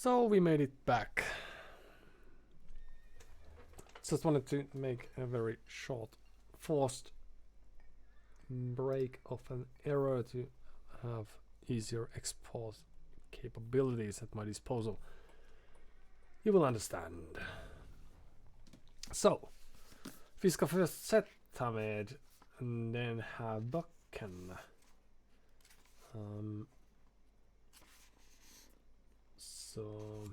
So we made it back. Just wanted to make a very short, forced break of an error to have easier export capabilities at my disposal. You will understand. So, vi ska fortsätta med den här boken. Så...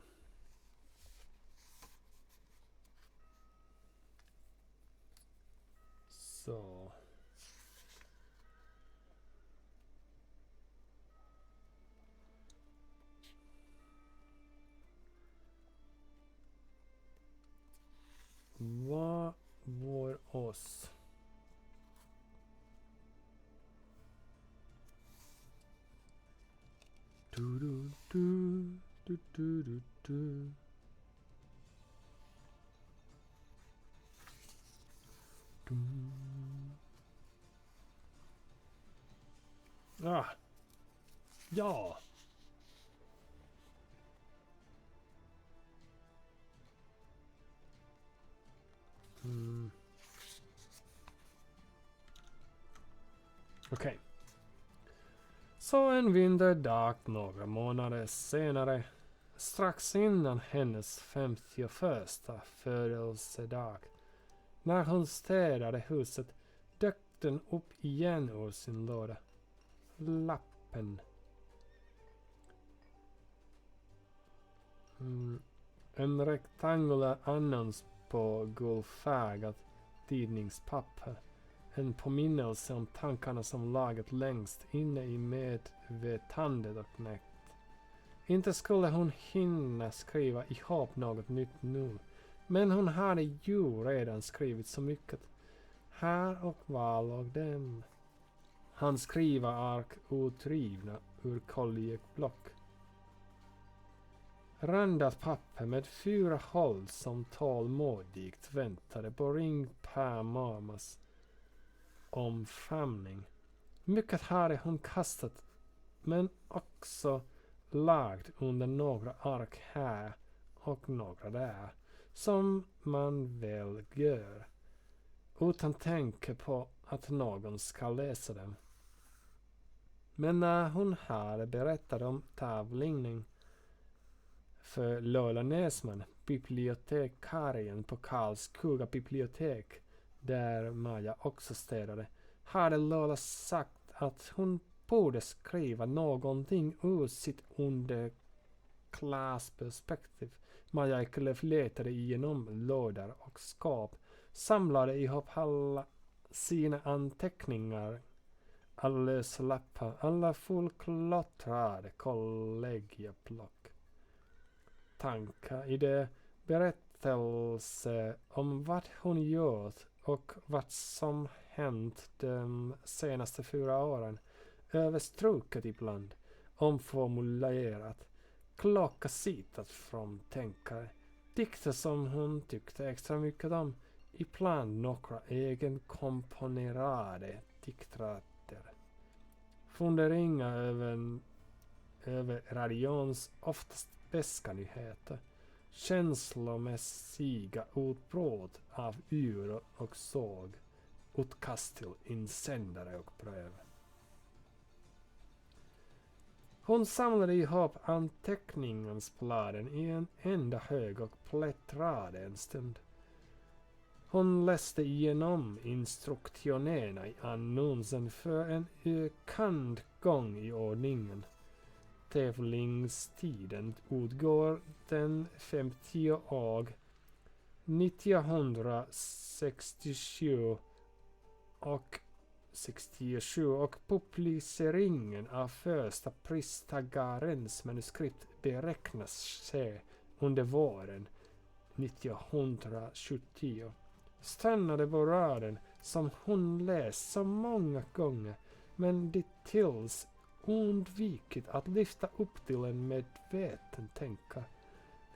Vad var oss? Du, du, du, du, du, du, du. Ah. Ja. Okej. Så en vinterdag några månader senare, strax innan hennes 51:a födelsedag, när hon städade huset, dök den upp igen ur sin låda. Lappen. En rektangulär annons på gulfärgat tidningspapper. En påminnelse om tankarna som laget längst inne i medvetandet och knäckt. Inte skulle hon hinna skriva ihop något nytt nu. Men hon hade ju redan skrivit så mycket. Här och var låg dem. Han skriva ark utrivna ur koljekblock. Randat papper med 4 håll som tålmodigt väntade på ring per mammas omfamning. Mycket hade hon kastat, men också lagt under några ark här och några där, som man väl gör, utan tänka på att någon ska läsa dem. Men när hon hade berättat om tävlingen för Lola Näsman, bibliotekarien på Karlskoga bibliotek, där Maja också städade, hade Lola sagt att hon borde skriva någonting ur sitt underklassperspektiv. Maja Ekelöf letade igenom lådor och skåp, samlade ihop alla sina anteckningar, alla lösa lappar, alla fullklottrade kollegieblock. Tankar i det, berättelse om vad hon gjort och vad som hänt de senaste 4 åren, överstruket ibland, omformulerat, klockasitat från tänkare, dikter som hon tyckte extra mycket om, ibland några egenkomponerade diktrater. Funderingar över radions oftast beska nyheter, känslomässiga utbrott av yr och såg, utkast till insändare och brev. Hon samlade ihop anteckningsbladen i en enda hög och plättrade en stund. Hon läste igenom instruktionerna i annonsen för en ökande gång i ordningen. Tävlingstiden utgår den 50 och 1967 och publiceringen av första pristagarens manuskript beräknas ske under våren 1970. Stannade på raden som hon läst så många gånger, men dittills undvikit att lyfta upp till en medveten tänkare,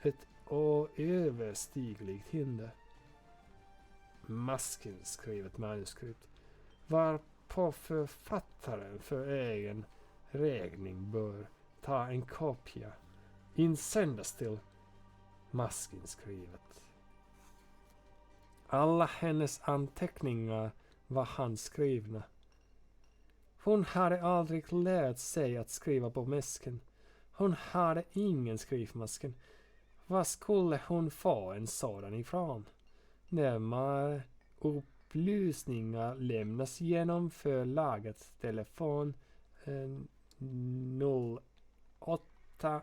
ett oöverstigligt hinder. Masken skrivet manuskript var på författaren för egen räkning bör ta en kopia insändas till maskinskrivet. Alla hennes anteckningar var handskrivna. Hon hade aldrig lärt sig att skriva på masken. Hon hade ingen skrivmaskin. Var skulle hon få en sådan ifrån? Närmare upplysningar lämnas genom förlagets telefon 08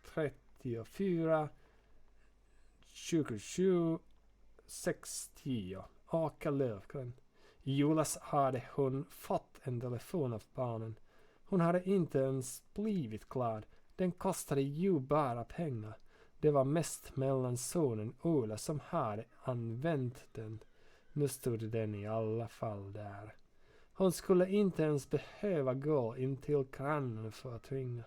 34 27 610. Åke Löfgren. I julas hade hon fått en telefon av barnen. Hon hade inte ens blivit glad. Den kostade ju bara pengar. Det var mest mellan sonen Ola som hade använt den. Nu stod den i alla fall där. Hon skulle inte ens behöva gå in till grannen för att ringa.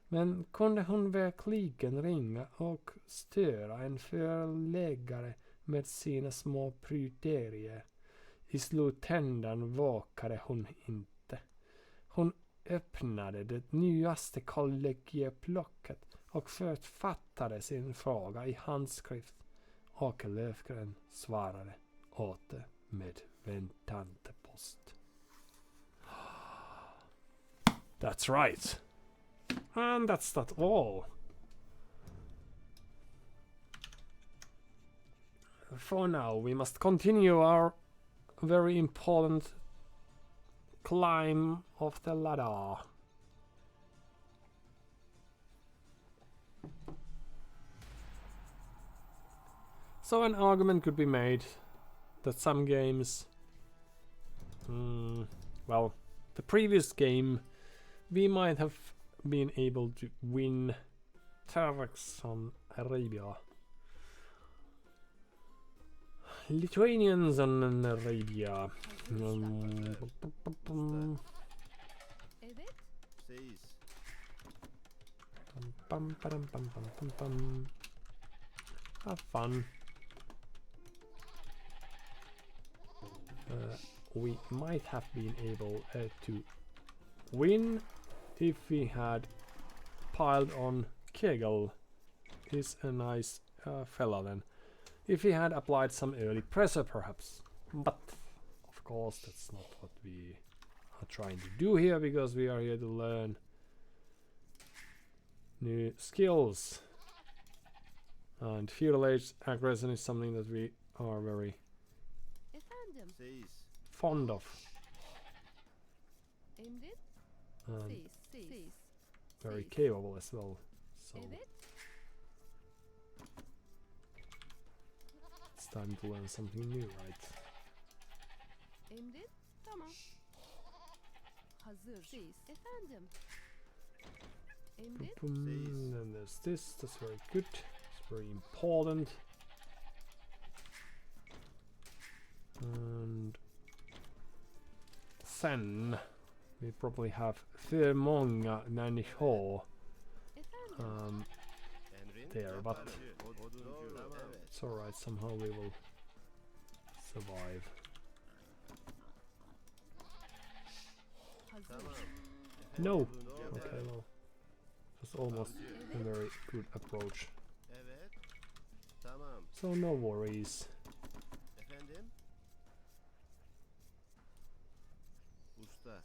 Men kunde hon verkligen ringa och störa en förläggare med sina små pryderier? I slutändan vågade hon inte. Hon öppnade det nyaste kollegieplocket och författade sin fråga i handskrift. Åke Löfgren svarade åter med väntande post. That's right. And that's not all. For now, we must continue our very important climb of the ladder. So an argument could be made that some games, well, the previous game, we might have been able to win Taraks on Arabia. Lithuanians on Arabia. Have fun. We might have been able to win if we had piled on. Kegel is a nice fella then. If he had applied some early pressure perhaps. But of course that's not what we are trying to do here, because we are here to learn new skills. And feudal age aggression is something that we are very fond of. And very capable as well. So it's time to learn something new, right? Then there's this, that's very good. It's very important. And sen we probably have för många människor there, but it's alright, somehow we will survive. No! Okay, well, that's almost a very good approach. So no worries.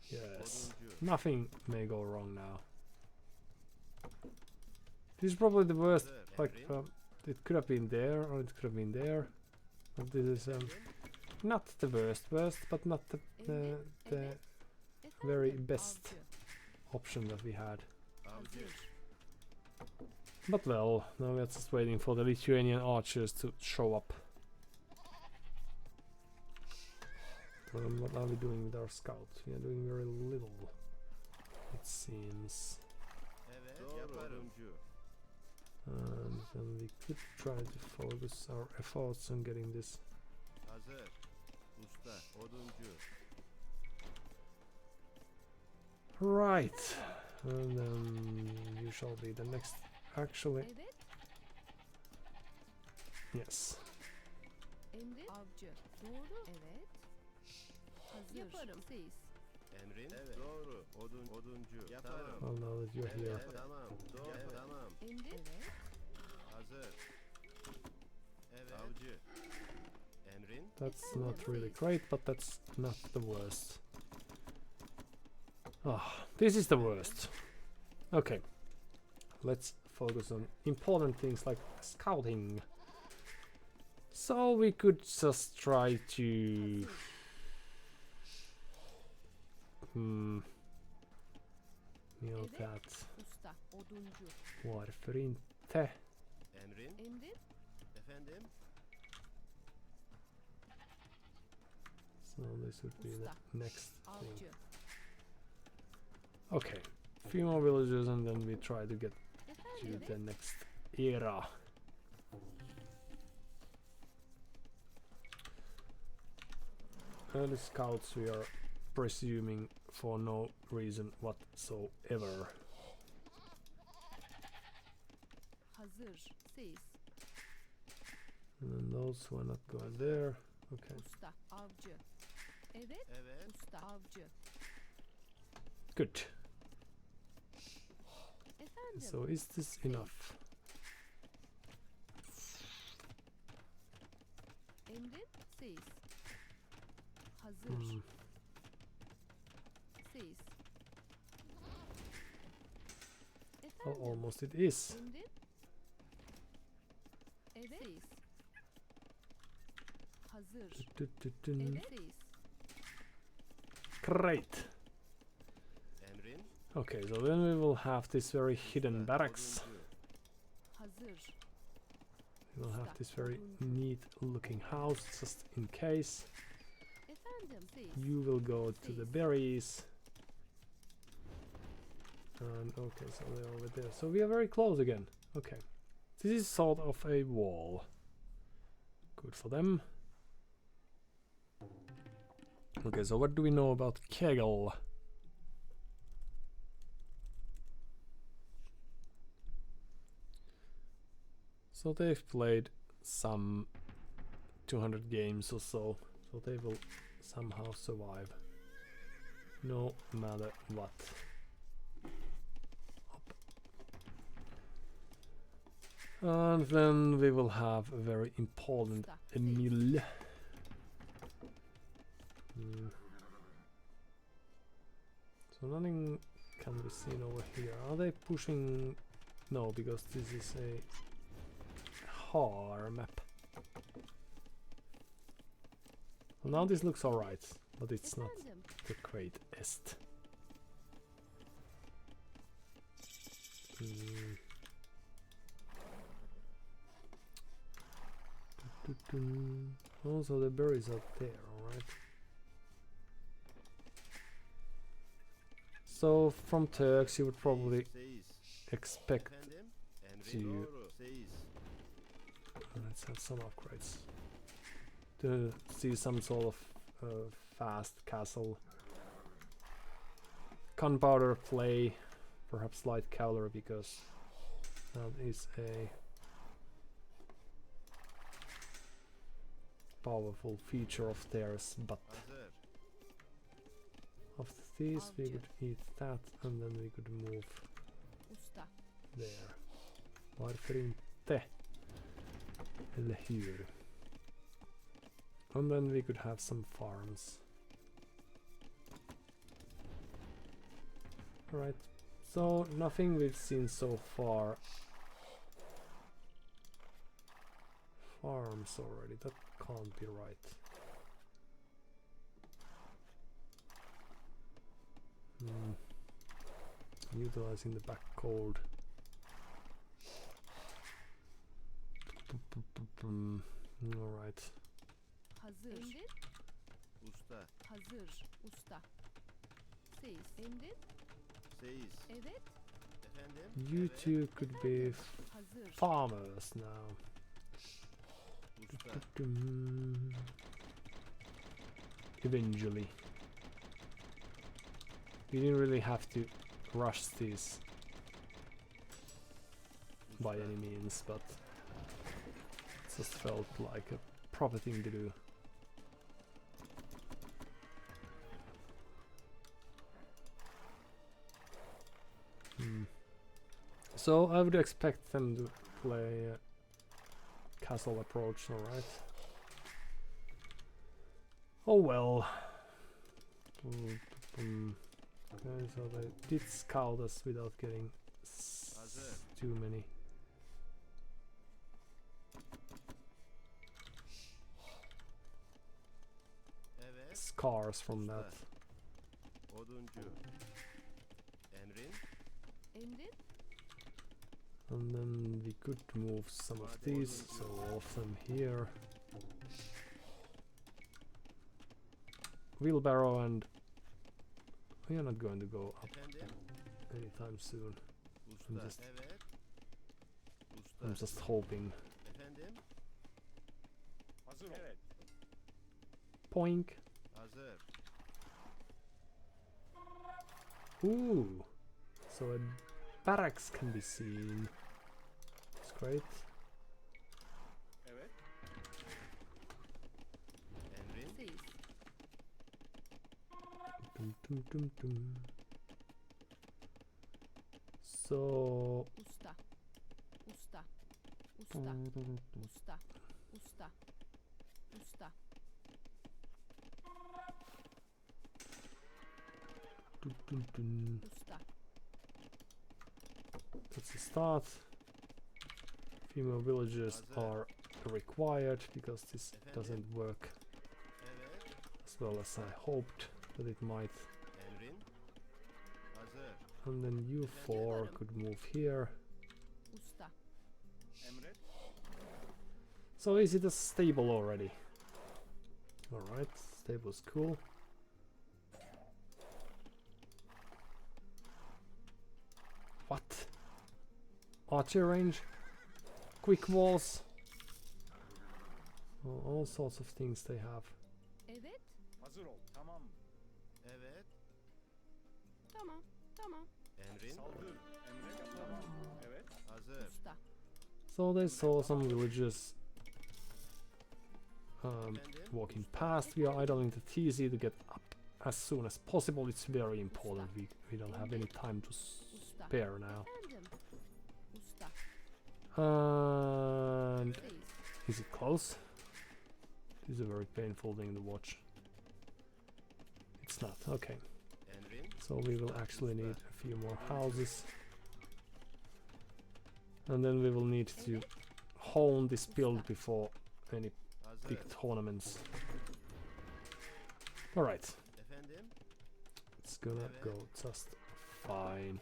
Yes, nothing may go wrong now. This is probably the worst, like, it could have been there, or it could have been there. But this is not the worst, but not the very best option that we had. But well, now we're just waiting for the Lithuanian archers to show up. What are we doing with our scouts? We are doing very little, it seems. And then we could try to focus our efforts on getting this. Right, and then you shall be the next. Actually, yes. Emrin? Evet. Doğru. Oduncu. Yaparım. Well, now that you're here. Evet. Tamam. Doğru. Evet. Tamam. Emrin? Evet. Hazır. Evet. Avcı. Emrin? That's not really great, but that's not the worst. Ah, this is the worst. Okay, let's focus on important things like scouting. So we could just try to... Mill that. Usta. Oduncu. Varför inte? Emrin? Emrin? Efendim? So this would be the next thing. Avcı. Okay, few more villages and then we try to get to Efendim? the next era. Early scouts we are presuming for no reason whatsoever. Hazır. Ses. And then those who are not going there. Okay. Usta. Avcı. Evet. Evet. Usta. Avcı. Good. Efendim? So is this enough? Emrin? Ses. Hazır. Hmm. Ses. Oh, Efendim? almost it is. Emrin? Evet. Ses. Hazır. Du-du-du-dun. Evet. Ses. Great. Emrin? Okay, so then we will have this very hidden barracks. Oduncu. Hazır. We will have this very neat looking house just in case. Efendim? Ses. You will go to the berries. And okay, so they're over there. So we are very close again. Okay. This is sort of a wall. Good for them. Okay, so what do we know about Kegel? So they've played some 200 games or so, so they will somehow survive, no matter what. Up. And then we will have a very important Usta. Ses. mill. Hmm. So nothing can be seen over here. Are they pushing? No, because this is a hard map. Well, now this looks alright, but it's not Efendim? the greatest. Hmm. Also the berries are there, alright. So from Turks you would probably Seyiz. expect, Efendim? Emrin? to- Doğru. Seyiz. let's have some upgrades, to see some sort of fast castle, gunpowder play, perhaps light cavalry, because that is a powerful feature of theirs. But Hazır. after this we could eat that and then we could move Usta. there. Varför inte? Eller hur? And then we could have some farms. Alright, so nothing we've seen so far. Farms already, that can't be right. Utilizing the back code. Alright. Hazır. Emrin? Usta. Hazır. Usta. Ses. Emrin? Seyiz. Evet. Efendim? You Evet. two could be Hazır. farmers now. Usta. Eventually. You didn't really have to rush this by Usta. any means, but it just felt like a proper thing to do. So I would expect them to play castle approach, alright. Oh well. Okay, so they did scout us without getting too many Evet. scars from that. Oduncu. Emrin. Emrin. And then we could move some of these, so all of them here. Wheelbarrow, and we are not going to go up Efendim. anytime soon. Usta. just- Evet. Usta. I'm just hoping. Efendim. Hazır ol. Evet. Poink. Hazır. Ooh. So a barracks can be seen. It's great. Evet. Emrin. Seis. Dum, dum, dum, dum. So Usta. Usta. Usta. Usta. Usta. Usta. dum, dum, dum. Usta. That's the start. Female villagers are required because this doesn't work Evet. as well as I hoped that it might. Emrin. Hazır. And then you four could move here. Usta. Emret. So is it a stable already? Alright, stable's cool. What? Archer range? Quick walls? Oh, all sorts of things they have. Evet. Hazır ol. Tamam. Evet. Tamam. Tamam. Emrin. Saldır. Emret. Tamam. Evet. Hazır. Usta. So they saw some villagers Efendim. walking past. We are idling the TZ to get up as soon as possible. It's very important. We don't have any time to Usta. spare now. Efendim. Usta. And Seis. is it close? This is a very painful thing to watch. It's not. Okay. Emrin. So we will actually need a few more houses. And then we will need to hone this build before any Hazır. big tournaments. Alright, Efendim. it's gonna go just fine.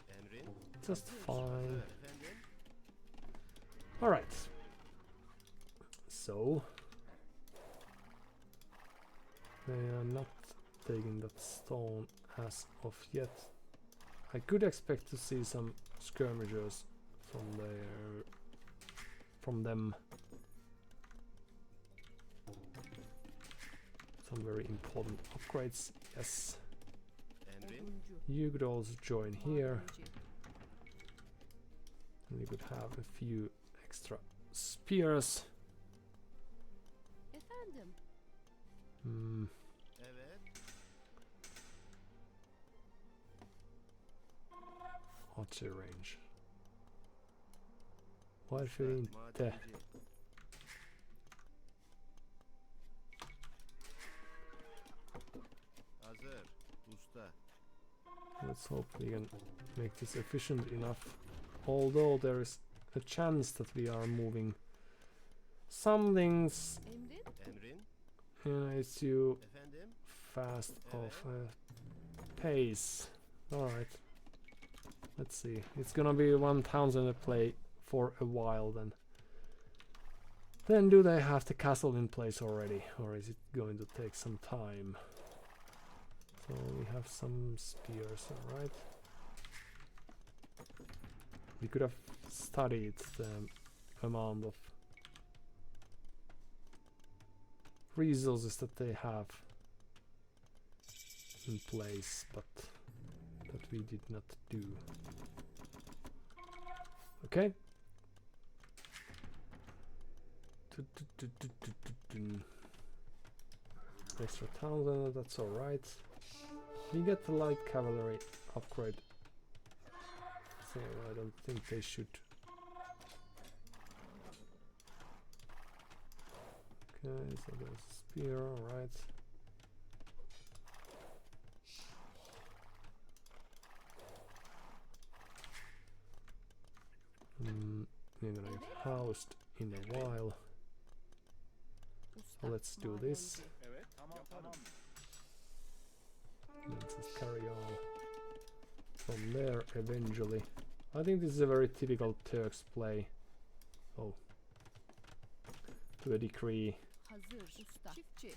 Emrin. Just fine. Efendim. Alright. So they are not taking that stone as of yet. I could expect to see some skirmishers from them. Some very important upgrades, yes. Emrin. Oduncu. You could also join here, Madenci. and you could have a few extra spears. Efendim. Hmm. Evet. Archer range. Varför inte? Madenci. Hazır. Usta. Let's hope we can make this efficient enough. Although there is a chance that we are moving some things Emrin. Emrin. it's you Efendim. fast of pace. Alright. Let's see. It's gonna be 1000 a play for a while then. Then do they have the castle in place already? Or is it going to take some time? So we have some spears, alright. We could have studied the amount of resources that they have in place, but that we did not do. Okay. Extra 1000, that's alright. We get the light cavalry upgrade So I don't think they should. Okay, so there's a spear, alright. You're gonna get housed in a while. So Usta. let's do this. Evet. Tamam tamam. Let's just carry on from there eventually. I think this is a very typical Turks play. Oh. To a degree. Hazır. Usta. Çiftçi.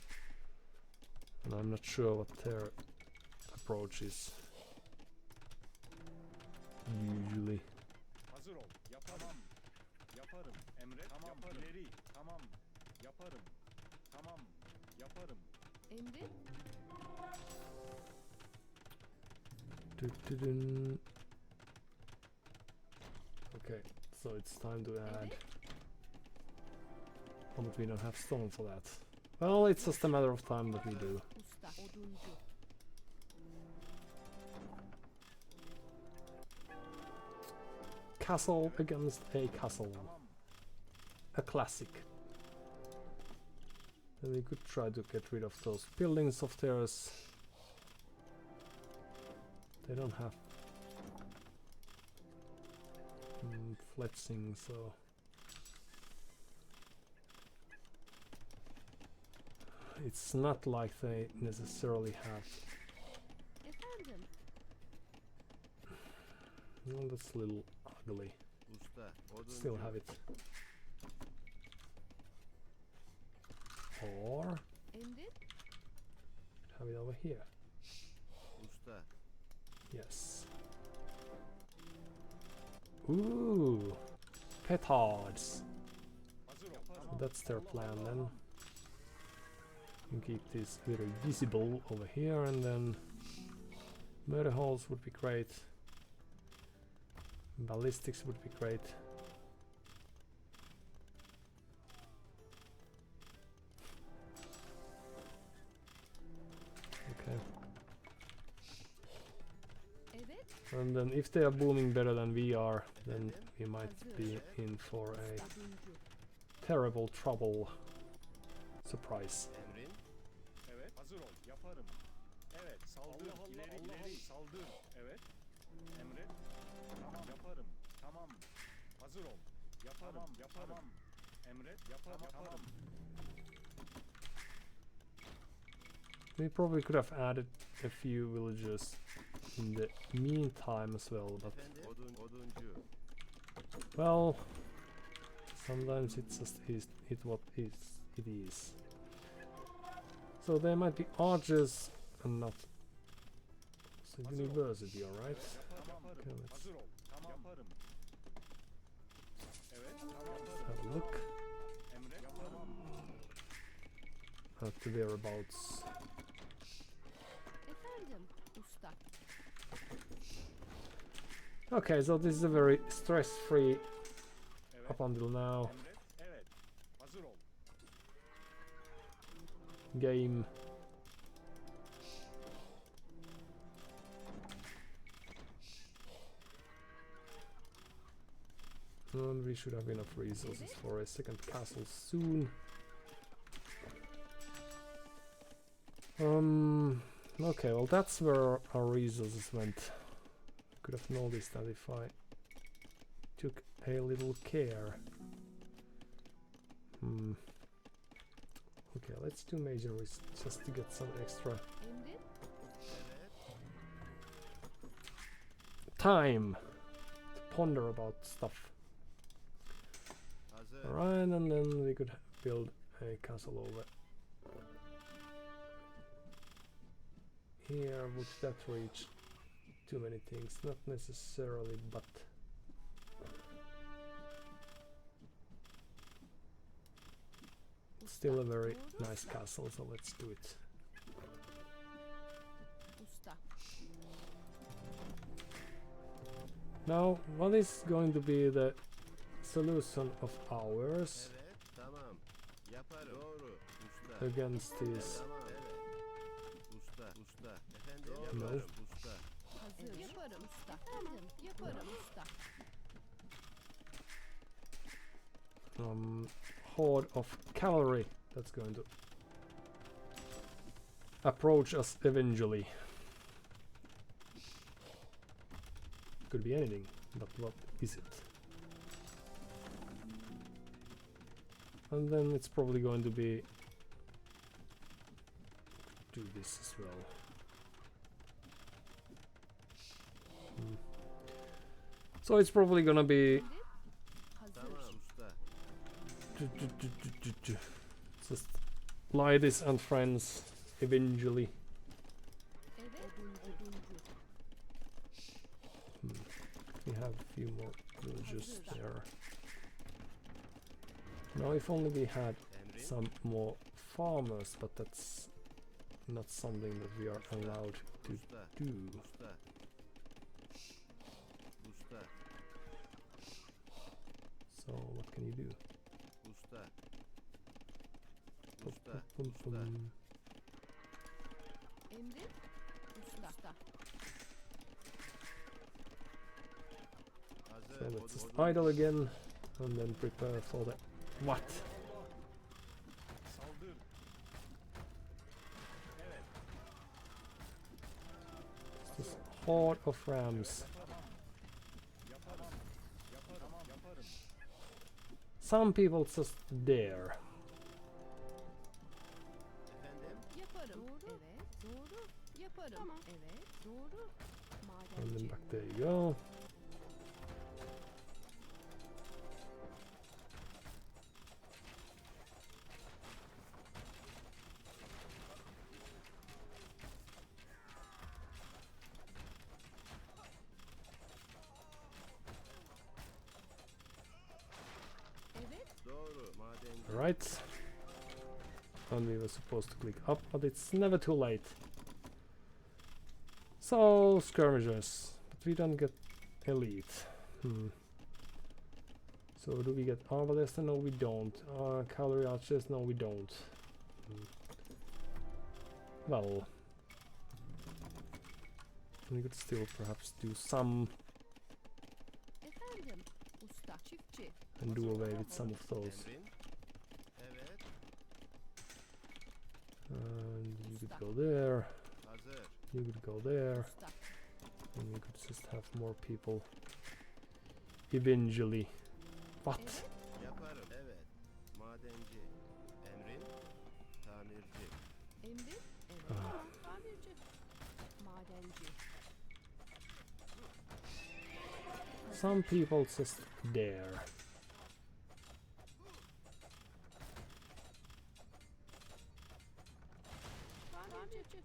And I'm not sure what their approach is. Usually. Hazır ol. Yapamam. Yaparım. Emret. Tamam. Yaparım. İleri. Tamam. Yaparım. Tamam. Yaparım. Emrin. Dun. Okay, so it's time to add. Oh, but we don't have stone for that. Well, it's just a matter of time that we do. Usta. Oduncu. Castle against a castle. Tamam. A classic. And we could try to get rid of those buildings of theirs. They don't have fletching, so it's not like they necessarily have. Efendim. Well, that's a little ugly. Usta. Oduncu. Still have it. Or Emrin. have it over here. Usta. Yes. Ooh, petards. Hazır ol. So Tamam. that's their plan then. You keep this very visible over here, and then murder holes would be great. Ballistics would be great. Okay. Evet. And then if they are booming better than we are, then we might be in for a Oduncu. terrible trouble. Surprise. Emrin. Evet. Hazır ol. Yaparım. Evet. Saldır. İleri ileri. Saldır. Evet. Emret. Tamam. Yaparım. Tamam. Hazır ol. Yaparım. Tamam. Yaparım. Emret. Yaparım. Yaparım. We probably could have added a few villagers in the meantime as well, but Efendim? Oduncu. well, sometimes it's just what it is. So there might be archers and not so university, alright? Tamam. Okay, let's Hazır ol. Tamam. Yaparım. Evet. Tamam. have a look Emret. Yaparım. at the whereabouts. Efendim. Usta. Okay, so this is a very stress-free Evet. up until now Emret. Evet. Hazır ol. game. And we should have enough resources for a second castle soon. Okay, well that's where our resources went. Could have noticed that if I took a little care. Okay, let's do major just to get some extra Emrin. time to ponder about stuff. Hazır. Alright, and then we could build a castle over here. Would that reach too many things? Not necessarily, but still a very nice castle, so let's do it. Usta. Now, what is going to be the solution of ours Evet. Tamam. Yaparım. Doğru. Usta. against these? Tamam. Evet. Usta. Usta. Efendim? No. Yaparım. Usta. Hazır. Yaparım usta. Efendim. Yaparım usta. Horde of cavalry that's going to approach us eventually. Could be anything, but what is it? And then it's probably going to be do this as well. So it's probably gonna be Hazır. Tamam usta. just Lydis and friends eventually. Evet. Oduncu. We have a few more villagers there. Now if only we had Emrin. some more farmers, but that's not something that we are allowed to Usta. do. Usta. Usta. So what can you do? Usta. Bum, Usta. bum, Usta. bum. Emrin. Usta. Hazır. So let's just Odun. idle again and then prepare for the what? Saldır. Evet. This horde of rams. Yaparım. Yaparım. Yaparım. Some people just dare. Efendim? Yaparım. Doğru. Evet. Doğru. Yaparım. Tamam. Evet. Doğru. And then Madenci. back there you go. Evet. Doğru. Madenci. Right. And we were supposed to click up, but it's never too late. So skirmishers, but we don't get elite. So do we get arbalest? No, we don't. Cavalry archers? No, we don't. Well, we could still perhaps do some Efendim. Usta. Çiftçi. and do away with some of those. Emrin. Evet. And you could go there. Hazır. You could go there. Usta. And you could just have more people eventually. What? Evet. Yaparım. Evet. Madenci. Emrin. Tamirci. Emrin. Evet. Ah. Tamirci. Madenci. Some people just dare. Tamirci.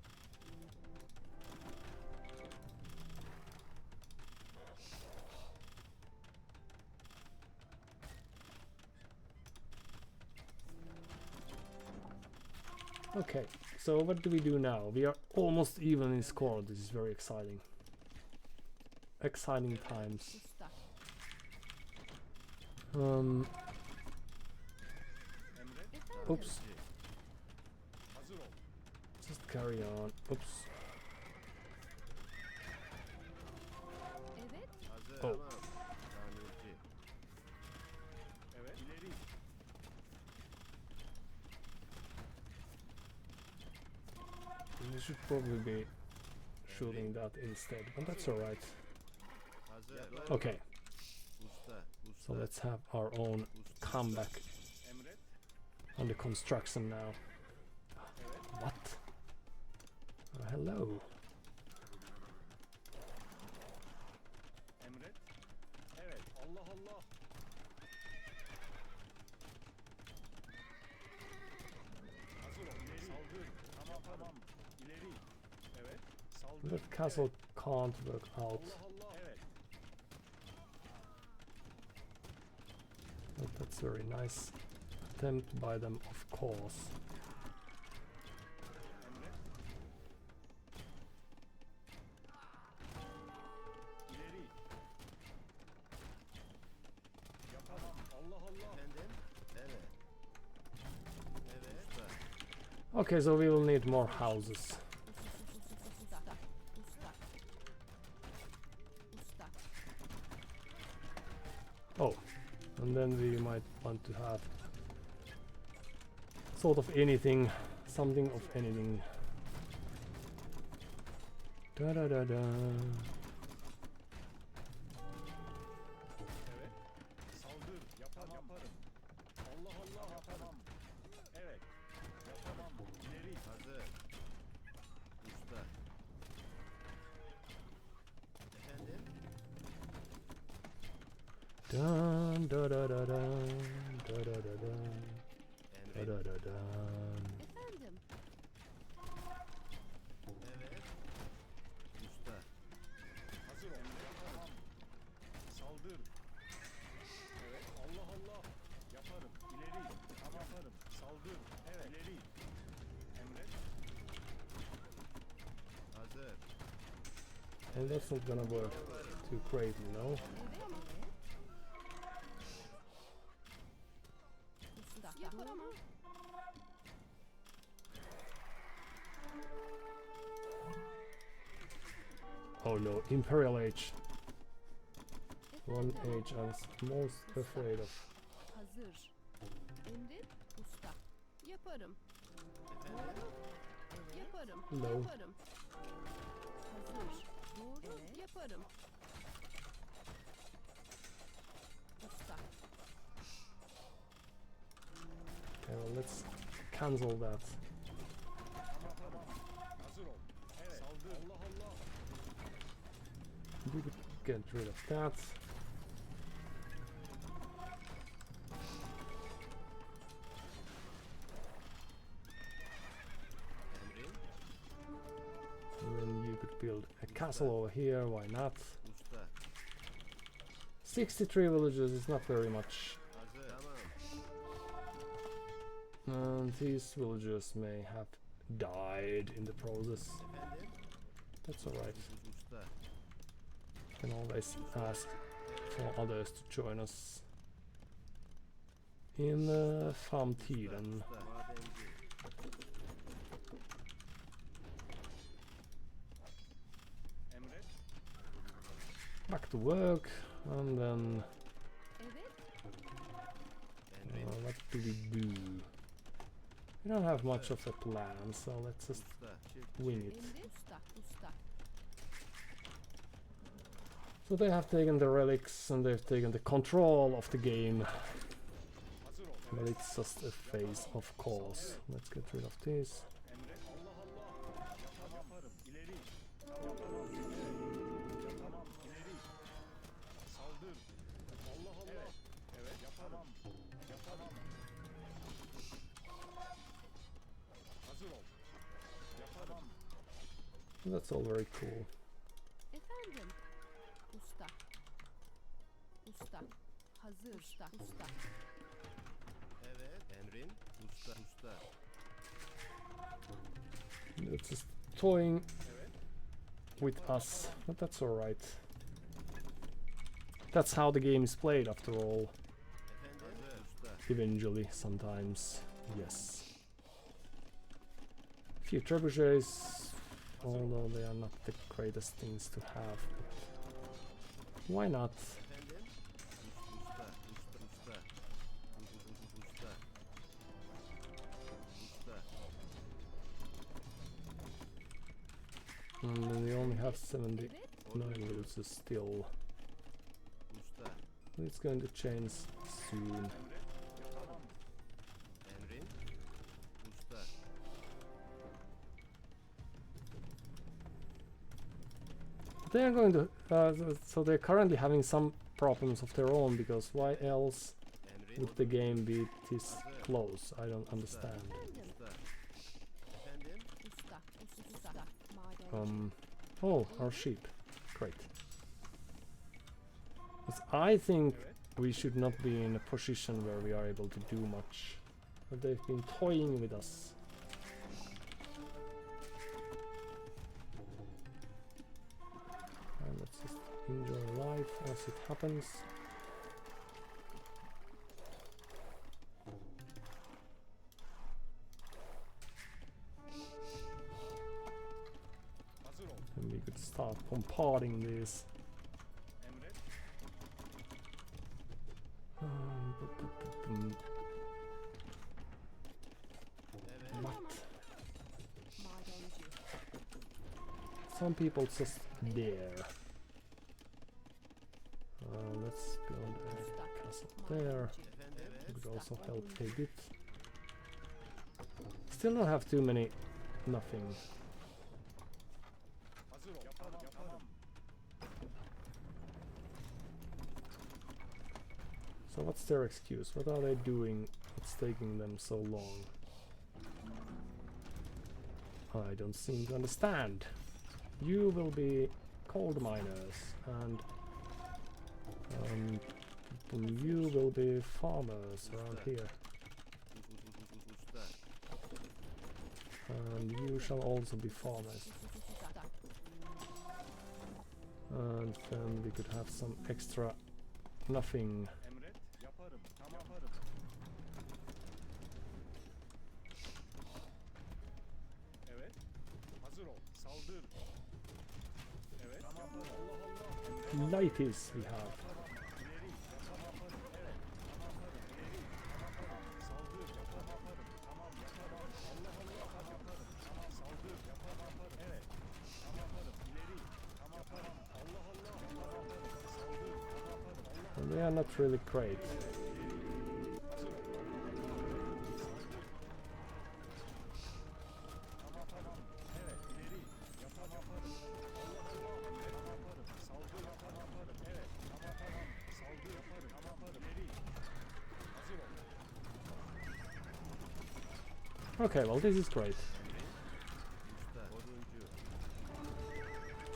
Okay, so what do we do now? We are almost even in score. This is very exciting. Exciting times. Usta. Um, Emret. Efendim. oops, Tamirci. Hazır ol. just carry on. Oops. Evet. Hazır. Oh. Tamam. Tamirci. Evet. İleri. We should probably be shooting that instead, but that's alright. Hazır. Okay, Usta. so Usta. let's have our own Usta. comeback Emret. under construction now. Evet. What? Hello. Emret. Evet. Allah Allah. Hazır ol. İleri. Saldır. Tamam tamam. İleri. Evet. Saldır. That castle can't work out. Allah Allah. Evet. But that's very nice attempt by them, of course. Emret. İleri. Yapamam. Allah Allah. Efendim? Evet. Evet. Usta. Okay, so we will need more houses. Usta. Usta. then we might want to have sort of anything, something of anything. Da da da da. Evet. Saldır. Yaparım. Allah Allah. Yapamam. Evet. Yapamam. İleri. Hazır. Usta. Efendim? Dun da da da da da da da da da Emret. da da. Efendim. Evet. Usta. Hazır ol. Yapamam. Saldır. Evet. Allah Allah. Yaparım. İleri. Tamam. Yaparım. Saldır. Evet. İleri. Emret. Hazır. And that's not gonna work too great, you know. Evet. Usta. Yaparım. Oh no, Imperial Age. One age I was most afraid of. Hazır. Emret. Usta. Yaparım. Efendim? Evet. Yaparım. No. Yaparım. Hazır. Doğru. Evet. Yaparım. Usta. Okay, well, let's cancel that. Tamam. Hazır ol. Evet. Saldır. Allah Allah. We could get rid of that. Emrin. And then you could build a castle over here, why not? Usta. 63 villages is not very much. Hazır. Tamam. And these villagers may have died in the process. Efendim? That's alright. Usta. Can always ask for others to join us in framtiden. Usta. Madenci. Emret. Back to work, and then Evet. Emrin. what do we do? We don't have much of a plan, so let's just Usta. wing it. Emret. Usta. Usta. So they have taken the relics and they've taken the control of the game, Hazır ol. but Evet. it's just a phase, of course. Let's get rid of this. Emret. Allah Allah. Yaparım. İleri. Yapamam. Evet. Yapamam. İleri. Saldır. Allah Allah. Evet. Evet. Yapamam. Yapamam. Hazır ol. Yapamam. That's all very cool. Efendim. Usta. Usta. Hazır. Usta. Usta. Evet. Emrin. Usta. Usta. It's just toying Evet. with us, but that's alright. That's how the game is played after all. Efendim? Hazır. Usta. Eventually, sometimes, yes. Few trebuchets, although they are not the greatest things to have. But why not? Efendim? Usta. Usta. Usta. Usta. Usta. And then we only have 79 Evet. villages still. Usta. It's going to change soon. Emret. Yapamam. Emrin. Usta. They are going to. So they're currently having some problems of their own, because why else Emrin. would the game be this close? I don't understand. Efendim. Usta. Efendim? Usta. Usta. Madenci. Oh, our sheep. Great. 'Cause I think Evet. we should not be in a position where we are able to do much. But they've been toying with us. And let's just enjoy life as it happens. Hazır ol. And we could start bombarding these. Emret. some people just dare. Let's build a castle there. It would also help a bit. Still don't have too many nothing. Hazır ol. Yaparım. Yaparım. So what's their excuse? What are they doing? What's taking them so long? I don't seem to understand. You will be coal miners, and you will be farmers around here. Usta. And you shall also be farmers. And then we could have some extra nothing. Emret. Yaparım. Tamam. Yaparım. Evet. Hazır ol. Saldır. Evet. Tamam. Allah Allah. Emret. Lighties we have. İleri. Yaparım. Evet. Tamam. Yaparım. İleri. Yaparım. Saldır. Yaparım. Tamam. Yaparım. Allah Allah. Yaparım. Tamam. Saldır. Yaparım. Evet. Tamam. Yaparım. İleri. Tamam. Yaparım. Allah Allah. Yaparım. Saldır. Yaparım. Allah. And they are not really great. Hazır ol. Saldır. Tamam. Evet. İleri. Yaparım. Allah Allah. Yaparım. Saldır. Yaparım. Evet. Tamam. Saldır. Yaparım. Yaparım. İleri. Hazır ol. Okay, well this is great. Usta. Oduncu.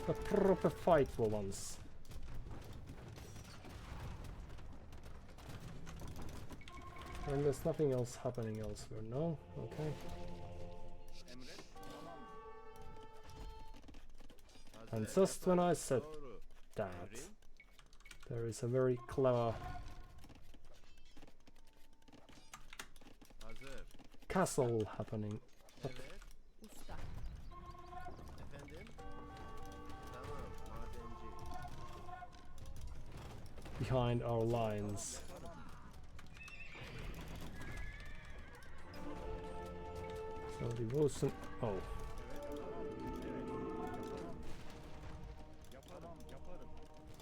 A proper fight for once. And there's nothing else happening elsewhere, no? Okay. Emret. Tamam. And Hazır. just when I said Doğru. that, Emrin. there is a very clever Hazır. castle happening Evet. Usta. Efendim? Tamam. Madenci. behind our lines. So devotion. Oh, Yaparım. Yaparım.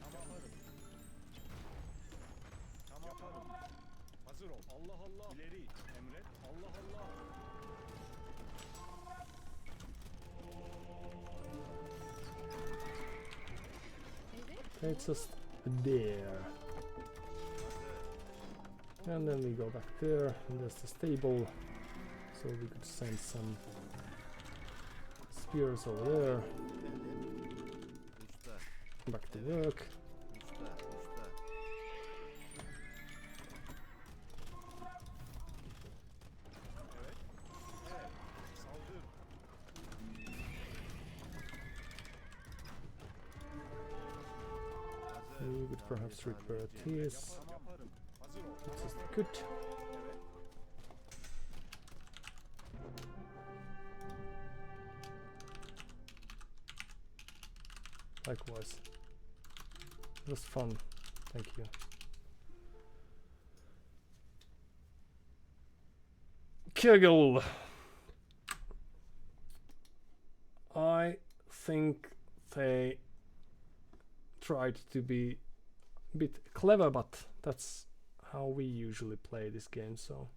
Tamam. Tamam. Yaparım. Hazır ol. Allah Allah. İleri. Emret. Allah Allah. Evet. it's just there. And then we go back there, and there's the stable. So we could send some spears over there. Usta. Back to work. Usta. Usta. Evet. Evet. Saldır. Hazır. We could perhaps repair this. Yaparım. Hazır ol. Which is good. Evet. Likewise. It was fun. Thank you. Kegel. I think they tried to be a bit clever, but that's how we usually play this game, so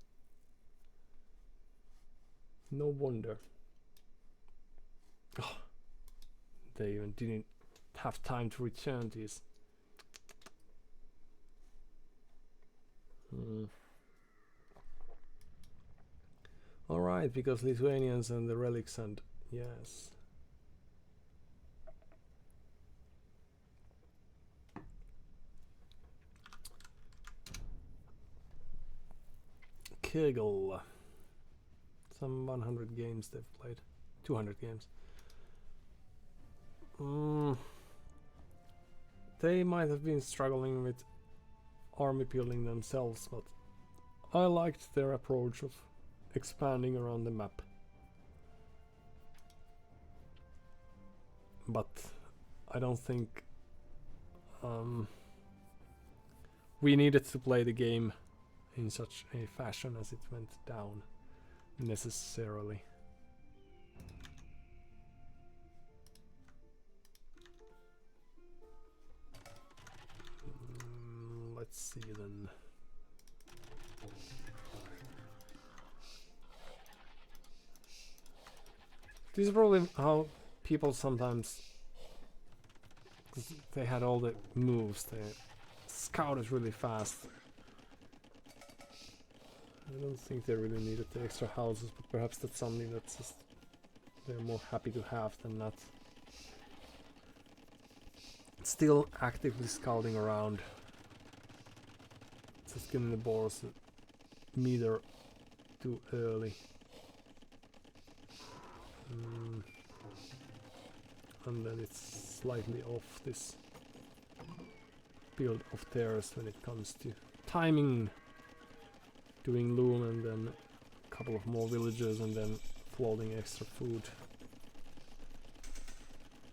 no wonder. Oh, they even didn't have time to return these. Alright, because Lithuanians and the relics and yes. Kegel. Some 100 games they've played. 200 games. They might have been struggling with army building themselves, but I liked their approach of expanding around the map. But I don't think we needed to play the game in such a fashion as it went down necessarily. let's see then. This is probably how people sometimes, 'cause they had all the moves, they scouted really fast. I don't think they really needed the extra houses, but perhaps that's something that's just they're more happy to have than not. Still actively scouting around. Just getting the balls a meter too early. And then it's slightly off this build of theirs when it comes to timing. Doing loom and then a couple of more villagers and then floating extra food.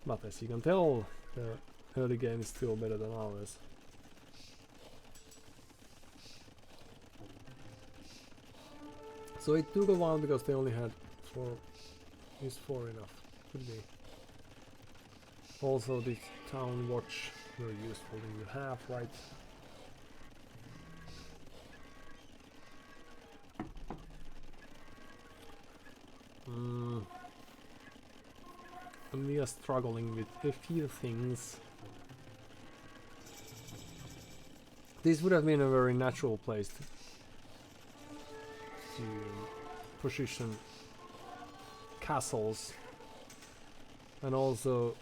But as you can tell, the early game is still better than ours. So it took a while because they only had 4. Is 4 enough? Could be. Also the town watch, very useful to have, right? And we are struggling with a few things. This would have been a very natural place to position castles, and also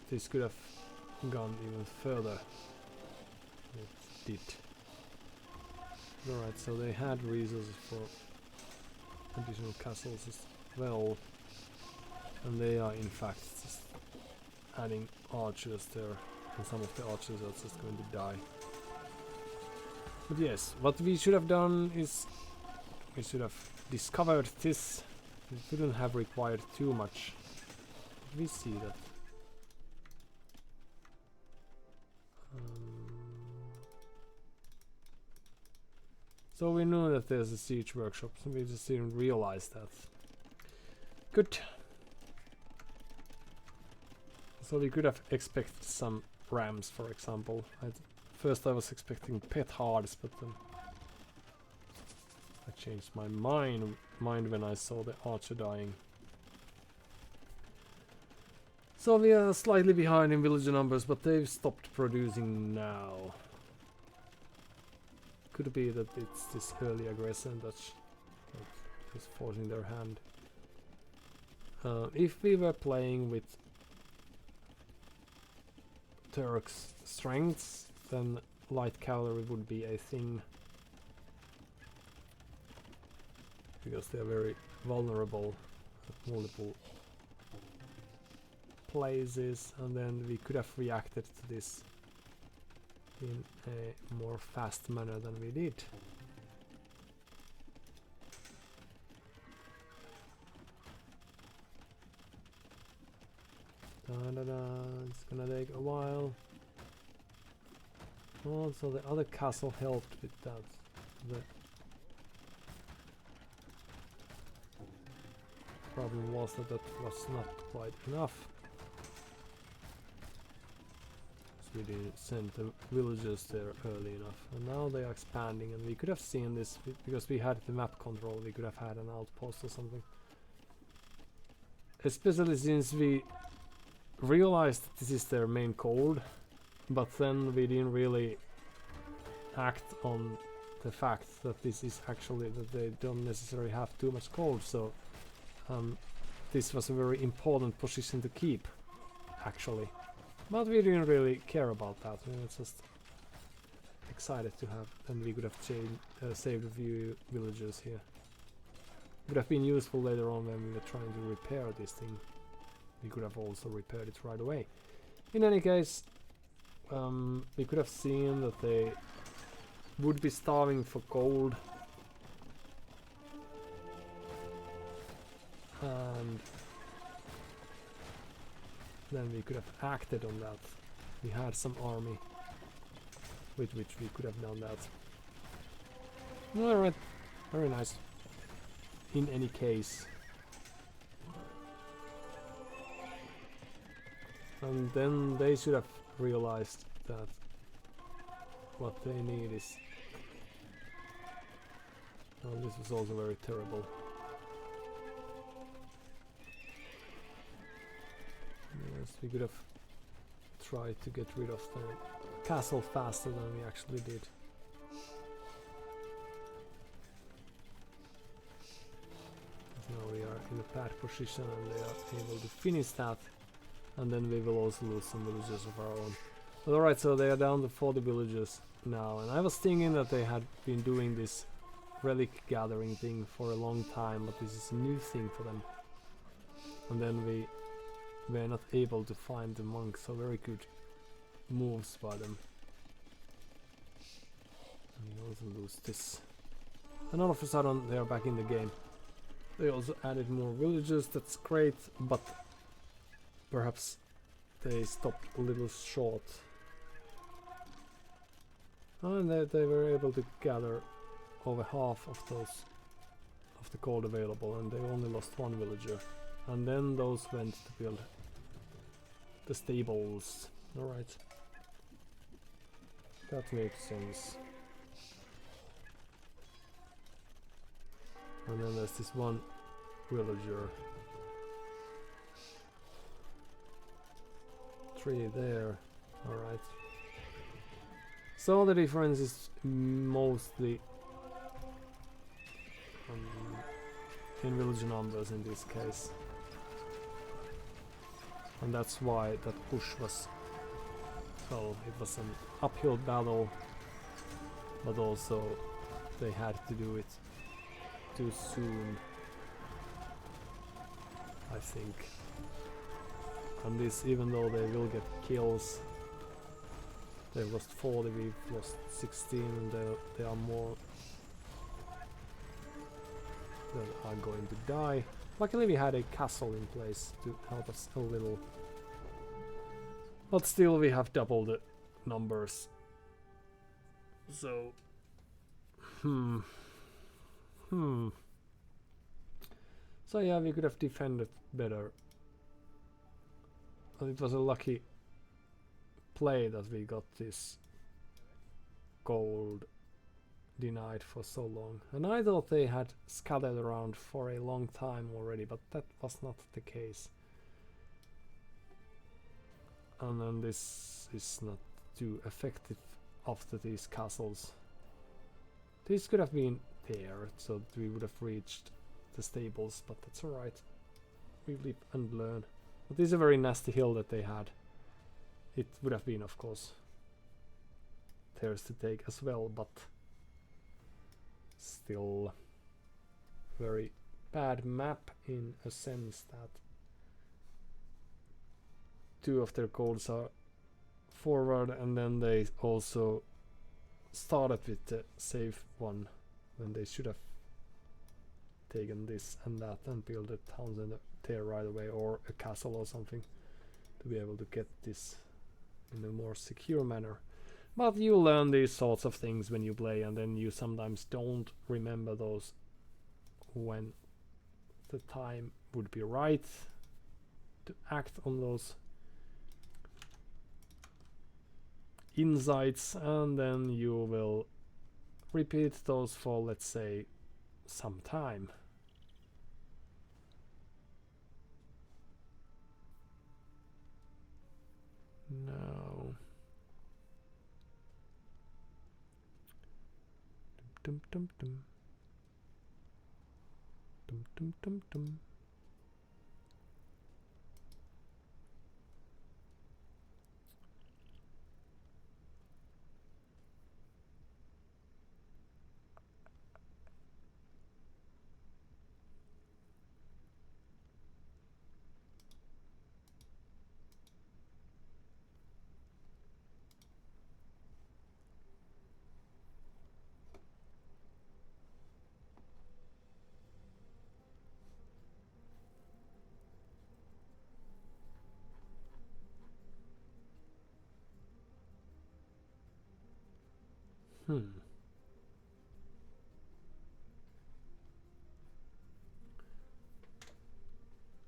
this could have gone even further. It did. Alright, so they had resources for additional castles as well, and they are in fact just adding archers there, and some of the archers are just going to die. But yes, what we should have done is we should have discovered this. It wouldn't have required too much. We see that. So we knew that there's a siege workshop, so we just didn't realize that. Good. So we could have expected some rams, for example. First I was expecting petards, but then I changed my mind when I saw the archer dying. So we are slightly behind in villager numbers, but they've stopped producing now. Could be that it's this early aggression that is forcing their hand. If we were playing with Turks' strengths, then light cavalry would be a thing. Because they are very vulnerable at multiple places, and then we could have reacted to this in a more fast manner than we did. It's gonna take a while. Also, the other castle helped with that. The problem was that that was not quite enough. So we didn't send the villagers there early enough, and now they are expanding, and we could have seen this because we had the map control. We could have had an outpost or something, especially since we realized that this is their main code, but then we didn't really act on the fact that this is actually that they don't necessarily have too much gold. So this was a very important position to keep, actually, but we didn't really care about that. We were just excited to have, and we could have saved a few villagers here. Would have been useful later on when we were trying to repair this thing. We could have also repaired it right away. In any case, we could have seen that they would be starving for gold, and then we could have acted on that. We had some army with which we could have done that. Alright, very nice. In any case. And then they should have realized that what they need is... Oh, this was also very terrible. Yes, we could have tried to get rid of the castle faster than we actually did. Now we are in a bad position and they are able to finish that, and then we will also lose some villagers of our own. But alright, so they are down to 40 villagers now, and I was thinking that they had been doing this relic gathering thing for a long time, but this is a new thing for them. And then we were not able to find the monk, so very good moves by them. And we also lose this. And all of a sudden they are back in the game. They also added more villagers, that's great, but perhaps they stopped a little short. And they were able to gather over half of those of the gold available, and they only lost one villager. And then those went to build the stables. Alright. That makes sense. And then there's this one villager. 3 there. Alright. So the difference is mostly in village numbers in this case. And that's why that push was... Well, it was an uphill battle, but also they had to do it too soon, I think. And this, even though they will get kills, they lost 40, we've lost 16, and there are more that are going to die. Luckily we had a castle in place to help us a little. But still we have double the numbers. So... So yeah, we could have defended better. But it was a lucky play that we got this gold denied for so long. And I thought they had scattered around for a long time already, but that was not the case. And then this is not too effective after these castles. This could have been there, so we would have reached the stables, but that's alright. We live and learn. But this is a very nasty hill that they had. It would have been, of course, theirs to take as well, but still very bad map in a sense that 2 of their goals are forward, and then they also started with the safe one when they should have taken this and that and build a town there right away, or a castle or something, to be able to get this in a more secure manner. But you learn these sorts of things when you play, and then you sometimes don't remember those when the time would be right to act on those insights, and then you will repeat those for, let's say, some time. No. Dum dum dum. Dum dum dum dum.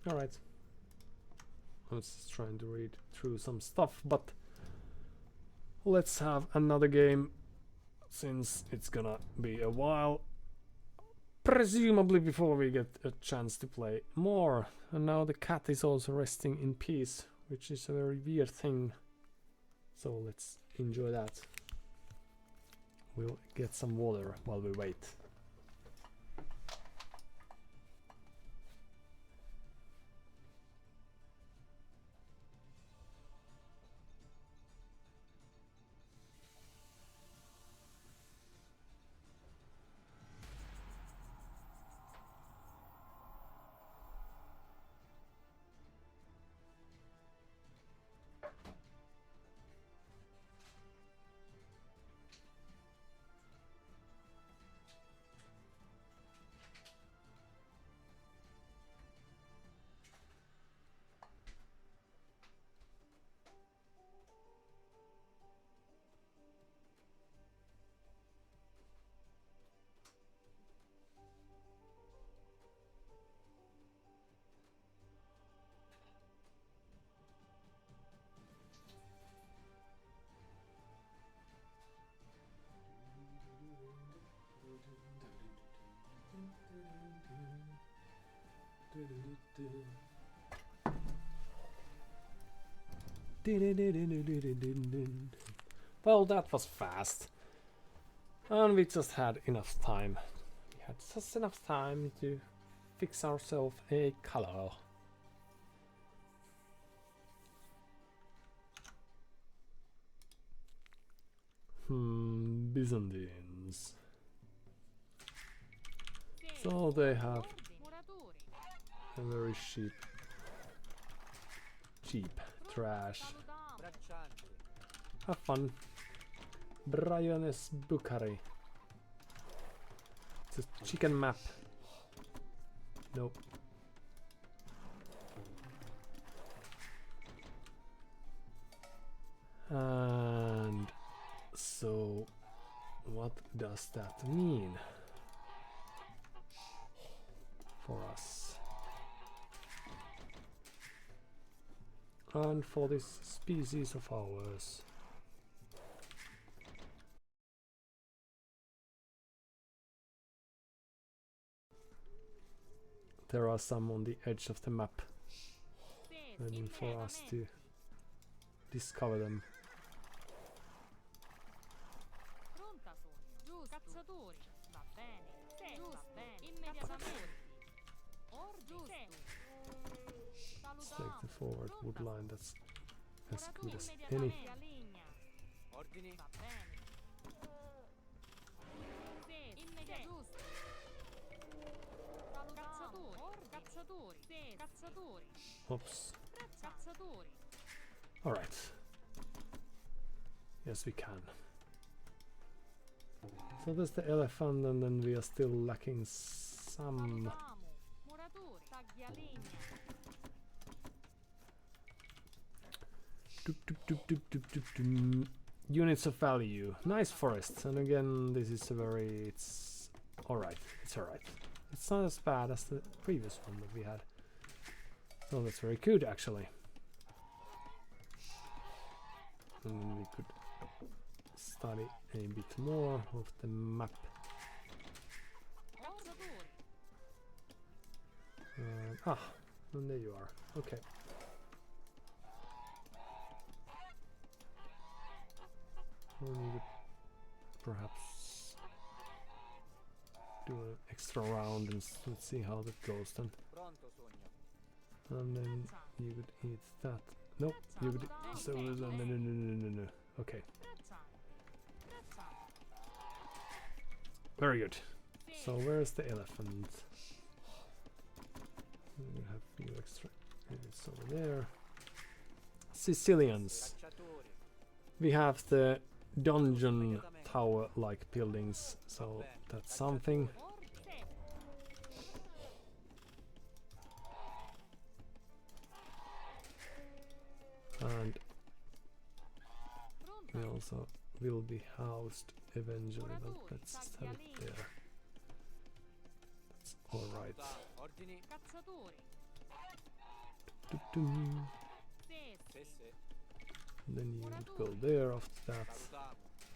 Alright. I was just trying to read through some stuff, but let's have another game, since it's gonna be a while, presumably before we get a chance to play more. And now the cat is also resting in peace, which is a very weird thing. So let's enjoy that. We'll get some water while we wait. Well, that was fast. And we just had enough time. We had just enough time to fix ourselves a color. Byzantines. So they have a very cheap trash. Have fun. Brian's Bookery. It's a chicken map. Nope. And so what does that mean for us and for this species of ours? There are some on the edge of the map waiting for us to discover them. Let's take the forward wood line, that's as good as any. Oops. Alright. Yes, we can. So there's the elephant, and then we are still lacking some. Units of value. Nice forest. And again, this is a very... It's alright. It's alright. It's not as bad as the previous one that we had. So that's very good, actually. And we could study a bit more of the map. And there you are. Okay. We could perhaps do an extra round and let's see how that goes then. And then you could eat that. Nope, you could. So no. Okay. Very good. So where's the elephant? We have a few extra units over there. Sicilians. We have the dungeon tower-like buildings, so that's something. And we also will be housed eventually, but let's just have it there. That's alright. Then you would go there after that.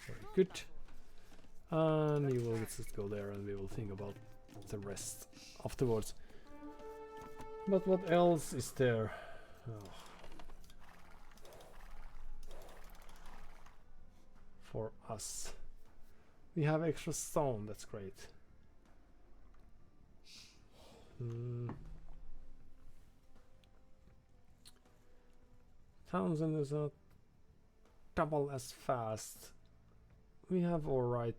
Very good. And you will just go there and we will think about the rest afterwards. But what else is there? Oh. For us. We have extra stone, that's great. Townsend is not double as fast. We have alright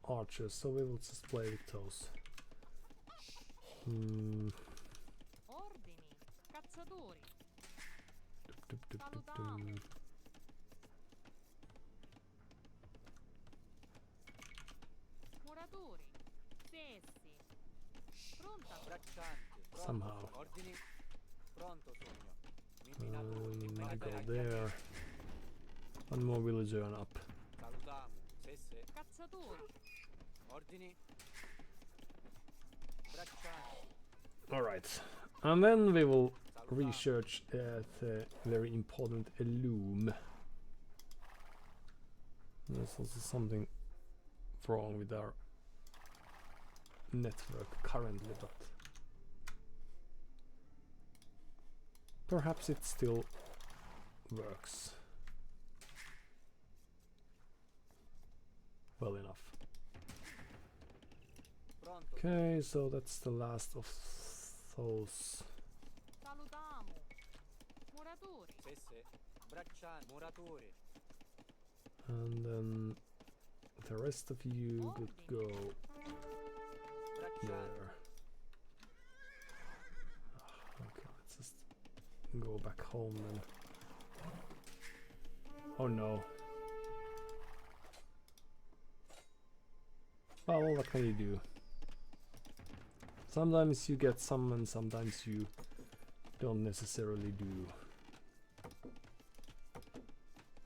archers, so we will just play with those. Ordini, cacciatori. Muratori, sessi. Pronta. Somehow. Ordini. Pronto, sogno. Go there. One more villager and up. Salutiamo. Sesse. Cacciatori. Ordini. Braccianti. Alright. And then we will research the very important loom. There's also something wrong with our network currently, but perhaps it still works well enough. Pronto. Okay, so that's the last of those. Salutiamo. Muratori. Sesse. Braccianti. Muratori. And then the rest of you could go Braccianti. there. Okay, let's just go back home then. Oh no. Well, what can you do? Sometimes you get some and sometimes you don't necessarily do.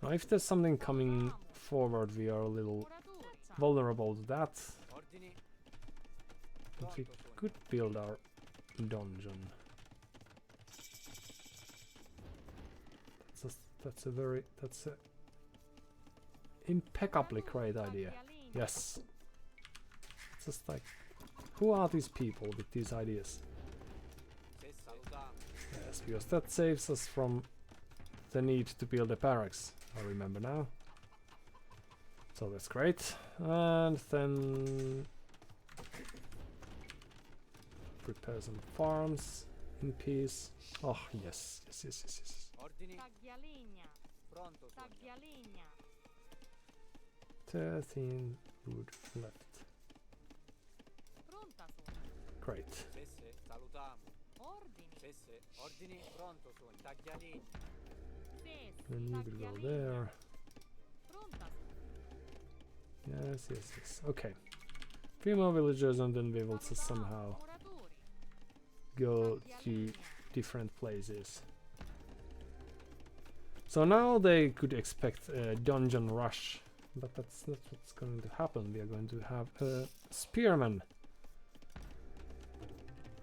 Now if there's something coming forward, we are a little Muratori. vulnerable to that. Ordini. But we Pronto, sogno. could build our dungeon. That's a impeccably great idea. Yes. It's just like, who are these people with these ideas? Se salutiamo. Yes, because that saves us from the need to build a barracks. I remember now. So that's great. And then prepare some farms in peace. Oh yes, yes. Ordini. Taglialegna. Pronto, sogno. Taglialegna. 13 wood left. Pronta sono. Great. Sesse. Salutiamo. Ordini. Sesse. Ordini. Pronto, sogno. Taglialegna. Sessi. Then you could go taglialegna. there. Pronta sono. Yes. Okay. 3 more villagers and then we will just somehow Muratori. go to Taglialegna. different places. So now they could expect a dungeon rush, but that's not what's going to happen. We are going to have a spearman.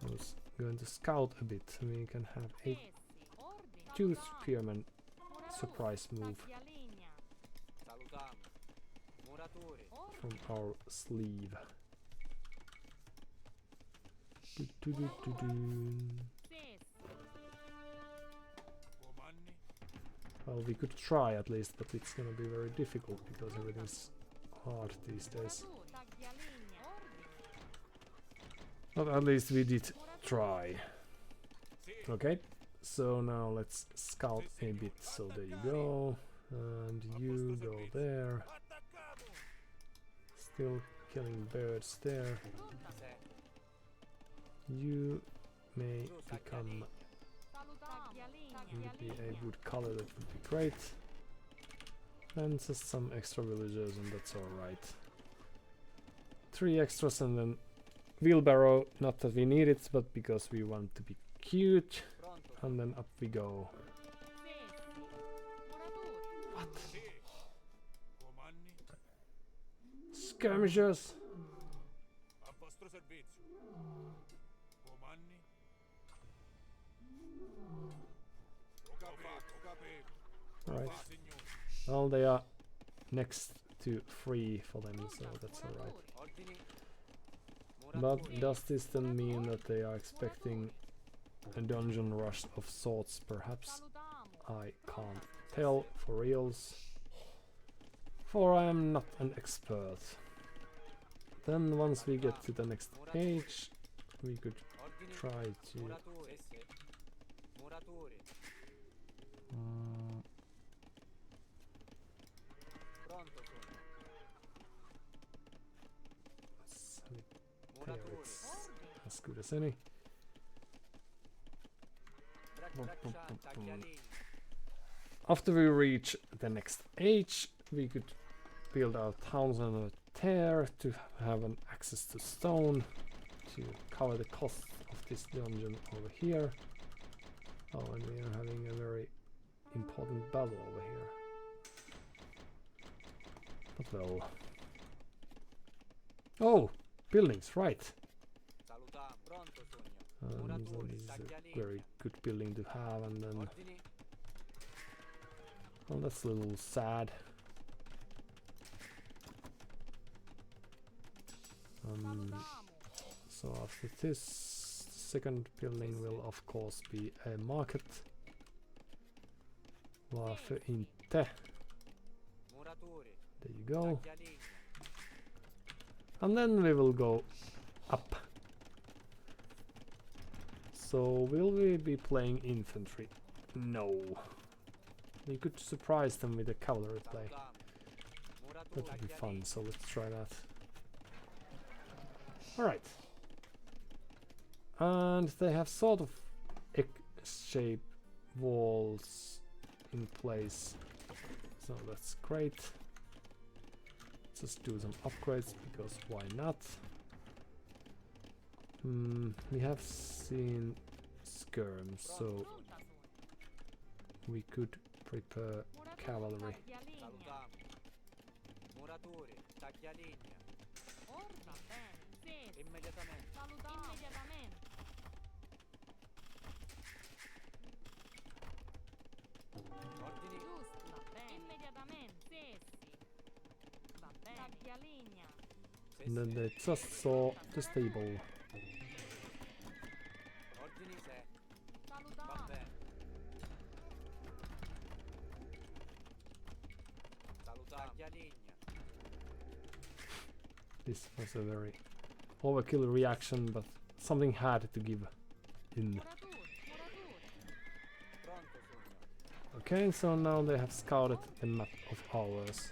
I was going to scout a bit. We can have a Sessi. Ordini. 2 spearman Muratori. surprise move Taglialegna. Salutiamo. Muratori. from Ordini. our sleeve. Do. Sessi. Well, we could try at least, but it's gonna be very difficult because everything's hard these days. Muratori. Taglialegna. Ordini. But at least we did try. Okay, so now let's scout a bit. So there you go, and you go there. Still killing birds there. Pronta sono. Se. You may become Salutiamo. would be a wood color, that would be great. And just some extra villagers and that's alright. 3 extras and then wheelbarrow, not that we need it, but because we want to be cute. Pronto. And then up we go. Sessi. Muratori. Skirmishers! A vostro servizio. Comandi. Ho capito. Right. Fa, signore. Well, they are next to free for them, so that's alright. Ordini. But Muratori. does this then mean that they are expecting a dungeon rush of sorts, perhaps? I can't tell for reals, for I am not an expert. Then once we get to the next age, we could Ordini. try to... Muratori. Muratori. Pronto sono. let's have it there, Muratori. it's as good as any. Braccia, taglialini. After we reach the next age, we could build our towns on a tear to have an access to stone to cover the cost of this dungeon over here. Oh, and we are having a very important battle over here. But well. Oh, buildings, right. Salutiamo. Pronto sogno. So Muratori. this is a Taglialini. very good building to have, and then Ordini. well, that's a little sad. So after this, the second building will of course be a market. Varför inte? Muratori. There you go. Taglialini. And then we will go up. So will we be playing infantry? No. We could surprise them with a cavalry play. Salutiamo. That Muratori. would be fun, Taglialini. so let's try that. Alright. And they have sort of X-shaped walls in place. So that's great. Just do some upgrades, because why not? We have seen skirms, so we could prepare cavalry. Salutiamo. Muratori. Taglialini. Immediatamente. Ordini. And then they just saw the stable. Ordini se. Va bene. Salutiamo. Taglialini. This was a very overkill reaction, but something had to give in. Pronto sogno. Okay, so now they have scouted the map of ours.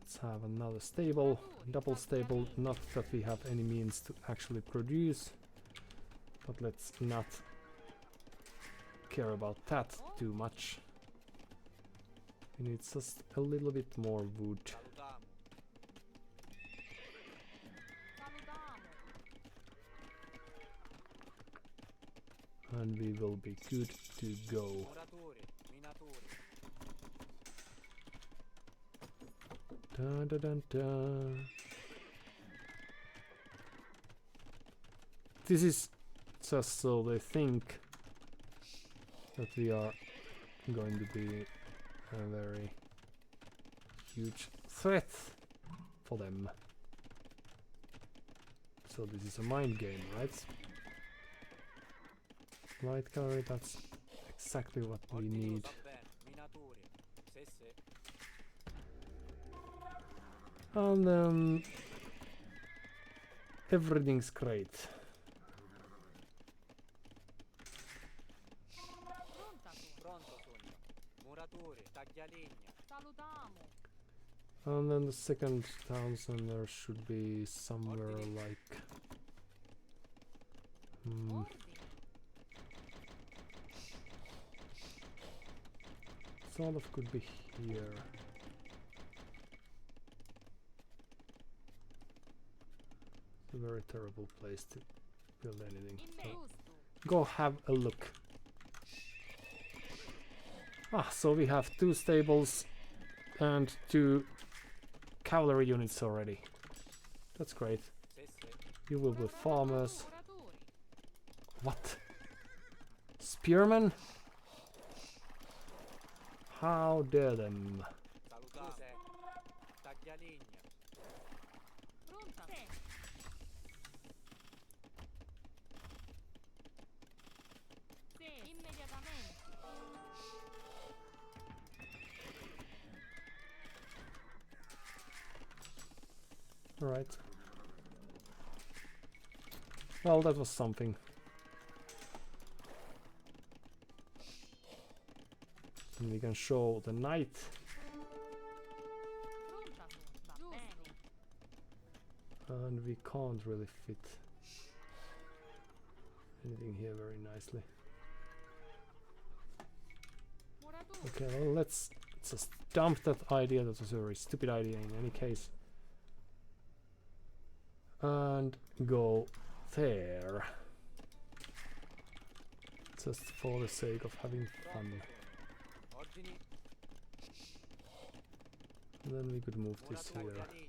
Let's have another stable, double stable, not that we have any means to actually produce, but let's not care about that too much. We need just a little bit more wood. Salutiamo. And we will be good to go. Muratori. Minatori. Dun, dun, dun, dun. This is just so they think that we are going to be a very huge threat for them. So this is a mind game, right? Right, Gary, that's exactly what we Ordini. need. Va bene. Minatori. Se se. And then everything's great. Pronto sogno. Muratori. Taglialini. And then the second town center should be somewhere like sort of could be here. It's a very terrible place to build anything. So go have a look. Ah, so we have 2 stables and 2 cavalry units already. That's great. Se se. You will be farmers. What? Spearmen? How dare them? Salutare. Taglialegna. Pronta. Sì. Immediatamente. Alright. Well, that was something. And we can show the knight. Pronta. Va bene. And we can't really fit anything here very nicely. Muratore. Okay, well, let's just dump that idea. That was a very stupid idea in any case. And go there. Just for the sake of having fun. Ordini. And then we could move this Muratore. here. Taglialegna.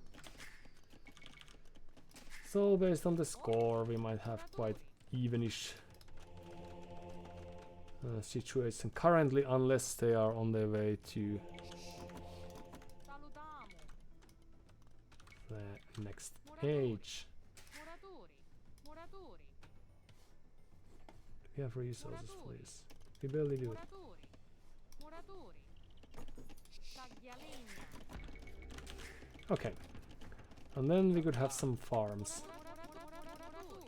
So based on the score, we might have quite evenish situation currently, unless they are on their way to Salutiamo. the next age. Muratori. Muratori. We have resources for this. We barely do it. Muratori. Muratori. Taglialegna. Okay. And then we could have some farms.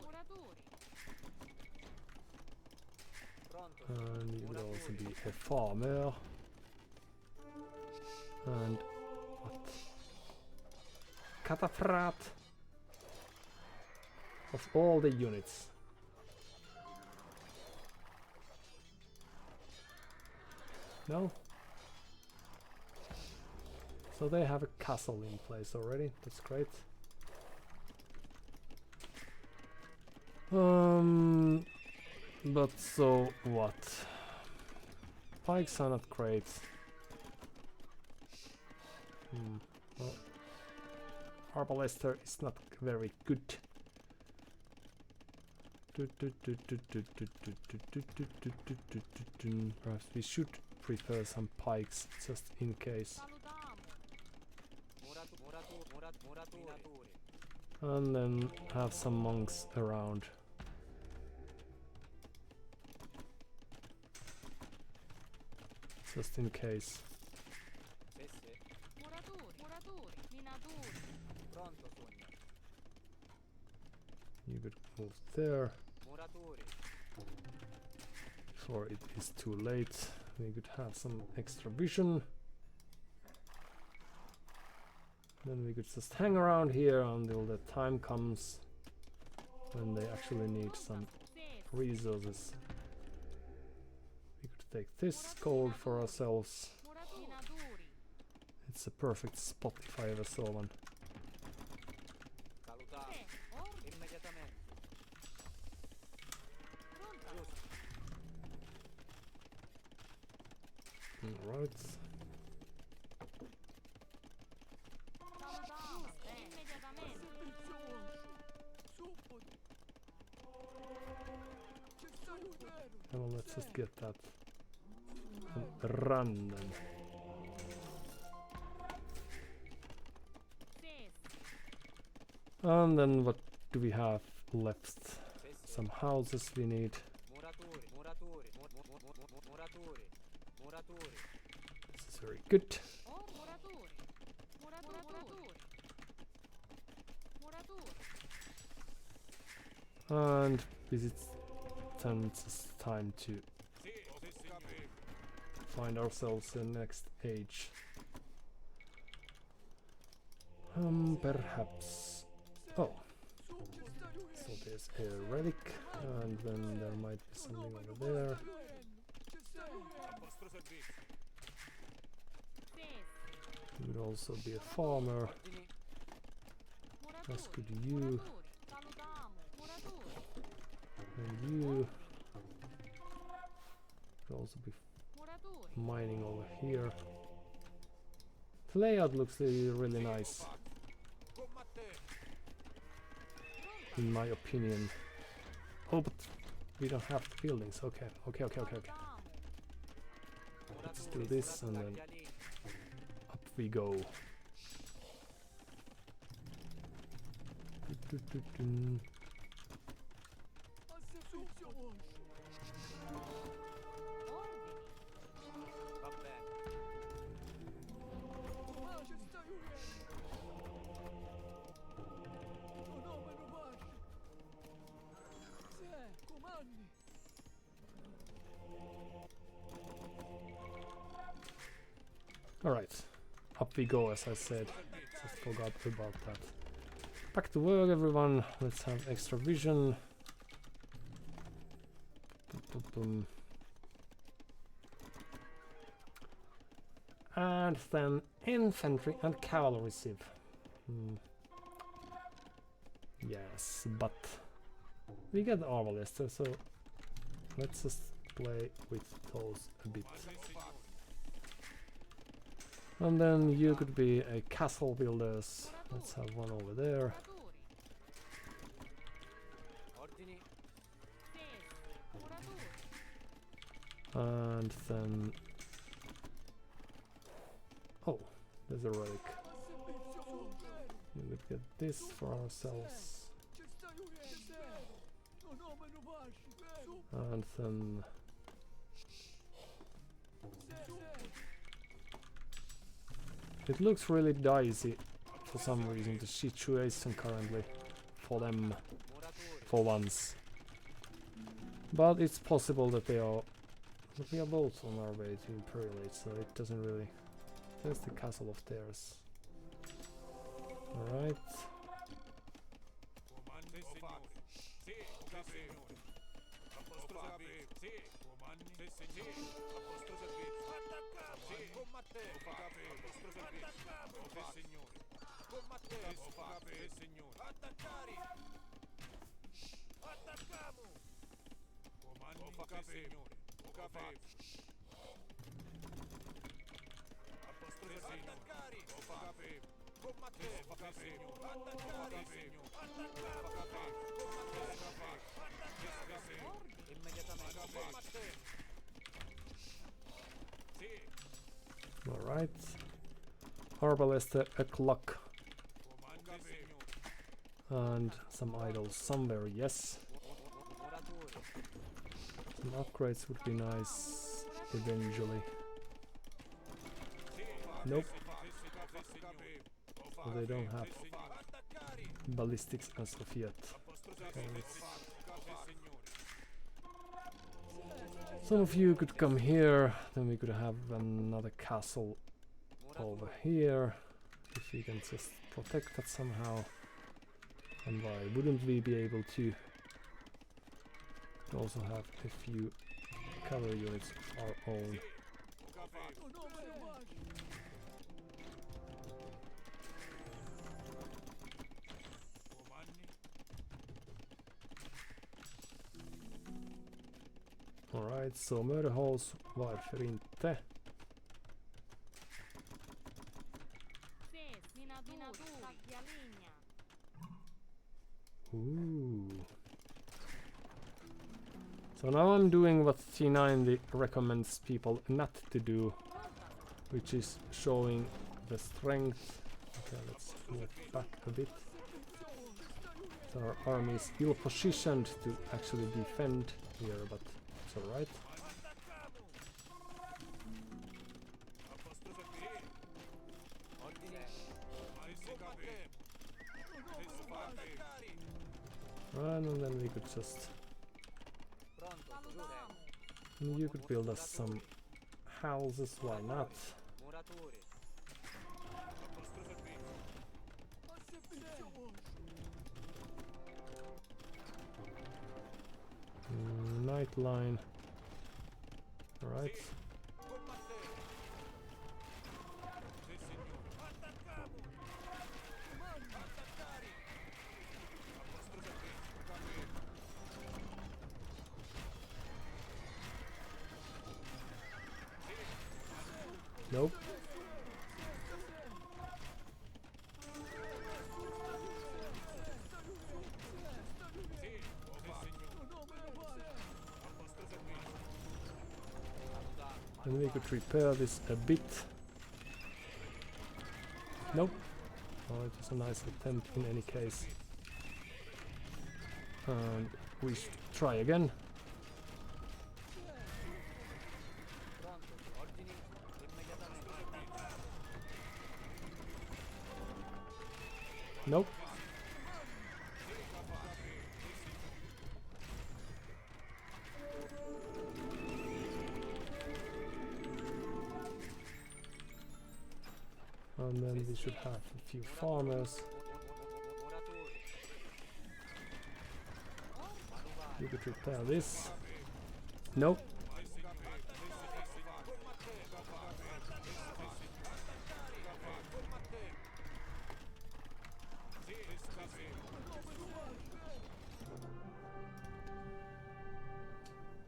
Muratori. Pronto. And you would also be a farmer. And what? Cataprat of all the units. No? So they have a castle in place already. That's great. But so what? Pikes are not great. Well, Arbalester is not very good. Perhaps we should prepare some pikes just in case. Muratore. And then have some monks around. Just in case. Muratori. Minatori. Pronto, sogno. You could move there Muratore. before it is too late. We could have some extra vision. Then we could just hang around here until the time comes when they actually need some resources. We could take this gold for ourselves. Minatori. It's a perfect spot if I ever saw one. Salutare. Immediatamente. Pronta. Alright. Salutiamo. Immediatamente. Well, let's just get that and run then. Sì. And then what do we have left? Some houses we need. Muratore. Muratore. Muratore. Muratore. This is very good. Oh, muratori. Muratori. Muratori. And it's then it's time to find ourselves the next age. Perhaps. Oh. So there's a relic, and then there might be something over there. Sì. You would also be a farmer, Ordini. as could you, Salutiamo. Muratori. and you. Could also be Muratori. mining over here. The layout looks really nice, in my opinion. Oh, but we don't have buildings. Okay. Salutiamo. let's do this and then up we go. Du-du-du-dun. Va bene. Alright, up we go as I said. Just forgot about that. Back to work everyone, let's have extra vision. Boom. And then infantry and cavalry civ. Yes, but we get Arbalester, so let's just play with those a bit. And then you could be a castle builders. Let's have one over there. Ordini. And then... Oh, there's a relic. We would get this for ourselves. And then... It looks really dicey for some reason, the situation currently for them, for once. But it's possible that we are both on our way to Imperial Age, so it doesn't really... There's the castle of theirs. Alright. Alright. Arbalester o'clock. And some idols somewhere, yes. Some upgrades would be nice eventually. Nope. So they don't have ballistics as of yet. Okay, some of you could come here, then we could have another castle over here. If we can just protect that somehow. And why wouldn't we be able to also have a few cavalry units of our own? Alright, so murder halls, varför inte? Ooh. So now I'm doing what T90 recommends people not to do, which is showing the strength. Okay, let's move back a bit. So our army is ill positioned to actually defend here, but it's alright. And then we could just... You could build us some houses, why not? Night line. Alright. Nope. And we could repair this a bit. Nope. Oh, it was a nice attempt in any case. And we should try again. Pronto. Ordini immediatamente. Nope. And then we should have a few farmers. Muratori. You could repair this. Nope.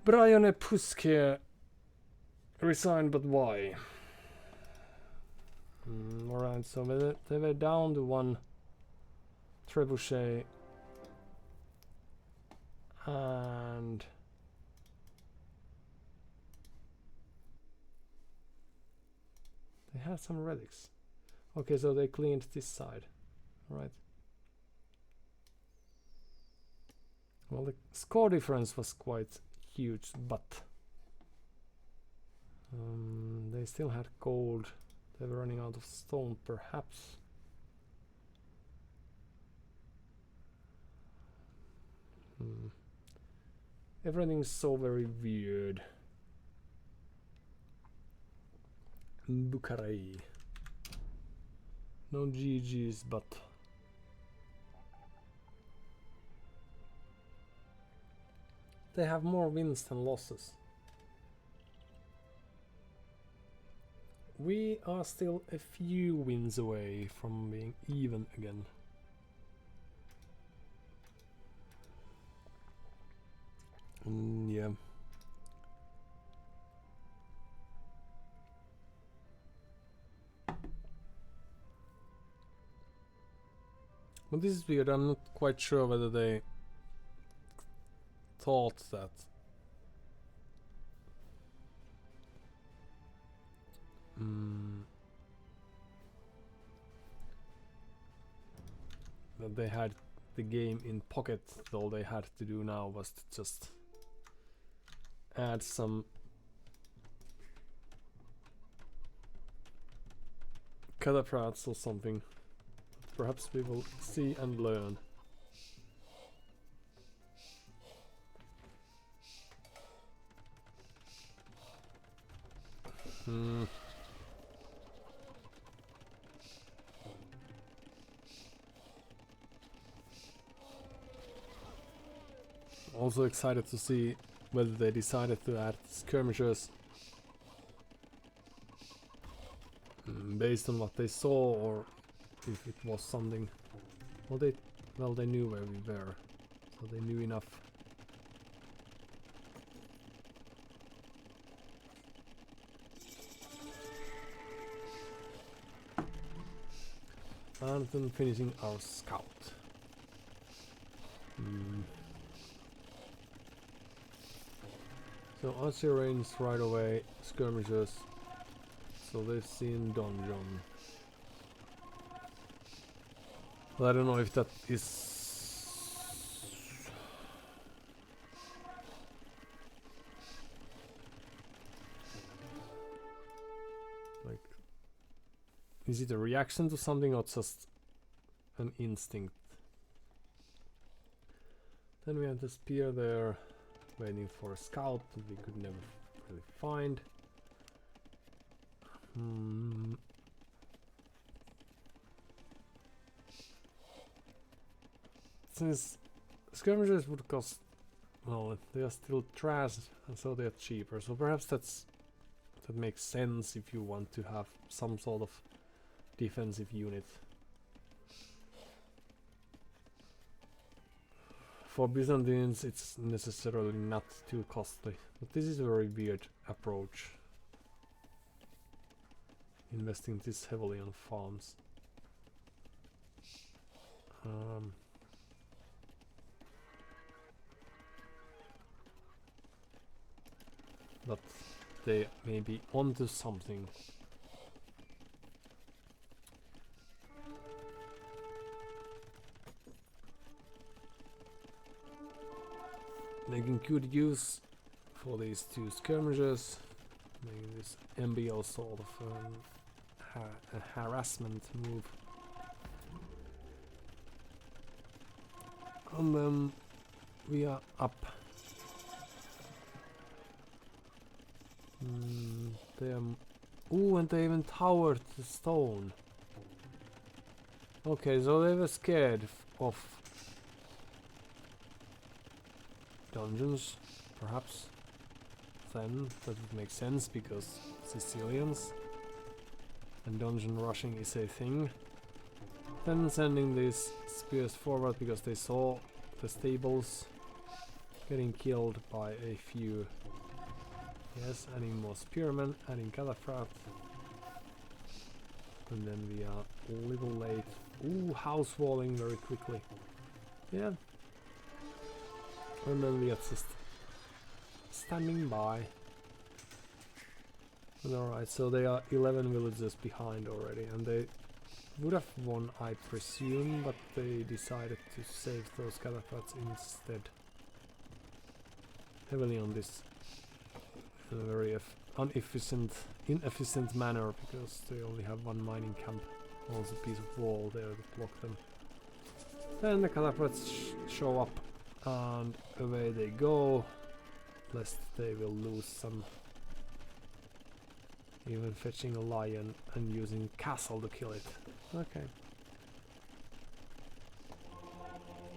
Brian Puske resigned, but why? Alright, so they were down to one trebuchet and they had some relics. Okay, so they cleaned this side. Alright. Well, the score difference was quite huge, but they still had gold. They were running out of stone, perhaps. Everything's so very weird. Bukhari. No GGs, but they have more wins than losses. We are still a few wins away from being even again. Yeah. But this is weird. I'm not quite sure whether they thought that that they had the game in pocket. All they had to do now was to just add some cataphracts or something. Perhaps we will see and learn. Also excited to see whether they decided to add skirmishers based on what they saw, or if it was something. Well, they knew where we were, so they knew enough. And then finishing our scout. So archer range right away, skirmishers. So they've seen donjon. Well, I don't know if that is like, is it a reaction to something or just an instinct? Then we have the spear there, waiting for a scout that we could never really find. Since skirmishers would cost, well, they are still trash, and so they are cheaper. So perhaps that makes sense if you want to have some sort of defensive unit. For Byzantines, it's necessarily not too costly, but this is a very weird approach. Investing this heavily on farms. But they may be onto something. Making good use for these two skirmishers, making this MBL sort of a harassment move. And then we are up. Ooh, and they even towered the stone. Okay, so they were scared of dungeons, perhaps. Then that would make sense because Sicilians and dungeon rushing is a thing. Then sending these spears forward because they saw the stables getting killed by a few. Yes, adding more spearmen, adding catapult. And then we are a little late. Ooh, house walling very quickly. Yeah. And then we are just standing by. And alright, so they are 11 villages behind already, and they would have won, I presume, but they decided to save those catapults instead. Heavily on this very inefficient manner, because they only have one mining camp. Also a piece of wall there to block them. Then the catapults show up, and away they go, lest they will lose some. Even fetching a lion and using castle to kill it. Okay.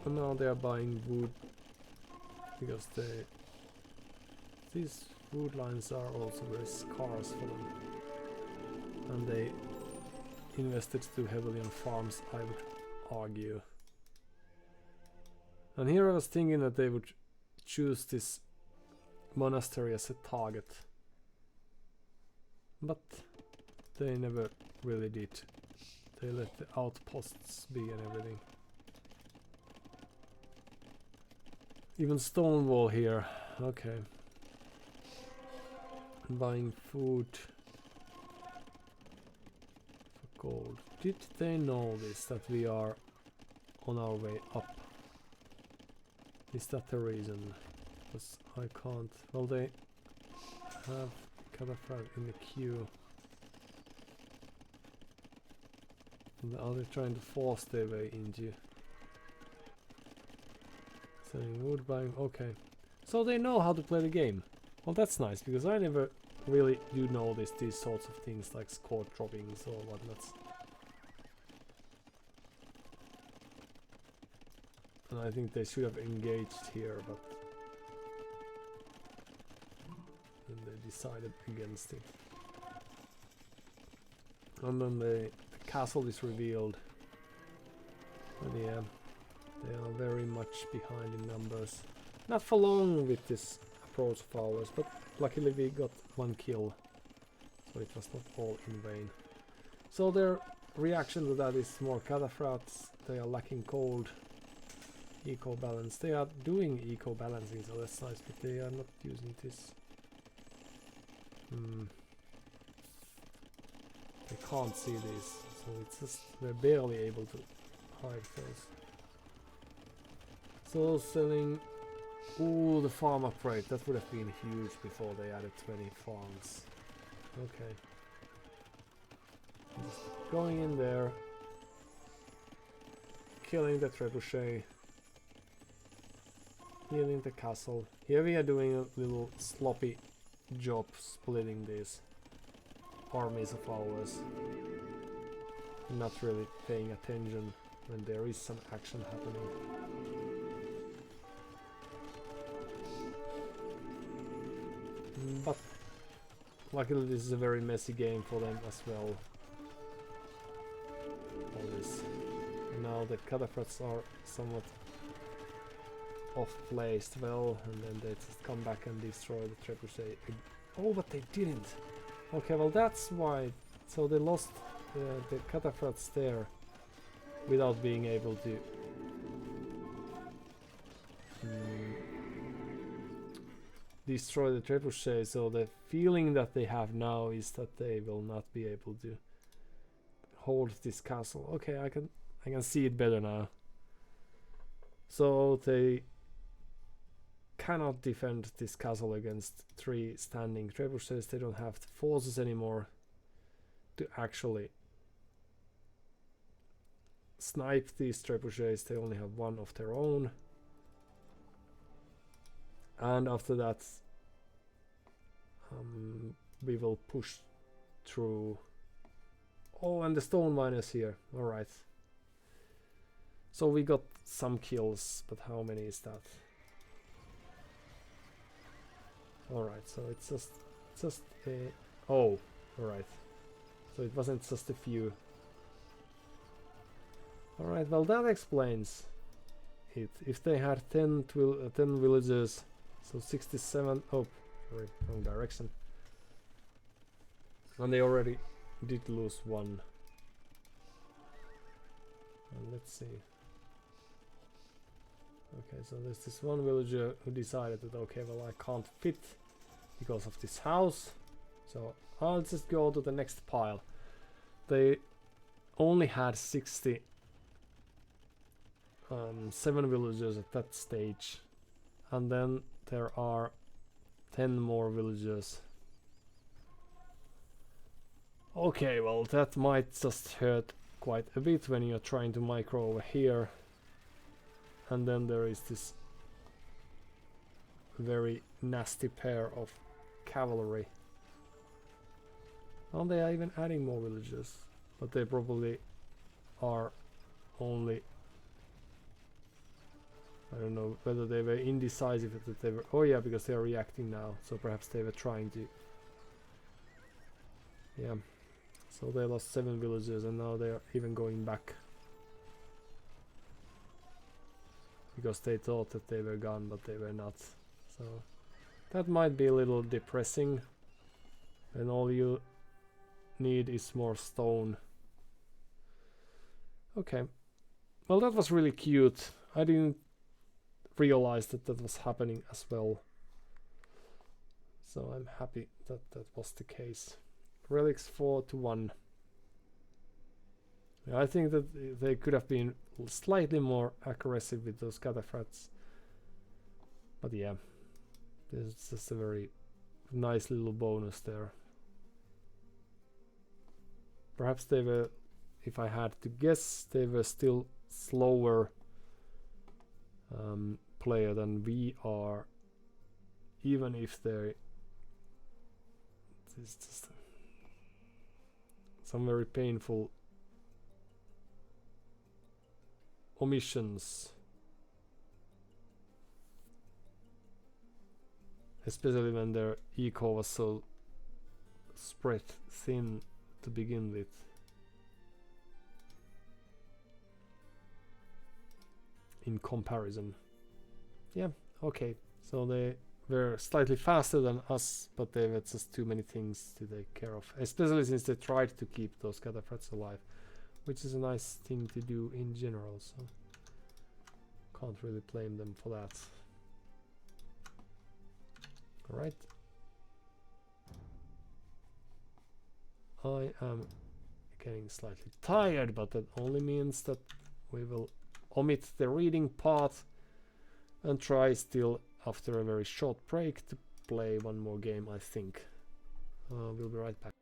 And now they are buying wood because these wood lines are also very scarce for them. And they invested too heavily on farms, I would argue. And here I was thinking that they would choose this monastery as a target. But they never really did. They let the outposts be and everything. Even stone wall here. Okay. Buying food for gold. Did they know this, that we are on our way up? Is that the reason? Because I can't. Well, they have catapult in the queue. And are they trying to force their way into? Selling wood, buying. Okay. So they know how to play the game. Well, that's nice, because I never really do notice these sorts of things like score droppings or whatnot. And I think they should have engaged here, but then they decided against it. And then the castle is revealed. And yeah, they are very much behind in numbers. Not for long with this approach of ours, but luckily we got one kill, so it was not all in vain. So their reaction to that is more cataphracts. They are lacking gold, eco balance. They are doing eco balancing, so that's nice, but they are not using this. They can't see this, so it's just they're barely able to hide those. So selling. Ooh, the farm upgrade, that would have been huge before they added 20 farms. Okay. Just going in there, killing the trebuchet, healing the castle. Here we are doing a little sloppy job splitting these armies of ours. Not really paying attention when there is some action happening. But luckily this is a very messy game for them as well. All this. Now the cataphracts are somewhat off-placed well, and then they just come back and destroy the trebuchet. Oh, but they didn't! Okay, well that's why. So they lost the cataphracts there without being able to destroy the trebuchet, so the feeling that they have now is that they will not be able to hold this castle. Okay, I can see it better now. So they cannot defend this castle against 3 standing trebuchets. They don't have the forces anymore to actually snipe these trebuchets. They only have 1 of their own. And after that, we will push through. Oh, and the stone miners here. Alright. So we got some kills, but how many is that? Alright, so it's just a... Oh, alright. So it wasn't just a few. Alright, well that explains it. If they had 10 villagers, so 67... Oh, sorry, wrong direction. And they already did lose 1. And let's see. Okay, so there's this one villager who decided that, okay, well I can't fit because of this house, so I'll just go to the next pile. They only had 67 villagers at that stage, and then there are 10 more villagers. Okay, well that might just hurt quite a bit when you're trying to micro over here. And then there is this very nasty pair of cavalry. Oh, they are even adding more villagers, but they probably are only... I don't know whether they were indecisive, that they were... Oh yeah, because they are reacting now, so perhaps they were trying to... Yeah, so they lost 7 villagers and now they are even going back. Because they thought that they were gone, but they were not. So that might be a little depressing. And all you need is more stone. Okay. Well, that was really cute. I didn't realize that that was happening as well. So I'm happy that that was the case. Relics 4-1. Yeah, I think that they could have been slightly more aggressive with those cataphracts. But yeah, this is just a very nice little bonus there. Perhaps they were, if I had to guess, they were still slower player than we are, even if they're... It's just some very painful omissions, especially when their eco was so spread thin to begin with. In comparison. Yeah, okay, so they were slightly faster than us, but they had just too many things to take care of, especially since they tried to keep those cataphracts alive, which is a nice thing to do in general, so can't really blame them for that. Alright. I am getting slightly tired, but that only means that we will omit the reading part and try still after a very short break to play one more game, I think. We'll be right back.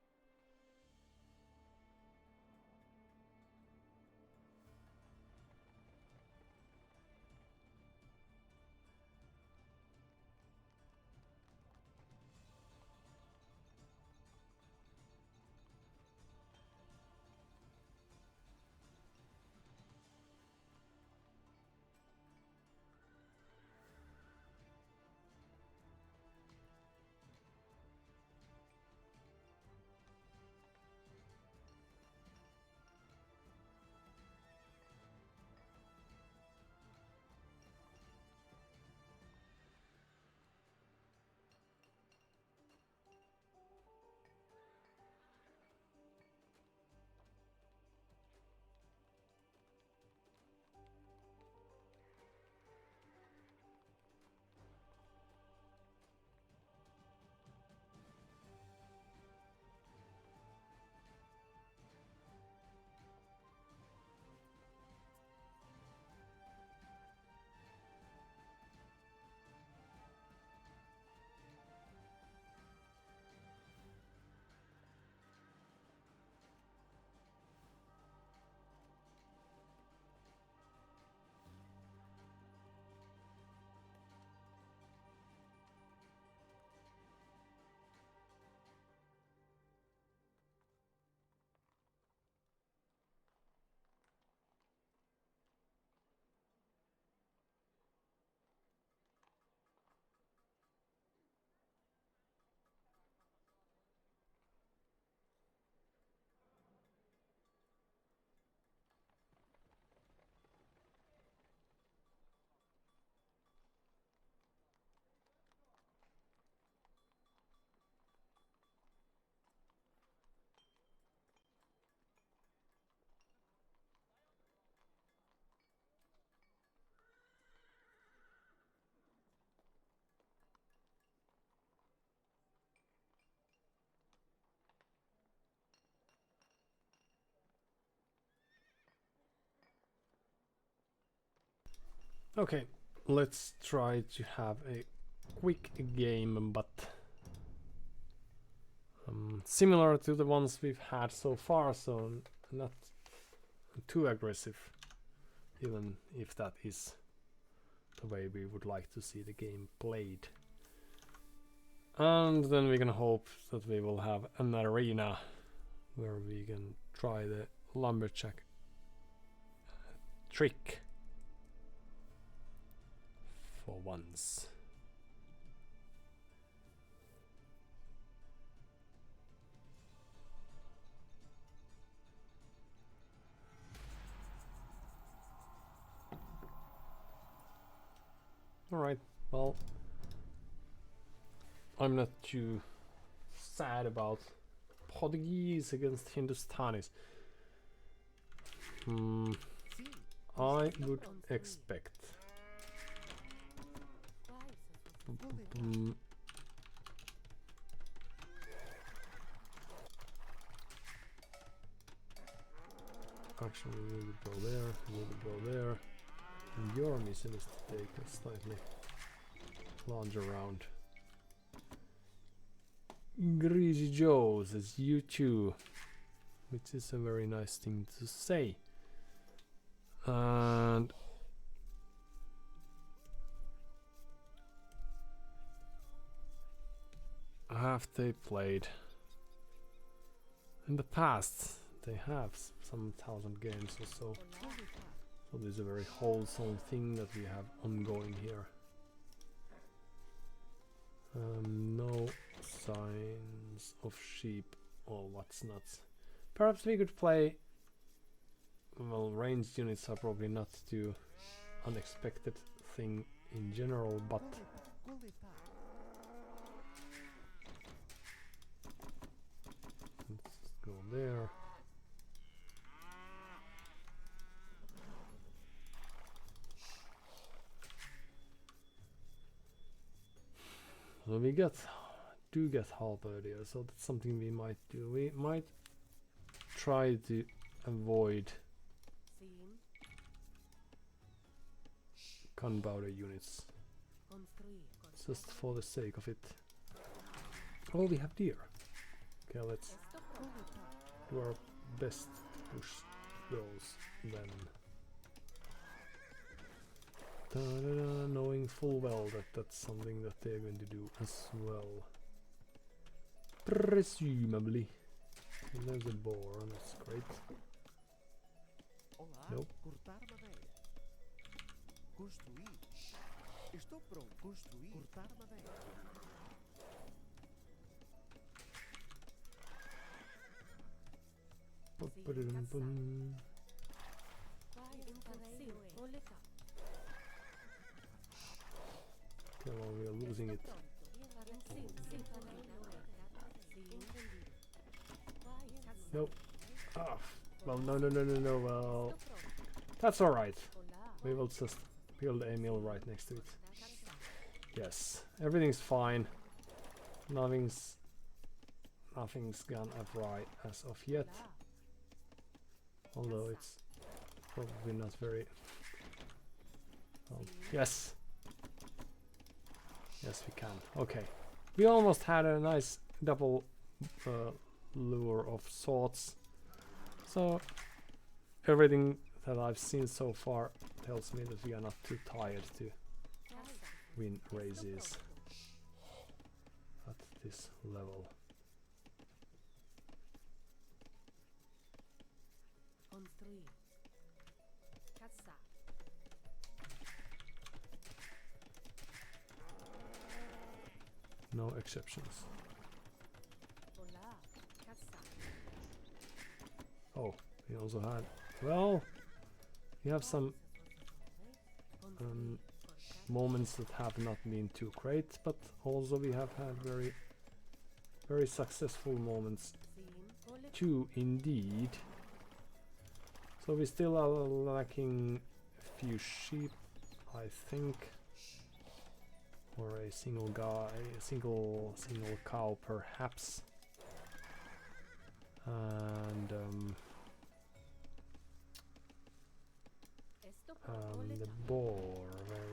Okay, let's try to have a quick game, but similar to the ones we've had so far, so not too aggressive, even if that is the way we would like to see the game played. And then we can hope that we will have an arena where we can try the lumberjack trick for once. Alright, well, I'm not too sad about Portuguese against Hindustanis. I would expect actually we need to go there, we need to go there. And your mission is to take a slightly larger round. Greasy Joe says you too, which is a very nice thing to say. And have they played in the past? They have some 1,000 games or so. So this is a very wholesome thing that we have ongoing here. No signs of sheep or what's nuts. Perhaps we could play. Well, ranged units are probably not too unexpected thing in general, but let's go there. So we do get halberdier, so that's something we might do. We might try to avoid gunpowder units, just for the sake of it. Oh, we have deer. Okay, let's do our best to push those then. Da-da-da, knowing full well that that's something that they're going to do as well. Presumably. And there's a boar, that's great. Nope. Cortar madeira. Construir. Estou pronto. Construir. Cortar madeira. Ba-ba-dum-bum. Okay, well, we are losing it. Nope. Ah, well, no, well, that's alright. We will just build a mill right next to it. Yes, everything's fine. Nothing's gone awry as of yet. Although it's probably not very... Well, yes! Yes, we can. Okay. We almost had a nice double lure of sorts. So, everything that I've seen so far tells me that we are not too tired to win races at this level. No exceptions. Oh, we also had... Well, we have some moments that have not been too great, but also we have had very successful moments too, indeed. So we still are lacking a few sheep, I think. Or a single guy, a single cow, perhaps. And the boar.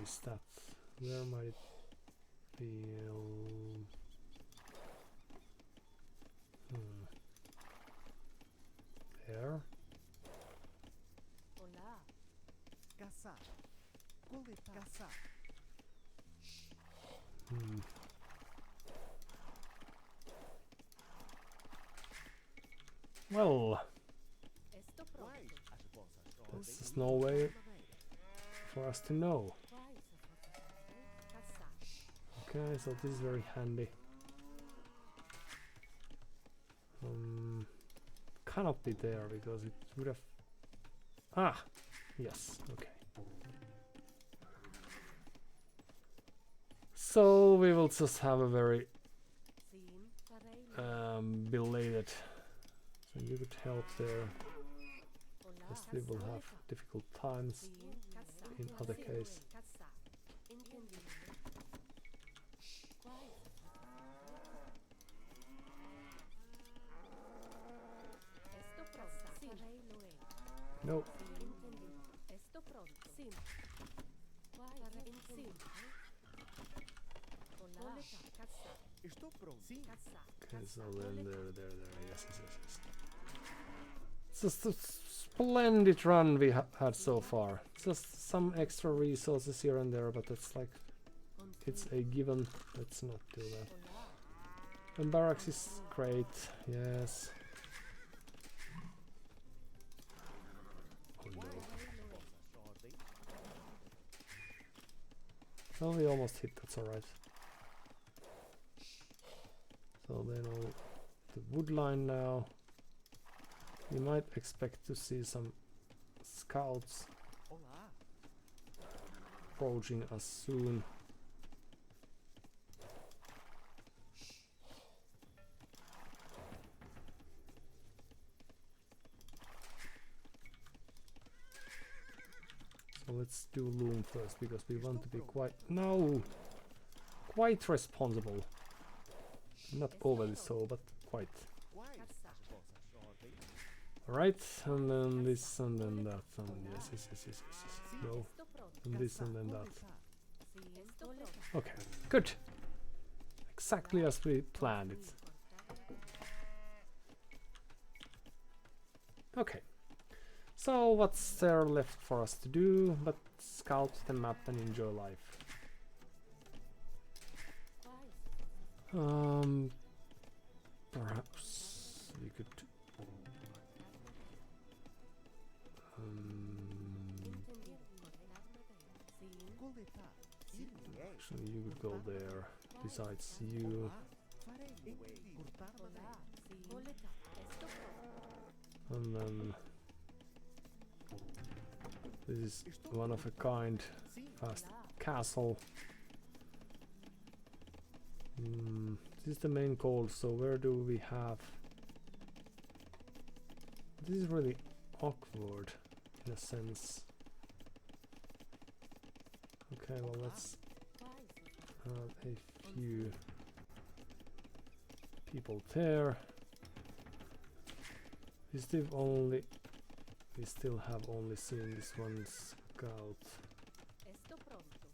is that? Where might it be? There. Hola. Caçar. Coletar. Caçar. Well, Esto pronto. Quais as vossas ordens? there's just no way for us to know. Quais as vossas ordens? Caçar. Okay, so this is very handy. Cannot be there because it would have. Ah, yes. Okay. So we will just have a very Sin farei. belated. So you could help there. Hola. Yes, we will have difficult times Sin caçar. in other case. Caçar. Entendido. Quais as vossas ordens? Esto pronto. Sim. Farei loei. No. Sim. Entendido. Esto pronto. Sim. Quais sim. Hola. Caçar. Estou pronto. Sim. Caçar. Okay, so Caçar. then there. Yes. It's just a splendid run we had so far. Just some extra resources here and there, but it's like it's a given. Let's not do that. Hola. And barracks is great. Yes. Oh no. Vossas ordens? Well, we almost hit. That's alright. So then all the wood line now. You might expect to see some scouts Olá. approaching us soon. So let's do loom first because we want to be quite responsible. Not overly so, but quite. Quais as vossas ordens? Alright, and then this and then that, and yes. No, Esto pronto. and this and then that. Coletar. Sim. Esto pronto. Okay, good. Exactly as we planned it. Okay. So what's there left for us to do but scout the map and enjoy life? Quais Perhaps we could entendido. Sim. Coletar. Sim. É. actually you could go there. Besides you, Olá. Farei loei. Cortar Hola. madeira. Sim. Coletar. Esto pronto. and then this is one of a kind Sim. fast Hola. castle. This is the main goal, so where do we have? This is really awkward in a sense. Okay, well let's Quais have a few people there. We still have only seen this one scout. Esto pronto.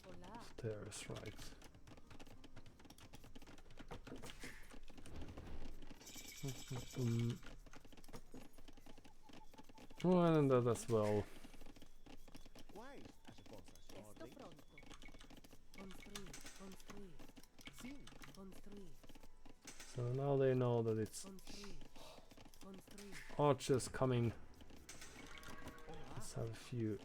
Hola. There's right. Oh, and that as well. Quais as vossas Esto ordens? pronto. Construir. Sim. Construir. So now they know that it's Construir. Construir. archers coming. Olá. Let's have a few.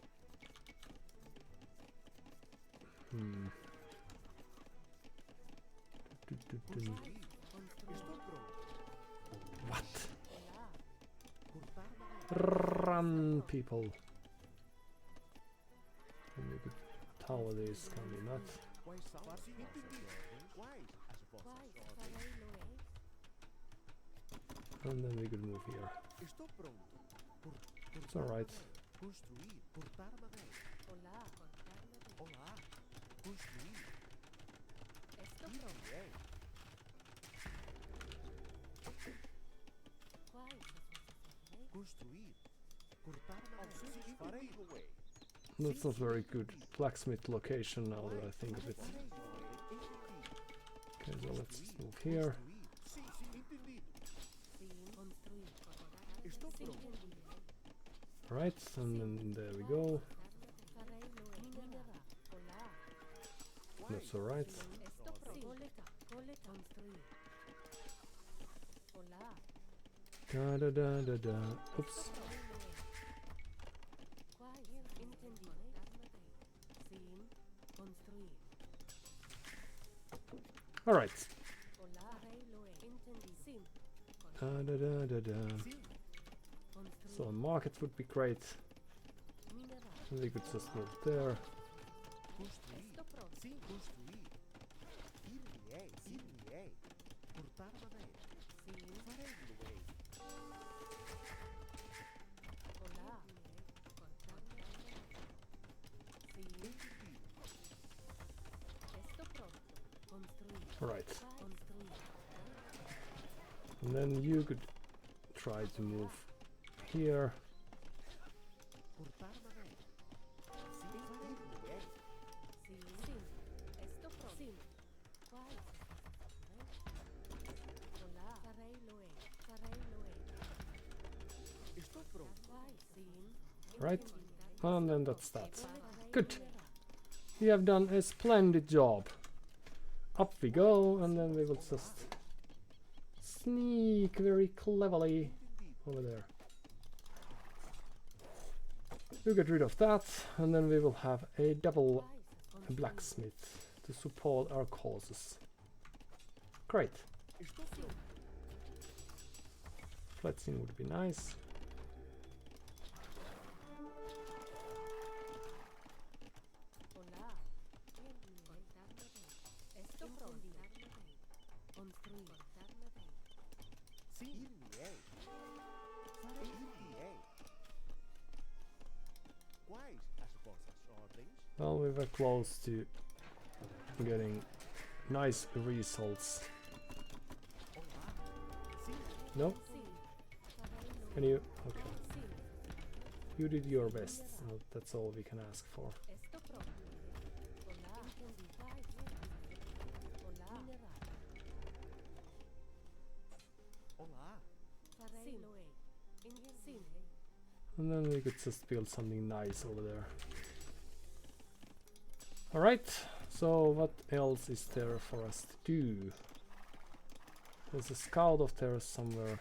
Construir. Estou pronto. What? Hola. Cortar madeira. Run, people! And we could tower this, can we not? Quais são as vossas ordens? Quais as vossas Quais ordens? farei loei. And then we could move here. Estou pronto. It's alright. Construir. Cortar madeira. Hola. Cortar madeira. Olá. Construir. Esto pronto. É. Quais as vossas ordens? Construir. Cortar madeira. Farei loei. That's not very good blacksmith location now that I think of it. Okay, so let's just move here. Sì, entendido. Sì, Estou sì, pronto. Right, and then there we go. That's alright. Esto coleta, coleta, construir. Hola. Da da da da da. Oops. Quais, entendi. Sim, construir. Alright. Hola, entendi. Sim, Da da da da da. construir. So a market would be great. Mineral. We could just move there. Construir. Esto pronto. Sim, construir. Ir-me-ei. Cortar madeira. Sim, Farei-lo-ei. hola. Cortar. Sim, Entendido. esto pronto. Construir. Alright. Construir. And then you could try to move here. Cortar madeira. Sim, ir-me-ei. Sim, sim. Esto pronto. Sim. Quais? Hola. Farei-lo-ei. Farei-lo-ei. Estou pronto. Quais? Sim. Right. And then that's that. Farei-lo-ei. Good. We have done a splendid job. Up we go, and then we will just sneak very cleverly Entendido. over there. We get rid of that, and then we will have a double Quais? blacksmith to support our causes. Great. Estou pronto. Fletching would be nice. Hola. Esto pronto. Construir. Sim, ir-me-ei. Ir-me-ei. Quais as vossas ordens? Well, we were close to getting nice results. Olá. Sim, No? Sim. Farei-lo-ei. Can you? Okay. Sim. You did your best. So that's all we can ask for. Esto pronto. Hola. Entendi. Quais? Hola. Mineral. olá. Farei-lo-ei. Sim. And then we could just build something nice over there. Alright, so what else is there for us to do? There's a scout of theirs somewhere.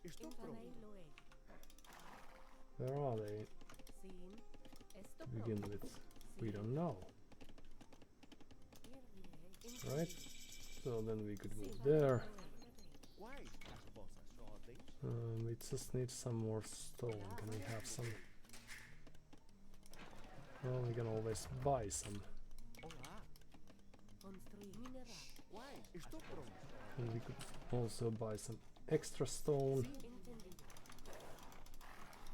Estou pronto. Farei-lo-ei. Where are they Sim. Esto to pronto. begin with? We don't know. Ir-me-ei. Right? So then we could move there. Quais as vossas ordens? We just need some more stone. Can we have some? Well, we can always buy some. Olá. Construir. Mineral. Quais? Estou pronto. And we could also buy some extra stone. Entendido.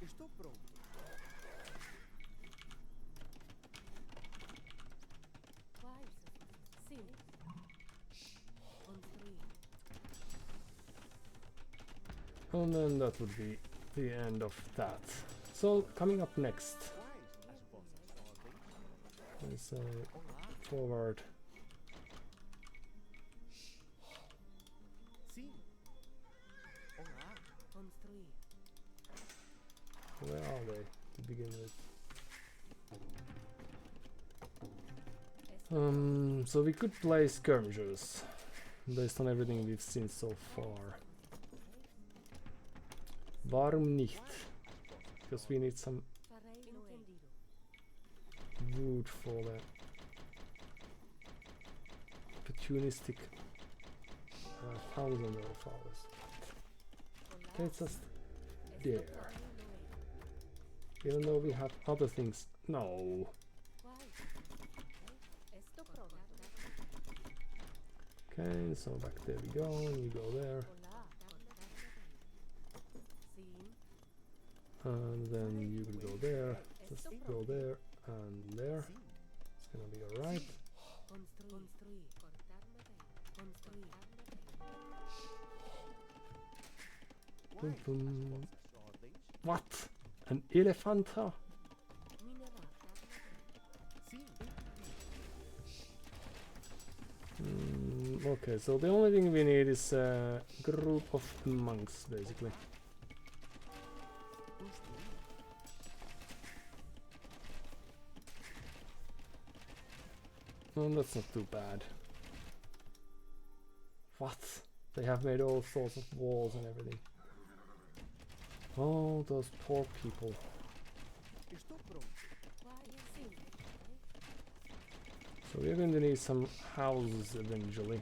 Estou pronto. Quais? Sim. Construir. And then that would be the end of that. So coming up next Quais as vossas ordens? is Olá. forward. Sim. Olá. Construir. Where are they to begin with? So we could play skirmishers based on everything we've seen so far. Warum nicht? Because we need some Farei-lo-ei. wood for the opportunistic thousander of ours. Hola. It's just Esto there. farei-lo-ei. Even though we have other things. No. Quais? Esto pronto. Okay, so back there we go, and you go there. Hola. Sim. And then you will go there. Just go there and there. Sim. It's gonna be alright. Construir. Construir. Cortar madeira. Construir. Boom, boom. What? An elephant? Huh? Okay, so the only thing we need is a group of monks, basically. Oh, that's not too bad. What? They have made all sorts of walls and everything. Oh, those poor people. So we're going to need some houses eventually.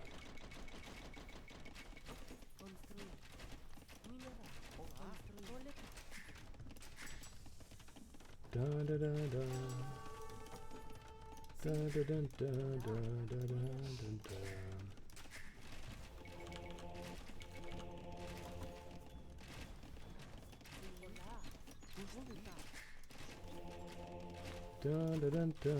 Da da da da. Da da da da da da da da. Da da da da.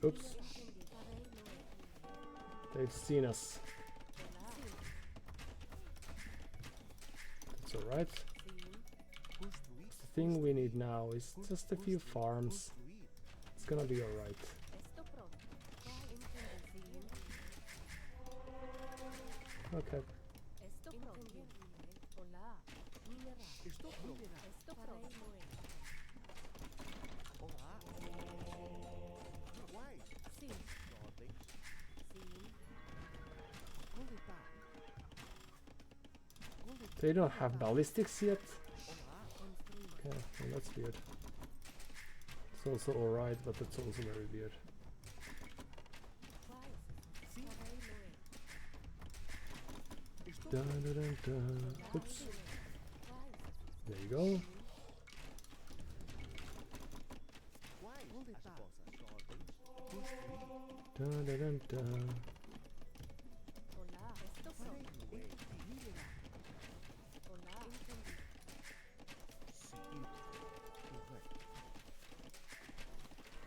Oops. They've seen us. That's alright. The thing we need now is just a few farms. It's gonna be alright. Okay. They don't have ballistics yet. Okay, well that's weird. It's also alright, but it's also very weird. Da, da, da, da. Oops. There you go. Da, da, da, da.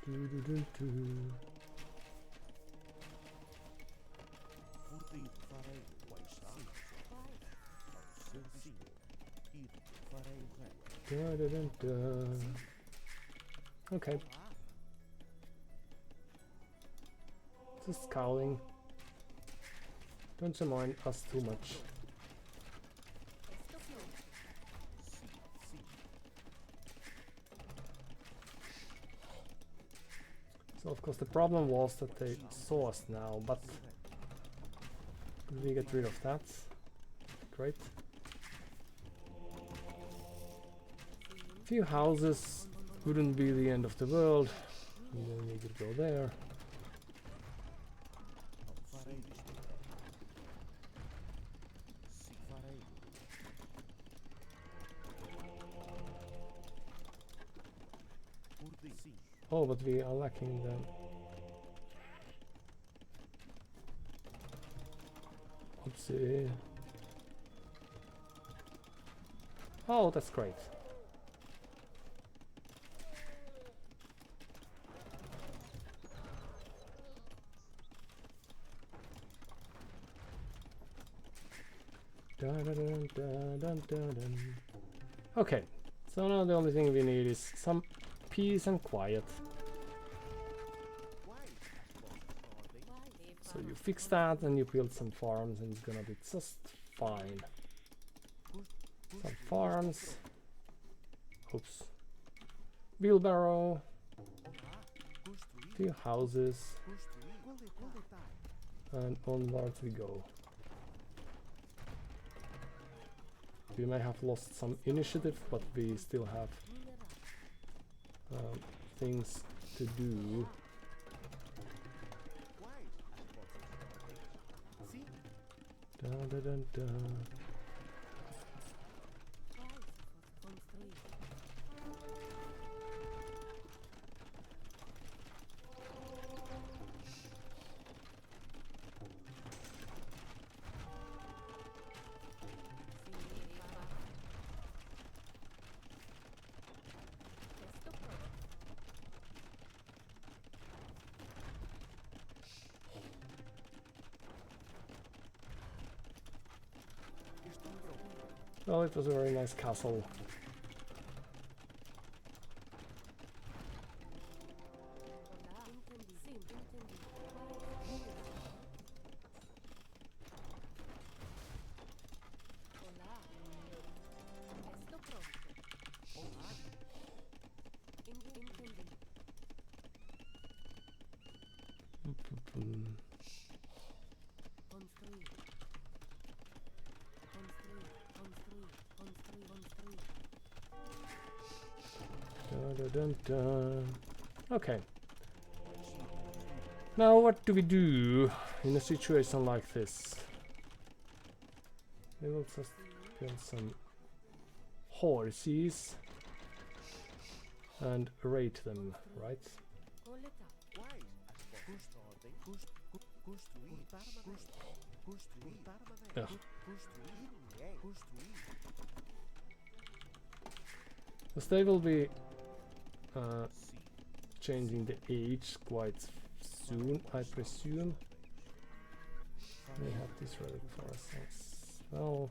Do, do, do, do. Da, da, da, da. Okay. Just scowling. Don't you mind us too much. So of course the problem was that they saw us now, but we get rid of that. Great. Few houses wouldn't be the end of the world. We don't need to go there. Oh, but we are lacking the... Oopsie. Oh, that's great. Dun, dun, dun, dun, dun, dun. Okay, so now the only thing we need is some peace and quiet. So you fix that and you build some farms and it's gonna be just fine. Some farms. Oops. Wheelbarrow. Few houses. And onwards we go. We may have lost some initiative, but we still have things to do. Dun, dun, dun, dun. Construir. Esto pronto. Well, it was a very nice castle. Hola. Entendí. Sim, entendi. Hola. Esto pronto. Hola. Entendi. Mm. Construir. Construir. Construir. Construir. Construir. Dun, dun, dun, dun. Okay. Now what do we do in a situation like this? We will just build some horses and rate them, right? Coleta. Ugh. Because they will be changing the age quite soon, I presume. We have this relic for us as well.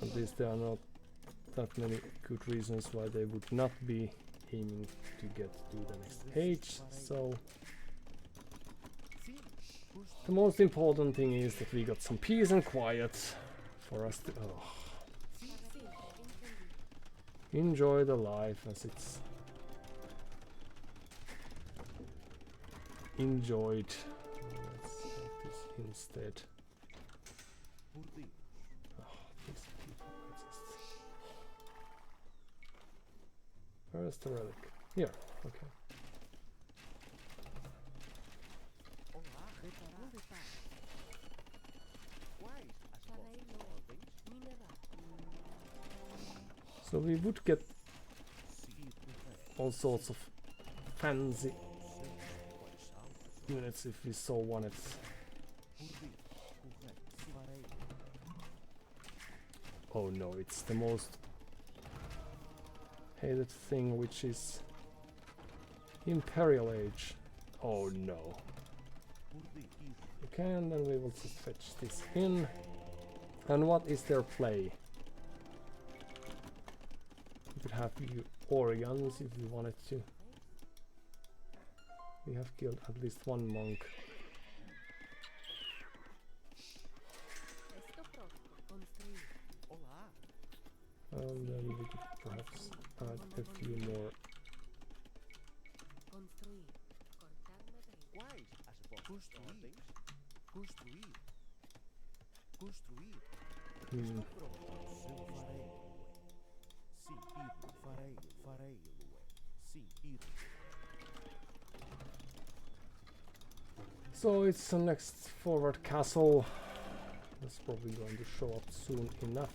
At least there are not that many good reasons why they would not be aiming to get to the next age. So the most important thing is that we got some peace and quiet for us to enjoy the life as it's enjoyed. Let's take this instead. Oh, these people are just... Where's the relic? Here, okay. So we would get all sorts of fancy units if we so wanted. Oh no, it's the most hated thing, which is Imperial Age. Oh no. Okay, and then we will just fetch this in. And what is their play? We could have you Orions if we wanted to. We have killed at least one monk. Then we could perhaps add a few more. Hmm. So it's the next forward castle. That's probably going to show up soon enough.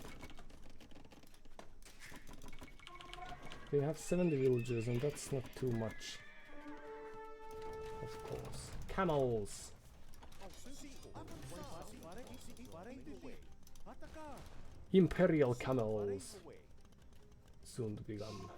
They have 70 villagers and that's not too much. Of course. Camels! Imperial camels! Soon to become.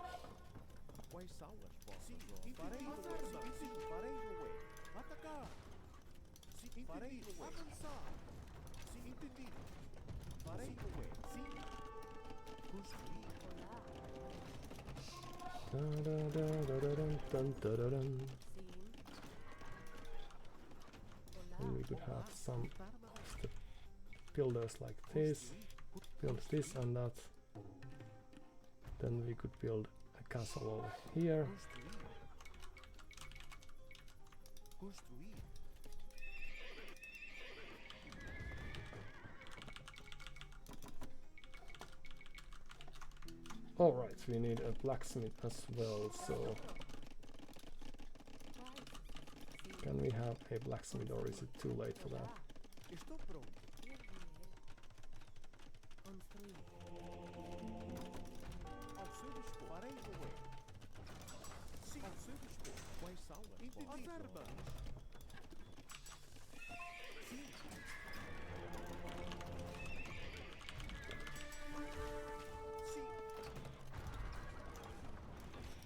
And we could have some of the builders like this, build this and that. Then we could build a castle over here. Alright, we need a blacksmith as well, so can we have a blacksmith or is it too late for that? Estou pronto. Construir. Ao seu dispor. Farei mover. Sim, ao seu dispor. Quais são as Entendido. as armas? Sim. Sim.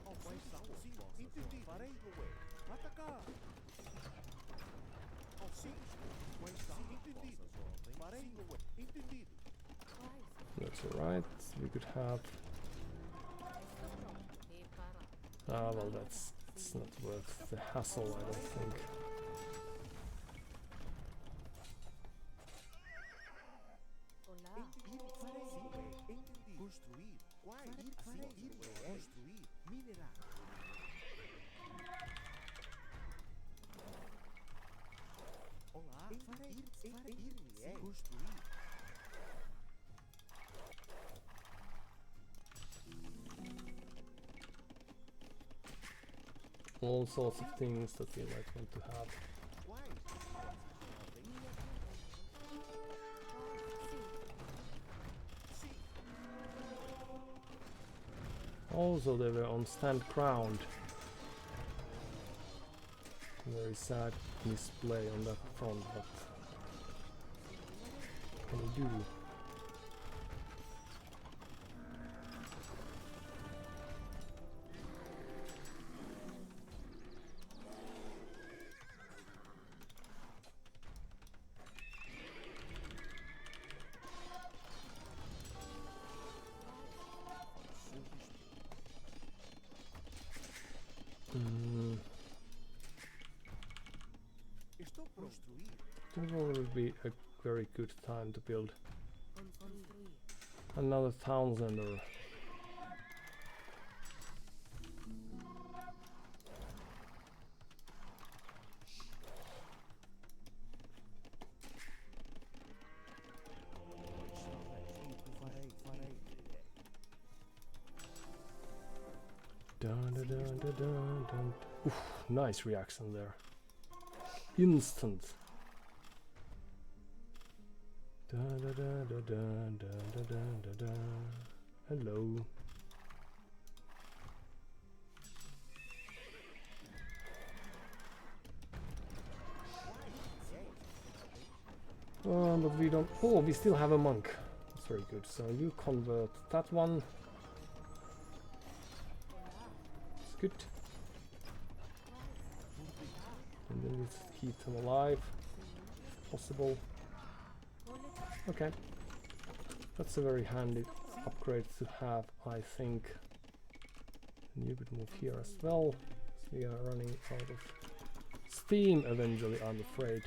Ao quais são as sim, entendido. Farei mover. Atacar. Ao seu dispor. Quais são entendido. Farei mover. Entendido. Quais? That's alright. We could have. Estou pronto. Preparar. Ah, well, that's it's not worth the hassle, I don't think. Olá. Farei mover. Entendido. Construir. Quais? Farei mover. Construir. Minerar. Olá. Farei. Construir. All sorts of things that we might want to have. Quais? Sim. Sim. Also, they were on stand ground. Very sad display on that front, but what can you do? Estou pronto. Construir. Tomorrow will be a very good time to build Construir. another town center. Farei. Dun, dun, dun, dun, dun, dun. Oof, nice reaction there. Instant. Dun, dun, dun, dun, dun, dun, dun, dun, dun. Hello. But we don't. Oh, we still have a monk. That's very good. So you convert that one. It's good. And then let's keep them alive, if possible. Okay. That's a very handy upgrade to have, I think. And you could move here as well. So we are running out of steam eventually, I'm afraid.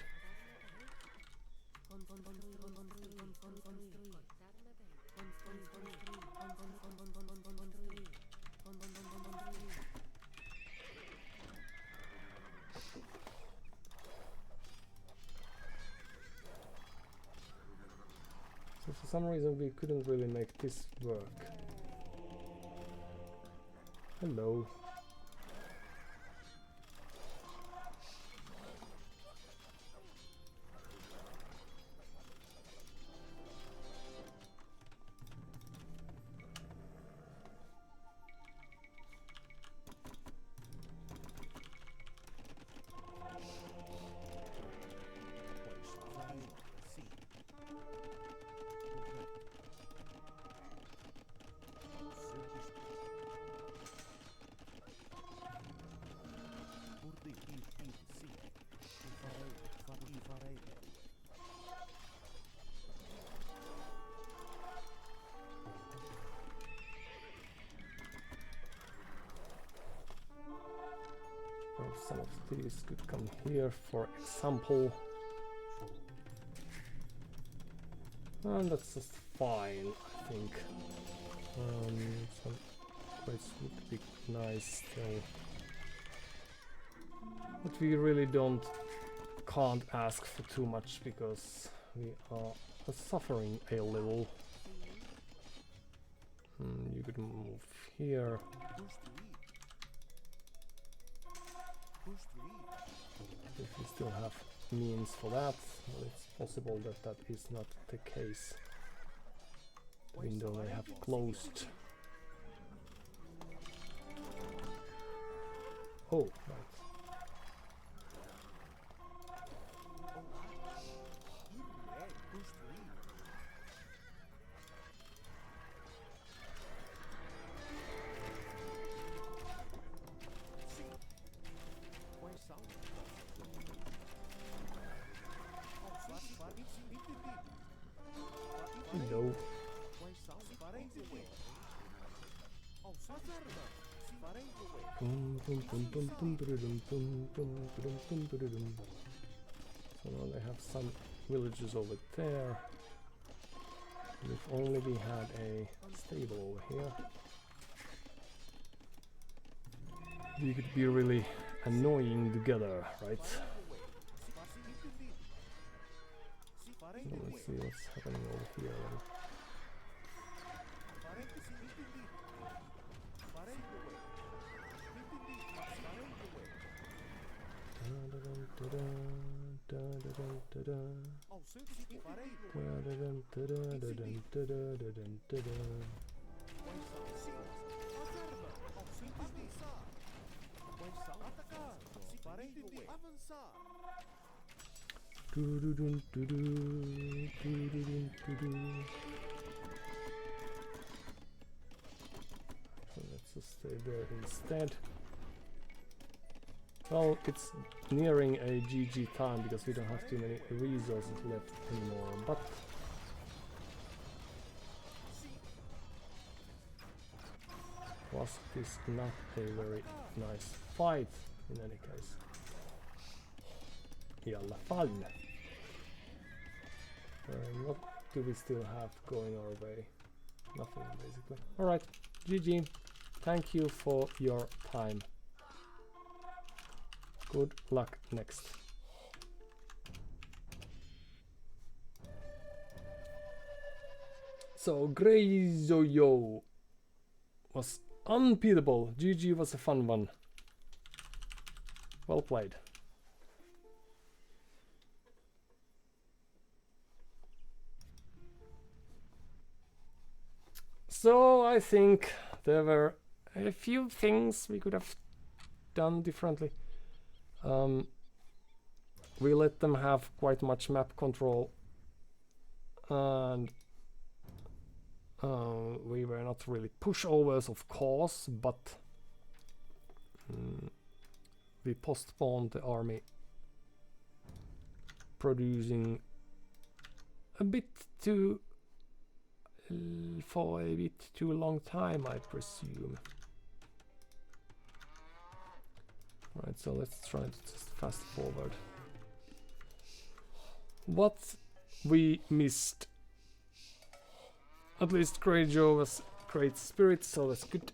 So for some reason we couldn't really make this work. Hello. Some of these could come here, for example. And that's just fine, I think. Some upgrades would be nice still. But we really can't ask for too much because we are suffering a little. You could move here. If we still have means for that, but it's possible that that is not the case. The window may have closed. Oh, right. No. So now they have some villages over there. And if only we had a stable over here, we could be really annoying together, right? So let's see what's happening over here then. So let's just stay there instead. Well, it's nearing a GG time because we don't have too many resources left anymore, but was this not a very nice fight in any case? I alla fall. What do we still have going our way? Nothing basically. Alright, GG. Thank you for your time. Good luck next. So Greyzoyo was unbeatable. GG was a fun one. Well played. So I think there were a few things we could have done differently. We let them have quite much map control, and we were not really pushovers, of course, but we postponed the army producing a bit too for a bit too long time, I presume. Right, so let's try to just fast forward. What we missed. At least Greyjoy was great spirit, so that's good.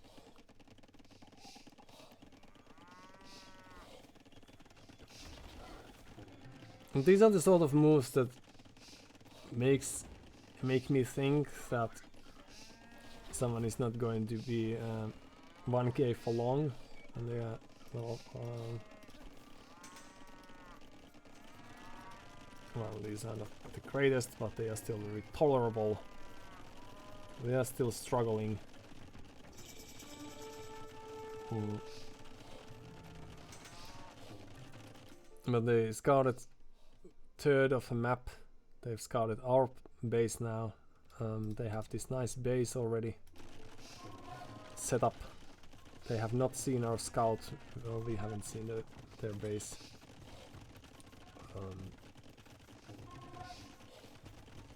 And these are the sort of moves that make me think that someone is not going to be 1k for long, and they are well, these are not the greatest, but they are still very tolerable. They are still struggling. But they scouted third of the map. They've scouted our base now. They have this nice base already set up. They have not seen our scout. Well, we haven't seen their base.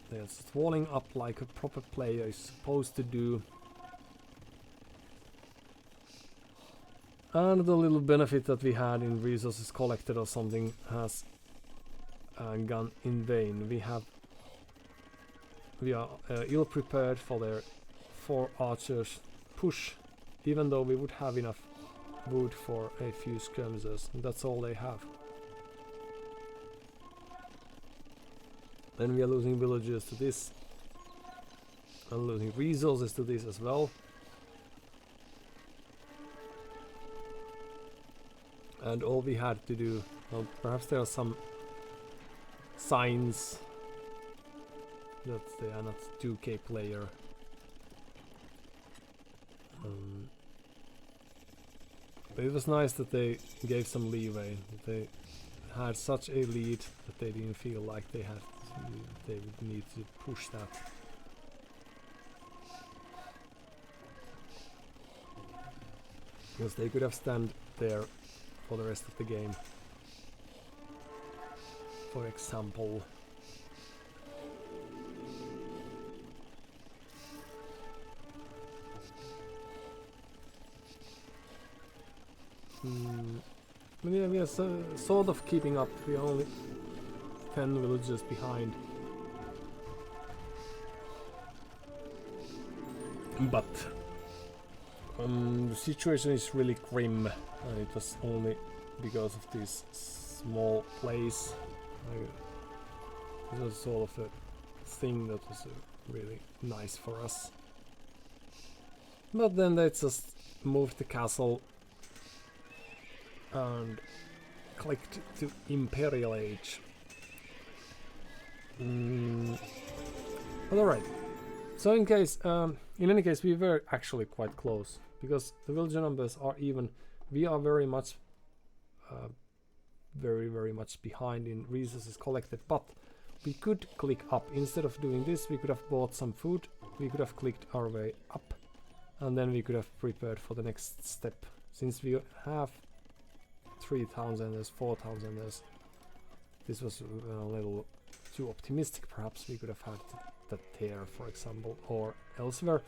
They're walling up like a proper player is supposed to do. And the little benefit that we had in resources collected or something has gone in vain. We are ill prepared for their 4 archers push, even though we would have enough wood for a few skirmishers. That's all they have. Then we are losing villagers to this, and losing resources to this as well. And all we had to do, well, perhaps there are some signs that they are not 2K player. But it was nice that they gave some leeway. That they had such a lead that they didn't feel like they would need to push that. Because they could have stand there for the rest of the game. For example. But yeah, we are sort of keeping up. We are only 10 villages behind. But the situation is really grim, and it was only because of this small place. It was sort of a thing that was really nice for us. But then they just moved the castle and clicked to Imperial Age. But alright. So in any case, we were actually quite close, because the villager numbers are even. We are very much very much behind in resources collected, but we could click up. Instead of doing this, we could have bought some food, we could have clicked our way up, and then we could have prepared for the next step. Since we have 3 townsenders, 4 townsenders, this was a little too optimistic. Perhaps we could have had that there, for example, or elsewhere.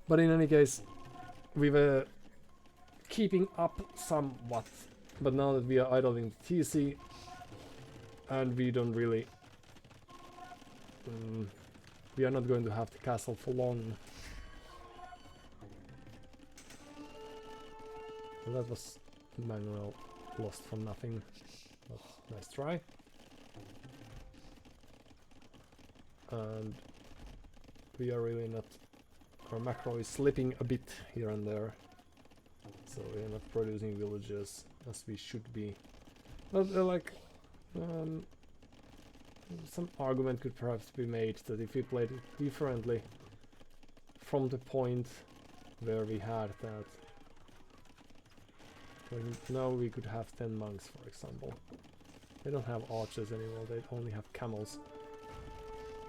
But in any case, we were keeping up somewhat. But now that we are idling the TC, and we don't really, we are not going to have the castle for long. Well, that was manual lost for nothing, but nice try. And we are really not, our macro is slipping a bit here and there, so we are not producing villages as we should be. But like, some argument could perhaps be made that if we played it differently from the point where we had that, now we could have 10 monks, for example. They don't have archers anymore, they only have camels.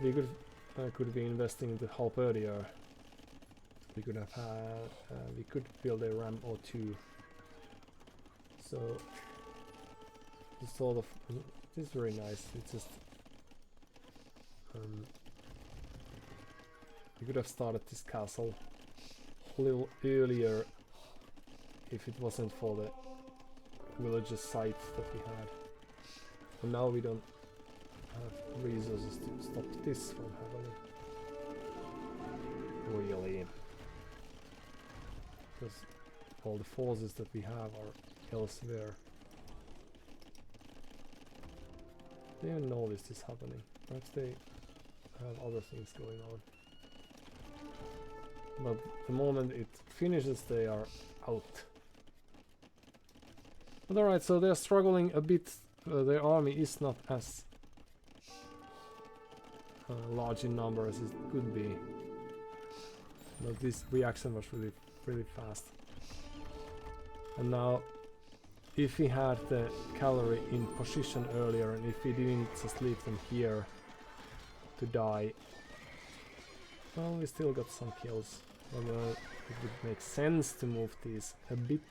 We could be investing into halberdier. We could have we could build a ram or two. So it's sort of, it's very nice. It's just we could have started this castle a little earlier if it wasn't for the villages sites that we had. And now we don't have resources to stop this from happening. Really. Because all the forces that we have are elsewhere. They didn't know this is happening. Perhaps they have other things going on. But the moment it finishes, they are out. But alright, so they're struggling a bit. Their army is not as large in number as it could be. But this reaction was really fast. And now, if we had the cavalry in position earlier, and if we didn't just leave them here to die, well, we still got some kills. Although it would make sense to move these a bit.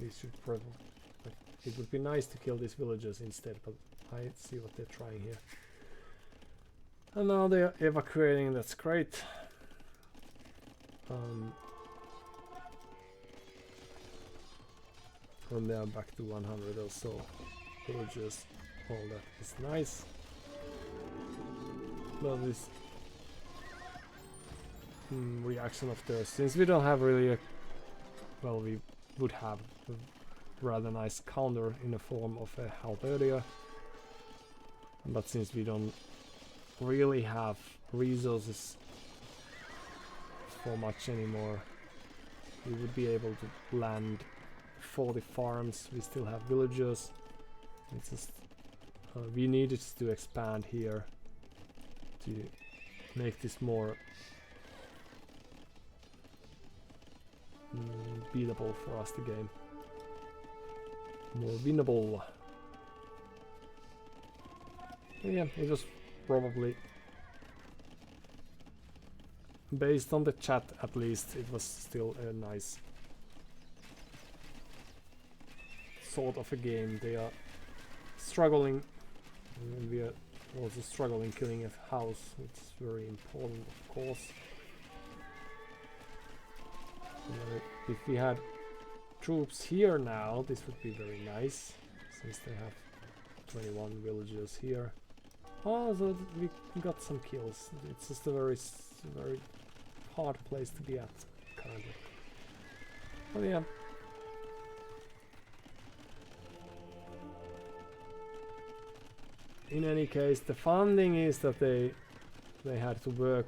We should probably, it would be nice to kill these villagers instead, but I see what they're trying here. And now they're evacuating, that's great. And they are back to 100 or so villagers. All that is nice. But this reaction of theirs, since we don't have really a, well, we would have a rather nice counter in the form of a halberdier, but since we don't really have resources for much anymore, we would be able to land 40 farms. We still have villagers, It's just we needed to expand here to make this more beatable for us, the game. More winnable. Yeah, it was probably, based on the chat at least, it was still a nice sort of a game. They are struggling, and we are also struggling killing a house, which is very important, of course. If we had troops here now, this would be very nice, since they have 21 villagers here. Oh, so we got some kills. It's just a very hard place to be at currently. But yeah. In any case, the fun thing is that they had to work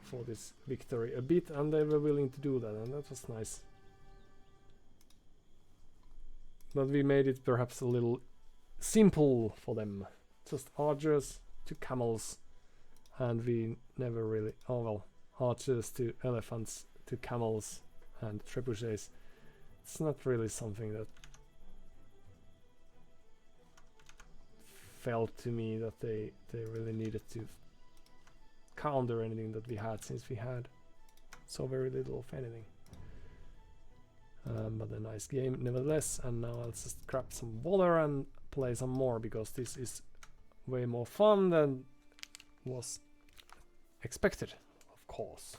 for this victory a bit, and they were willing to do that, and that was nice. But we made it perhaps a little simple for them. Just archers to camels, and we never really, oh well, archers to elephants to camels and trebuchets. It's not really something that felt to me that they really needed to counter anything that we had, since we had so very little of anything. But a nice game nevertheless, and now I'll just grab some water and play some more, because this is way more fun than was expected, of course.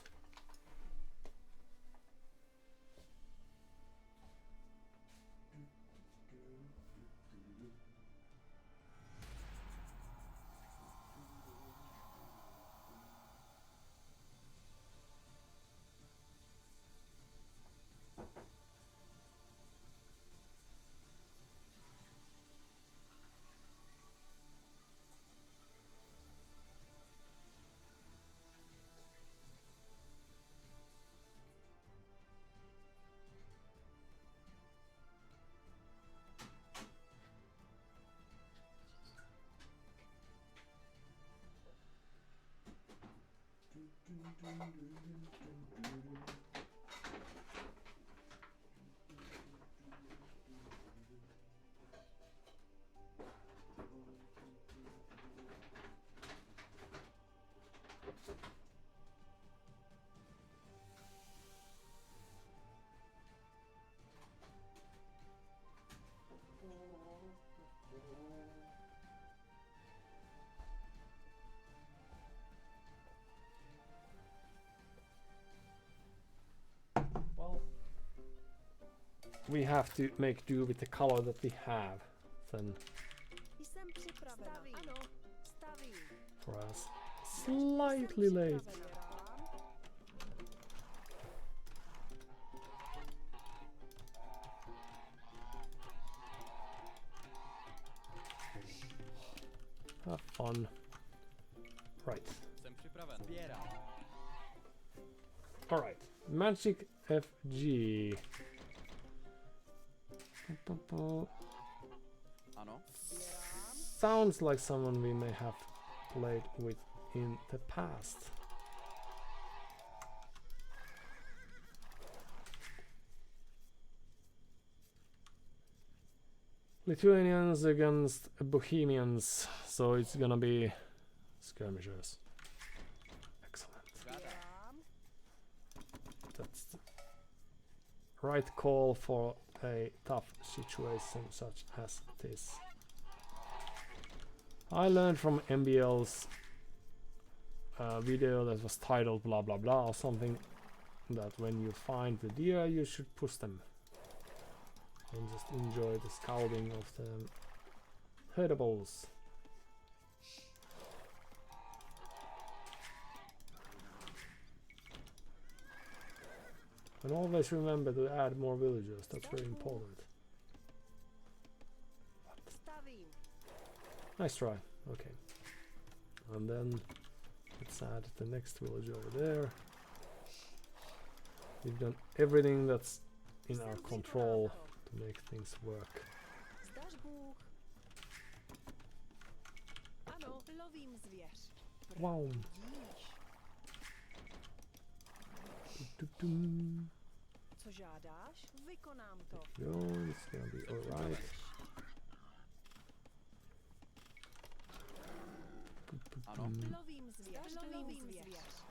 We have to make do with the color that we have, then Jsem připravena. Ano, stavím. for us slightly late. Have fun. Right. Jsem připraven. Sběrám. Alright. Magic FG. Ano. Sounds like someone we may have played with in the past. Lithuanians against Bohemians, so it's gonna be skirmishers. Excellent. That's the right call for a tough situation such as this. I learned from MBL's video that was titled blah blah blah or something, that when you find the deer you should push them and just enjoy the scouting of the herdables. And always remember to add more villagers, that's very important. Stavím. Nice try, okay. And then let's add the next village over there. We've done everything that's in our control to make things work. Zdaš Bůh. Lovím zvěř. Wow. Vidíš. Dum. Co žádáš? Vykonám to. Yo, it's gonna be alright. Ano. Lovím zvěř. Lovím zvěř.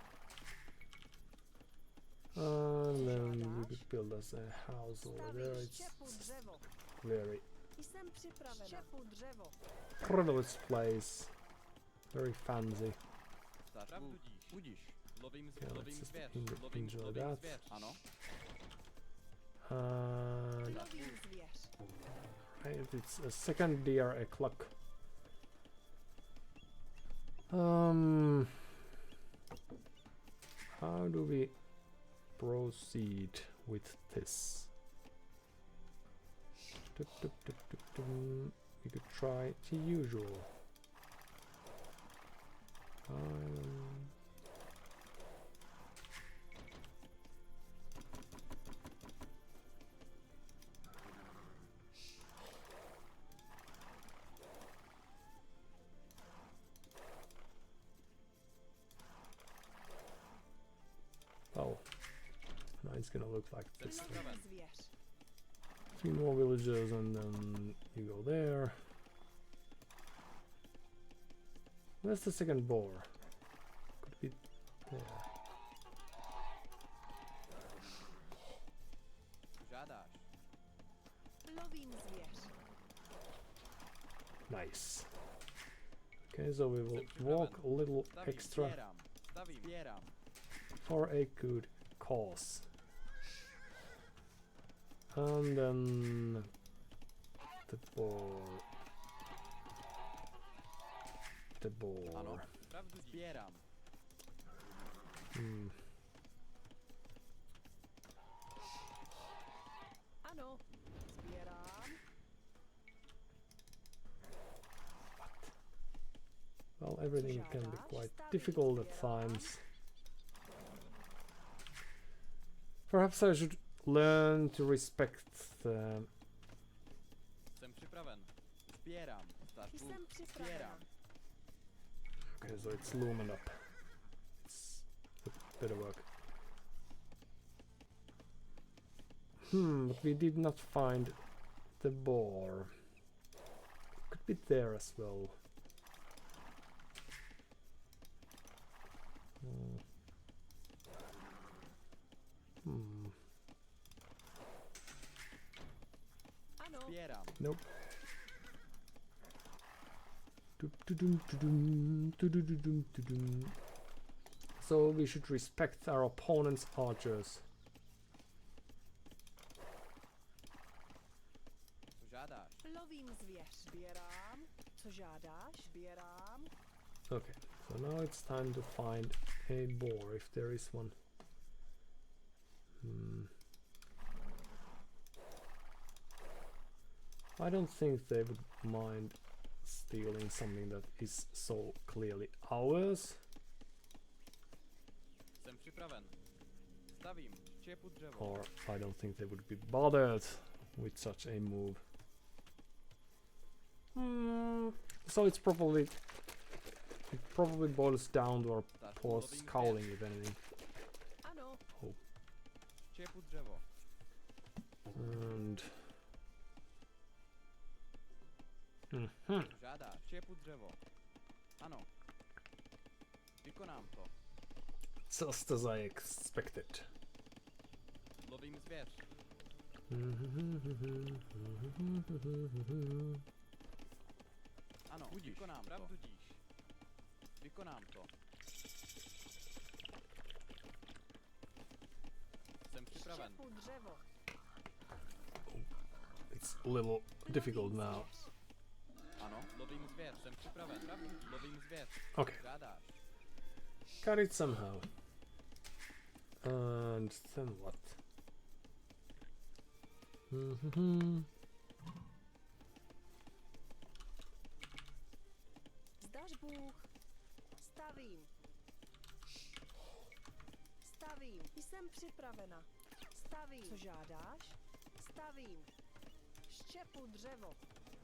And then we could build us a house over there. Stavím It's štěpu dřevo. very Jsem připravena. Štěpu dřevo. privileged place. Very fancy. Pravdu budíš. Lovím Yeah, let's lovím just zvěř. enjoy Lovím that. zvěř. Ano. And Lovím zvěř. right, it's a second deer o'clock. How do we proceed with this? We could try the usual. Oh, now it's gonna look like this. Lovím zvěř. 3 more villages and then you go there. Where's the second boar? Could be there. Žádáš. Lovím zvěř. Nice. Okay, so we will walk a little Stavím, extra sbírám. Stavím, sbírám. for a good cause. And then the boar. The boar. Ano. Pravdu sbírám. Hmm. Ano. Sbírám. Well, everything can be quite difficult at times. Perhaps I should learn to respect the... Jsem připraven. Sbírám. Stavbu. Jsem připravena. Sbírám. Okay, so it's loomed up. It's a bit of work. But we did not find the boar. Could be there as well. Ano. Sbírám. Nope. Dum. So we should respect our opponent's archers. Co žádáš? Lovím zvěř. Sbírám. Co žádáš? Sbírám. Okay, so now it's time to find a boar if there is one. I don't think they would mind stealing something that is so clearly ours. Jsem připraven. Stavím. Štěpu dřevo. Or I don't think they would be bothered with such a move. So it probably boils down to our Stavbu. poor Lovím scouting, zvěř. if anything. Ano. Štěpu dřevo. And Žádáš. Štěpu dřevo. Ano. Vykonám to. just as I expected. Lovím zvěř. Ano. Budíš. Vykonám to. Pravdudíš. Vykonám to. Jsem připraven. Štěpu dřevo. It's a little difficult now. Ano. Lovím zvěř. Jsem připraven. Pravdu. Lovím zvěř. Okay, Žádáš. got it somehow. And then what? Zdař Bůh. Stavím. Stavím. Jsem připravena. Stavím. Co žádáš? Stavím. Štěpu dřevo.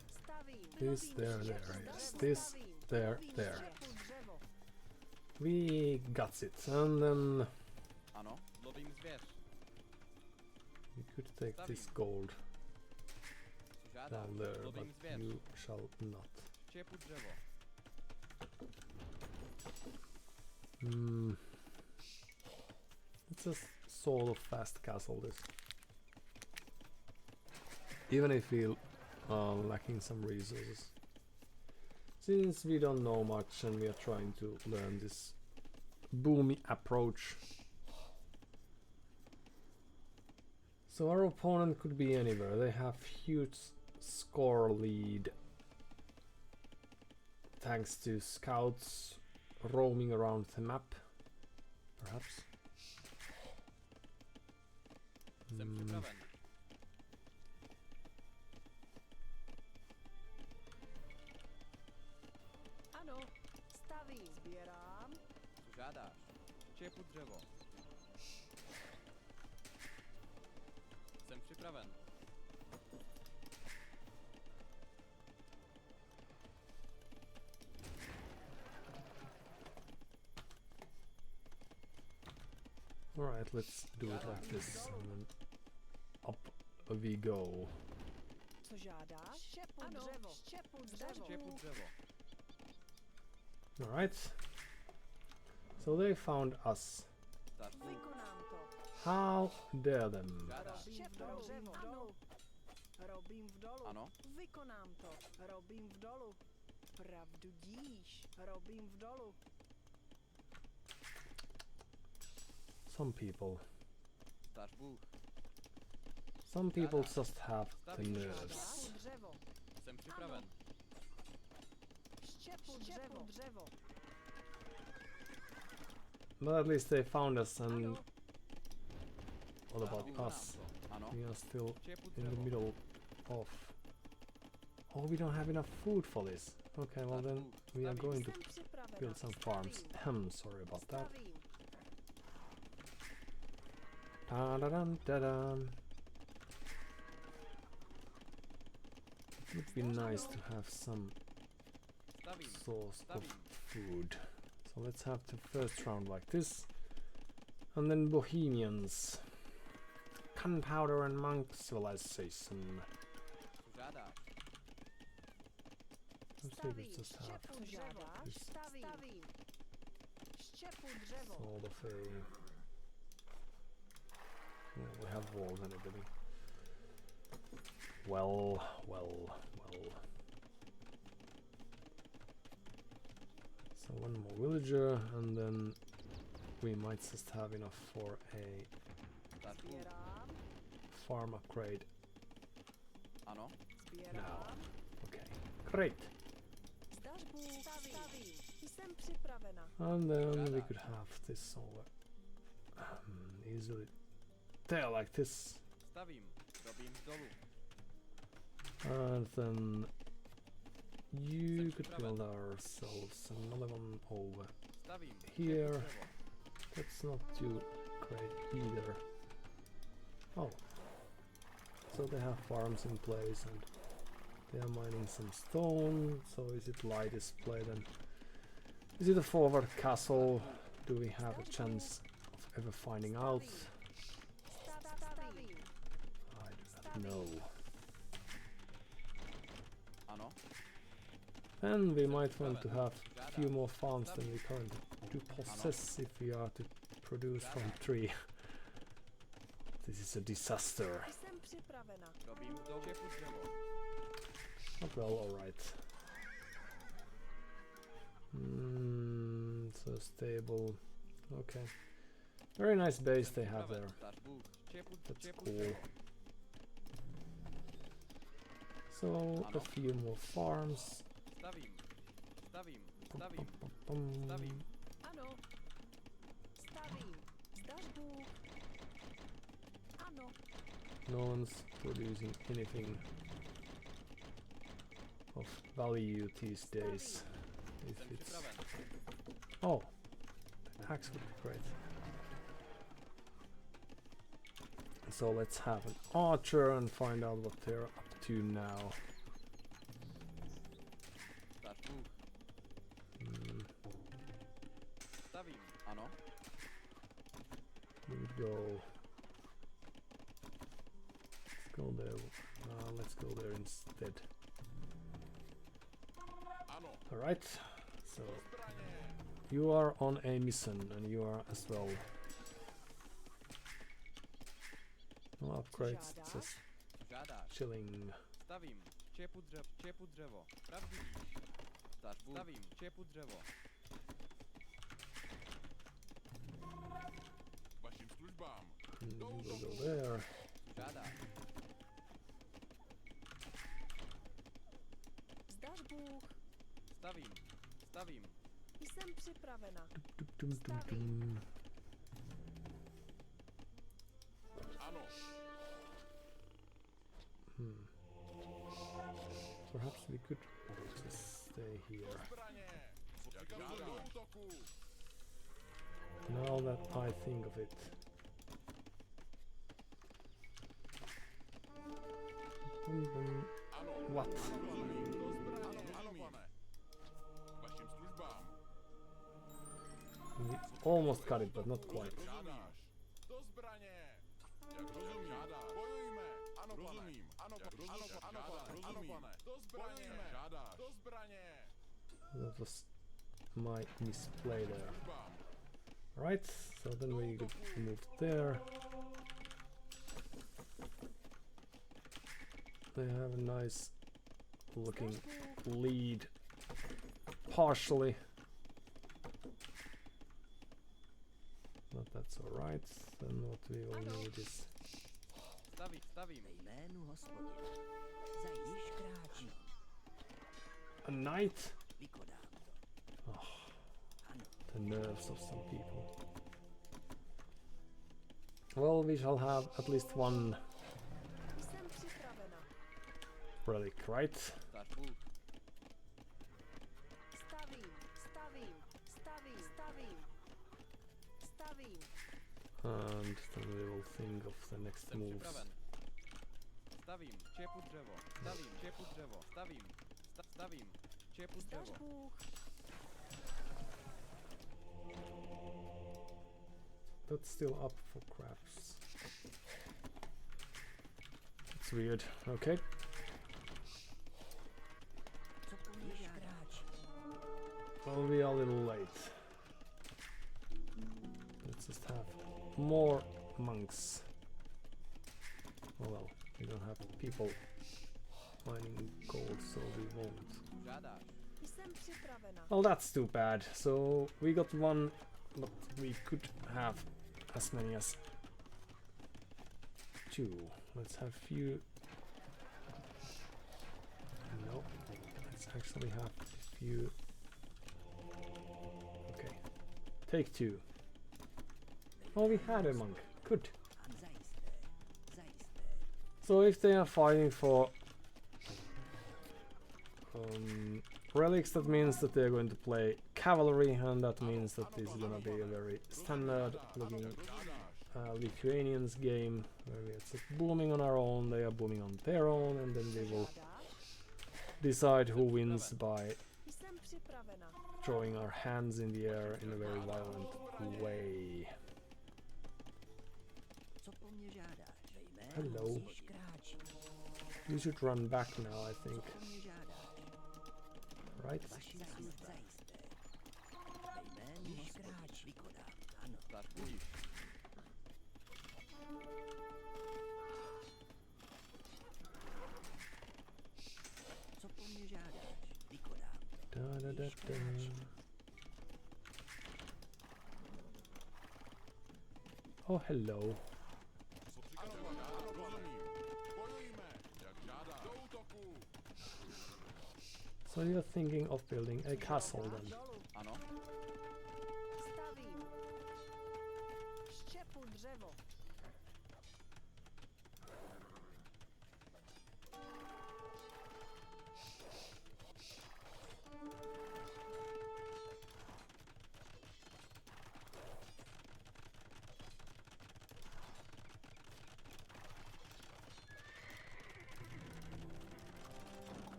Stavím. This, there. Is this? Stavím. there, there. We got it, and then Ano, lovím zvěř. we could take this gold Žádám, down there, but lovím zvěř. you shall not. Štěpu dřevo. Hmm. It's a sort of fast castle, this. Even if we lacking some resources. Since we don't know much and we are trying to learn this boomy approach. So our opponent could be anywhere. They have huge score lead thanks to scouts roaming around the map, perhaps. Jsem připraven. Ano, stavím. Sbírám. Co žádáš? Štěpu dřevo. Jsem připraven. Alright, let's do it like this. And then up we go. Co žádáš? Štěpu dřevo. Štěpu dřevo. Štěpu dřevo. Alright. So they found us. Stařbu. Vykonám to. How dare them? Žádáš. Štěpu dřevo. Ano. Robím v dolu. Ano. Vykonám to. Robím v dolu. Pravdu díš. Robím v dolu. Some people. Stařbu. Some people just have the nerves. Štěpu dřevo. Jsem připraven. Štěpu dřevo. But at least they found us, and Ano. what about Vykonám us? to. Ano. We are still Štěpu in the dřevo. middle of... Oh, we don't have enough food for this. Okay, well then we are going to Jsem připravena. build some farms. Sorry about that. Stavím. Da-da-dum-da-dum. It would be nice to have some Stavím. source of Stavím. food. So let's have the first round like this. And then Bohemians. Gunpowder and monk civilization. Co žádáš? Let's see if we just have Štěpu žádáš? this Stavím. Štěpu dřevo. sort of a... Oh, we have walls and everything. Well. So one more villager, and then we might just have enough for a Stařbu. Sbírám. farm upgrade. Ano. Sbírám. Okay, great. Stavbu. Stavím. Jsem připravena. And then we could have this over easily there like this, Stavím. Robím v dolu. and then you Jsem could připraven. build ourselves another one over. Stavím. Here. Štěpu dřevo. That's not too great either. Oh, so they have farms in place and they are mining some stone. So is it light display then? Is it a forward castle? Do we have a chance of ever finding out? Stavím. I do not know. Ano. And we might want to have a few more farms than we currently do possess if we are to produce from 3. This is a disaster. Jsem připravena. Robím v dolu. Štěpu dřevo. Oh, well, alright. So stable. Okay. Very nice base Jsem they have připraven. there. Stařbu. That's Štěpu cool. dřevo. So a Ano. few more farms. Stavím. Stavím. Pum, Stavím. pum, pum, pum. Stavím. Ano. Stavím. Stavbu. Ano. No one's producing anything of value these days. If Jsem it's připraven. oh, the axe would be great. So let's have an archer and find out what they're up to now. Stařbu. Ano. We would go. Let's go there. Let's go there instead. Alright, so you are on a mission and you are as well. No upgrades, just Žádáš. chilling. Stavím. Čepu dřevo. Pravdu víš. Stavím. Čepu dřevo. Vašim službám. We'll go there. Žádáš. Zdaš Bůh. Stavím. Jsem připravena. Dum. Ano. Perhaps we could just stay here. Zbraně. Jak žádá. Do útoku. Now that I think of it. Ano. What? Do zbraně. Ano, pane. Vašim službám. We almost got it, but not quite. Žádáš. Do zbraně. Jak žádáš. Bojujme. Ano, pane. Rozumím. Ano, pane. Ano, pane. Ano, pane. Do zbraně. Žádáš. Do zbraně. That was my misplay there. Službám. Right, so then we could move there. They have a nice looking lead, partially. But that's alright. Then what we will need is Stavím. Jménu Hospodina, zajišť kráčí, a knight. vykonám to. Ano, The nerves of some people. Well, we shall have at least one Jsem připravena. relic, right? Zdaš Bůh. Stavím. And then we will think of the next Jsem moves. připraven. Stavím. Čepu dřevo. Čepu dřevo. Stavím. Čepu Zdaš dřevo. Bůh. That's still up for grabs. It's weird. Okay. co po mně žádáš? Well, we are a little late. Let's just have more monks. Oh well, we don't have people mining gold, so we won't. Žádáš. Jsem připravena. Well, that's too bad. So we got one, but we could have as many as two. Let's have few. No, let's actually have few. Okay, take two. Oh, we had a monk. Good. Mám zajisté, zajisté. So if they are fighting for relics, that means that they're going to play cavalry, and that means that this is gonna be a very standard looking Lithuanians game where we are just booming on our own, they are booming on their own, and then we will Žádáš? decide who wins by Jsem připravena. throwing our hands in the air in a very violent way. Co po mně žádáš? Ve Hello. jménu Ježíš kráčí, You should run back now, I think. co po mně žádáš? Right? Vaši zajisté, zajisté. Ve jménu Ježíš kráčí, vykonám, ano. Zdaš Bůh. Co po mně žádáš? Vykonám to. Da, da, da, da. Oh, hello. Ano, pane. Ano, rozumím. Bojujme. Jak žádá. Do útoku. So you're thinking of building a castle then? Dolů. Ano. Stavím. Štěpu dřevo.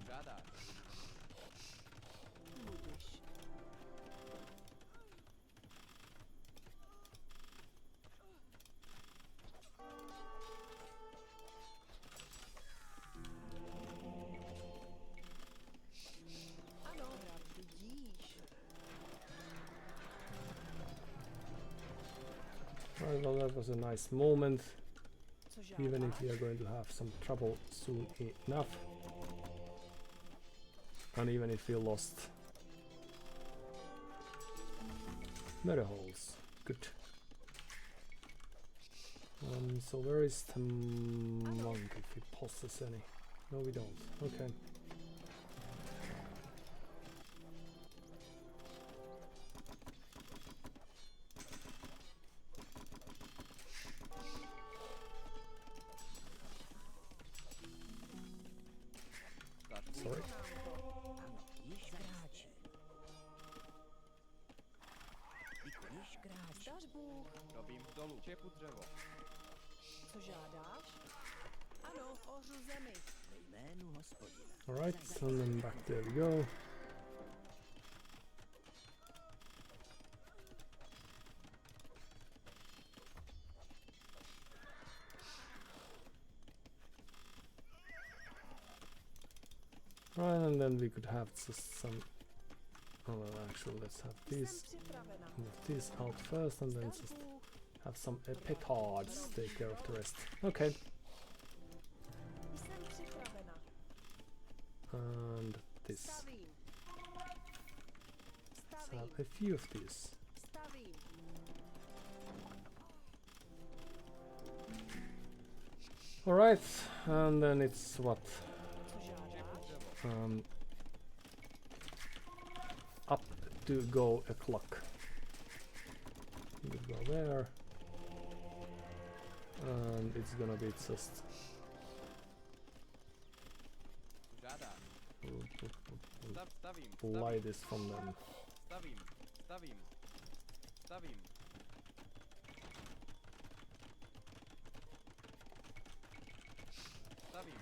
Žádáš. Budiš. was a nice moment, Co even if žádáš? we are going to have some trouble soon enough. And even if we lost murder holes. Good. So where is the monk if he possesses any? No, we don't. Okay. Sorry. Ano, již kráčí. Již kráčí. Zdař Bůh. Robím dolů. Čepu dřevo. Co žádáš? Ano, ořu zemi. Ve jménu Hospodina. Alright, and then back there we go. Right, and then we could have just some. Oh, well, actually, let's have Jsem these. připravena. Move this out first, and then Zdař just Bůh. have some petards take care of the rest. Okay, Jsem připravena. and this. Stavím. Let's Stavím. have a few of these. Stavím. Alright, and then it's what? Co žádáš? Up to go a clock. We go there. And it's gonna be just Žádáš. Stavím. light this from them. Stavím. Stavím. Stavím. Stavím.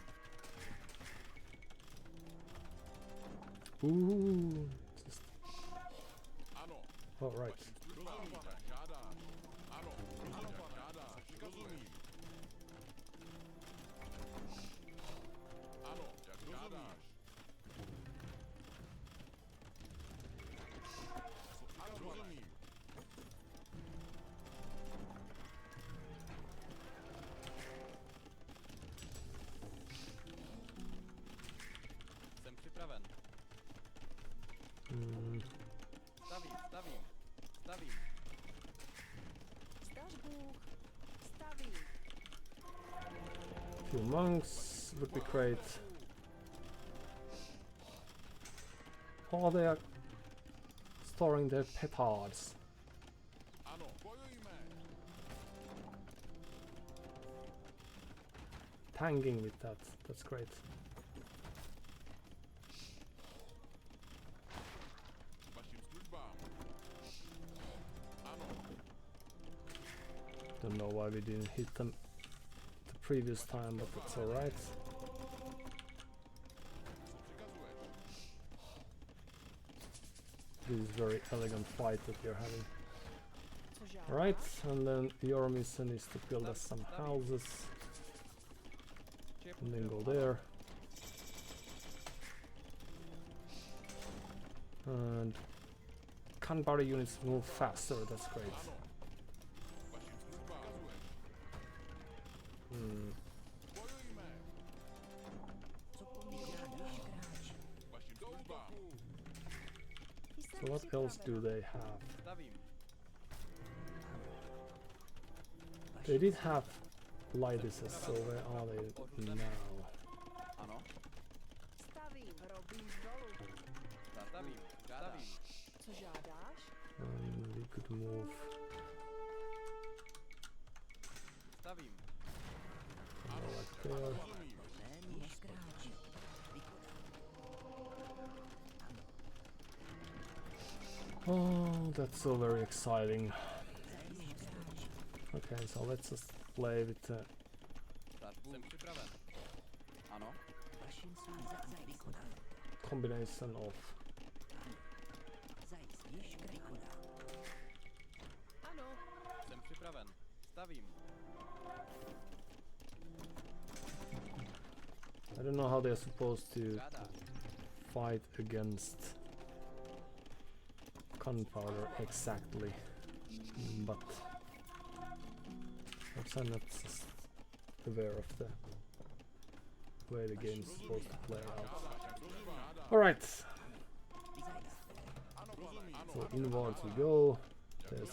Ooh, just Ano, alright. rozumíte, žádáš. Ano, žádáš, rozumím. Ano, jak žádáš. Ano, rozumím. Jsem připraven. Stavím. Stavím. Stavím. Zdař Bůh. Stavím. Few monks would be great. Oh, they are storing their petards. Ano, bojujme. Tanking with that. That's great. Vašim službám. Ano, Don't know why we didn't hit them the previous time, but that's alright. co přikazuješ. This is very elegant fight that we're having. Co žádáš? Alright, and then your mission is to build us some houses Čepu and then go dřevo. there. And Kanbari units move faster, that's great. Ano, vašim službám. Přikazuješ. Bojujme. Co povídá, již kráčí. Vašim službám. Jsem So what else do připravena. they have? Stavím. They did have lightnesses, so where are they now? Ano. Stavím. Robím dolů. Stavím. Stavím. Co žádáš? We could move Stavím. like there. Rozumím. Ve jménu již kráčí. Vykonám. Oh, that's so very exciting. Již kráčí. Okay, so let's just play with the Jsem připraven. Ano. Vašim službám. Vykonám. combination of Zajist již vykonám. Ano. Jsem připraven. Stavím. I don't know how they're supposed to Žádáš. fight against gunpowder exactly, but Perhaps I'm not just aware of the way the game's supposed to play out. Alright, so inwards we go. There's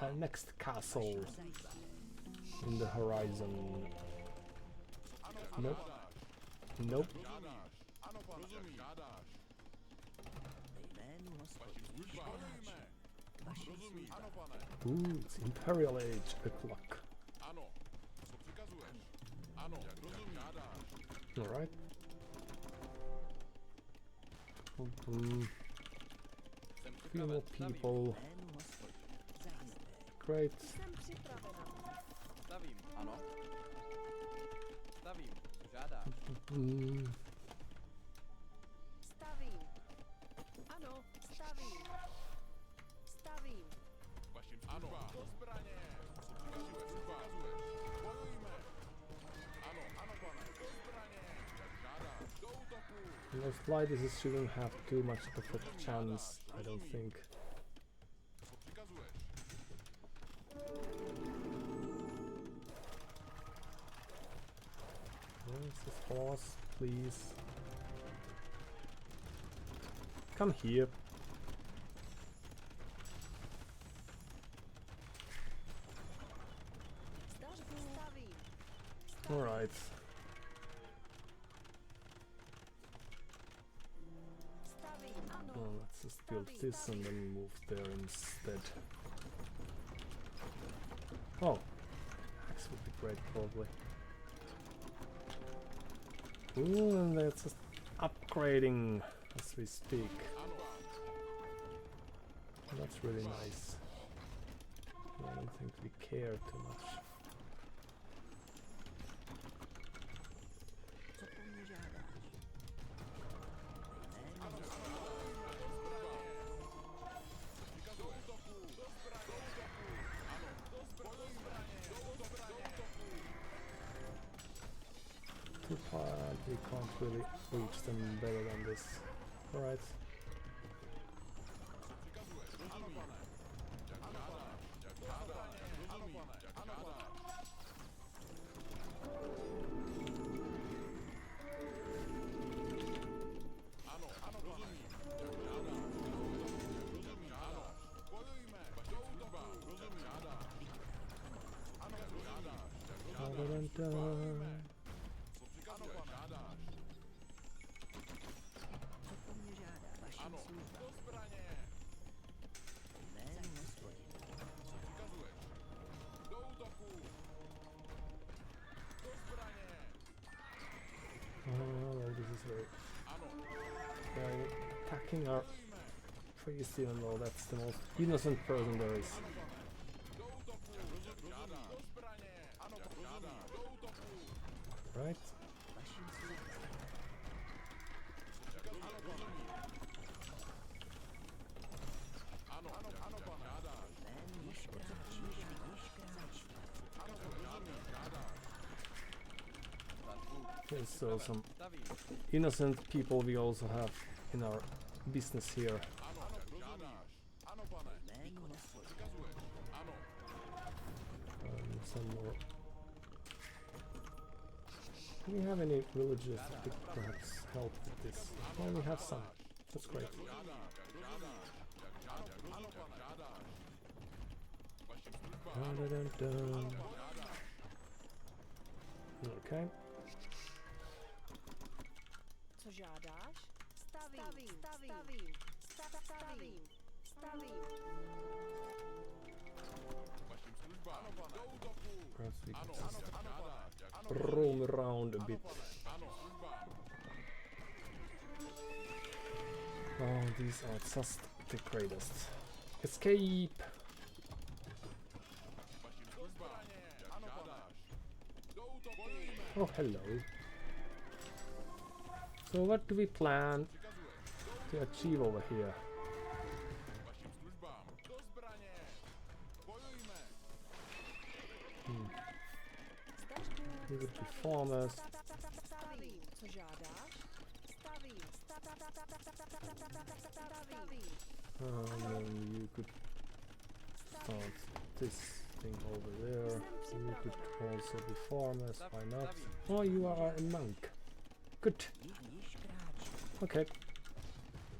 our next castle in the horizon. Nope. Nope. Jménu Hospodina. Vašim službám. Ooh, it's Imperial Age o'clock. Ano. Co přikazuješ? Ano. Jak rozumíš? Alright. Jsem Few more připraven. Stavím. people. Jménu Hospodina. Zajisté. Great. Jsem připravena. Stavím. Ano. Stavím. Co žádáš? Mm, Stavím. Ano, stavím. Stavím. Vašim službám. Do zbraně. Co přikazuješ? Bojujme. Ano, ano, pane. Do zbraně. Jak žádáš. Do útoku. most likely this shouldn't have too much of a chance, I don't think. Co přikazuješ? Where's this horse, please? Come here. Stavím. Alright. Stavím. Ano. Well, let's just build this and then move there instead. Oh, axe would be great, probably. Ooh, and they're just upgrading as we speak. That's really nice. I don't think we care too much. Co po mně žádáš? Jménu Too far, we can't really reach them better than this. Alright. Dun-dun-dun. Co po mně žádá? Vašim službám. Jménu Hospodina. Oh, this is very... They're attacking our priest, even though that's the most innocent person there is. Right? Vašim službám. Jménu Hospodina. Okay, so some Stavím. innocent people we also have in our business here. Jménu Hospodina. Some more. Do we have any villagers that could perhaps help with this? Well, we have some. That's great. Dun-dun-dun-dun. Okay. Co žádáš? Stavím. Stavím. Stavím. Stavím. Perhaps we could just roam around a bit. Oh, these are just the greatest. Escape! Oh, hello. So what do we plan to achieve over here? We would be farmers. Stavím. Co žádáš? Stavím. Stavím. And then you could start this thing over there. You could also be farmers, why not? Stavím. Oh, you are a monk. Good. Již kráč. Okay.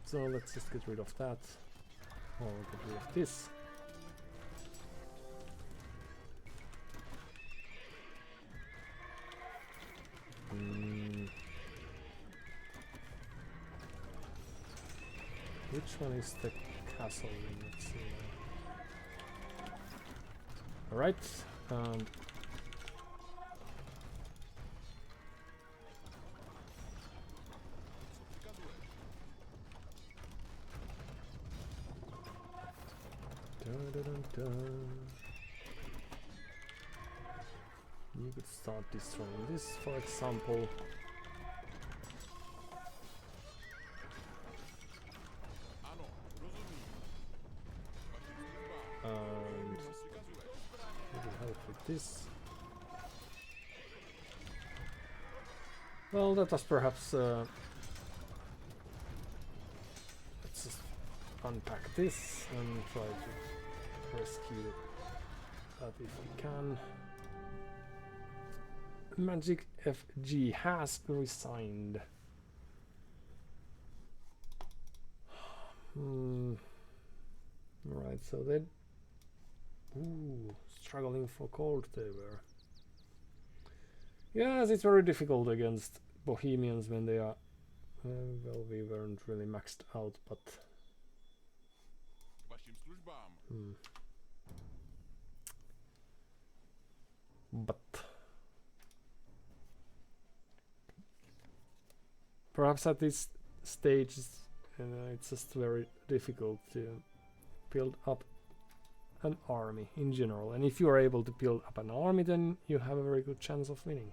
So let's just get rid of that. Or get rid of this. Which one is the castle? Let's see. Alright. You could start destroying this, for example. Ano, rozumím. Vašim službám. And Co přikazuješ? it will help with this. Well, that was perhaps. Let's just unpack this and try to rescue that if we can. Magic FG has resigned. Right, so they struggling for gold they were. Yes, it's very difficult against Bohemians when they are well, we weren't really maxed out, but Vašim službám. but perhaps at this stage it's just very difficult to build up an army in general, and if you are able to build up an army, then you have a very good chance of winning.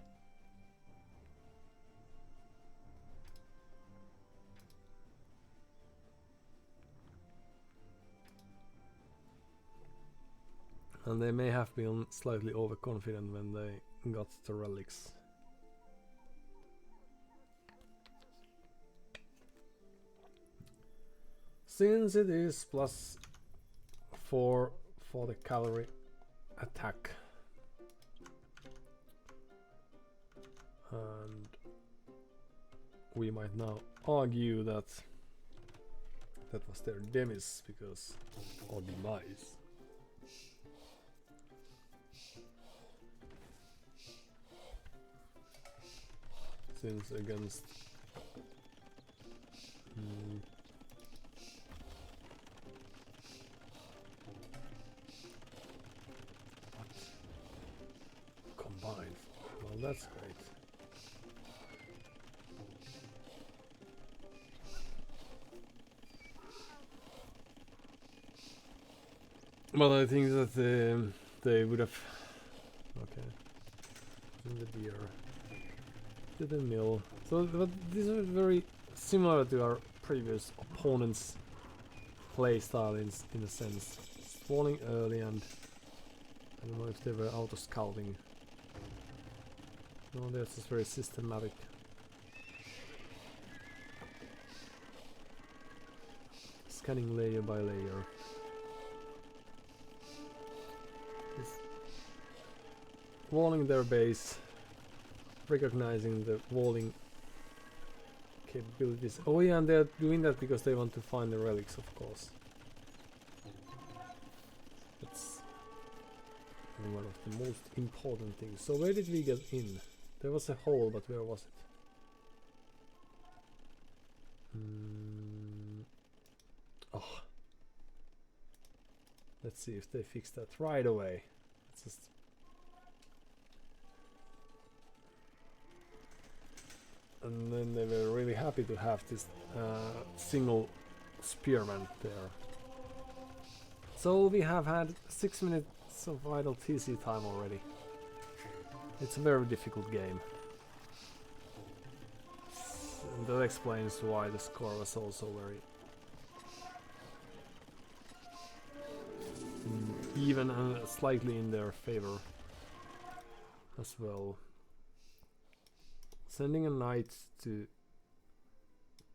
And they may have been slightly overconfident when they got the relics. Since it is +4 for the cavalry attack, and we might now argue that that was their demise because or demise. Since against combined, well, that's great. Well, I think that they would have okay in the deer to the mill. So but these are very similar to our previous opponent's playstyle in a sense. Spawning early, and I don't know if they were auto scouting. No, that's just very systematic. Scanning layer by layer. Just walling their base, recognizing the walling capabilities. Oh yeah, and they're doing that because they want to find the relics, of course. That's one of the most important things. So where did we get in? There was a hole, but where was it? Oh. Let's see if they fix that right away. It's just and then they were really happy to have this single spearman there. So we have had 6 minutes of idle TC time already. It's a very difficult game. And that explains why the score was also very even and slightly in their favor as well. Sending a knight to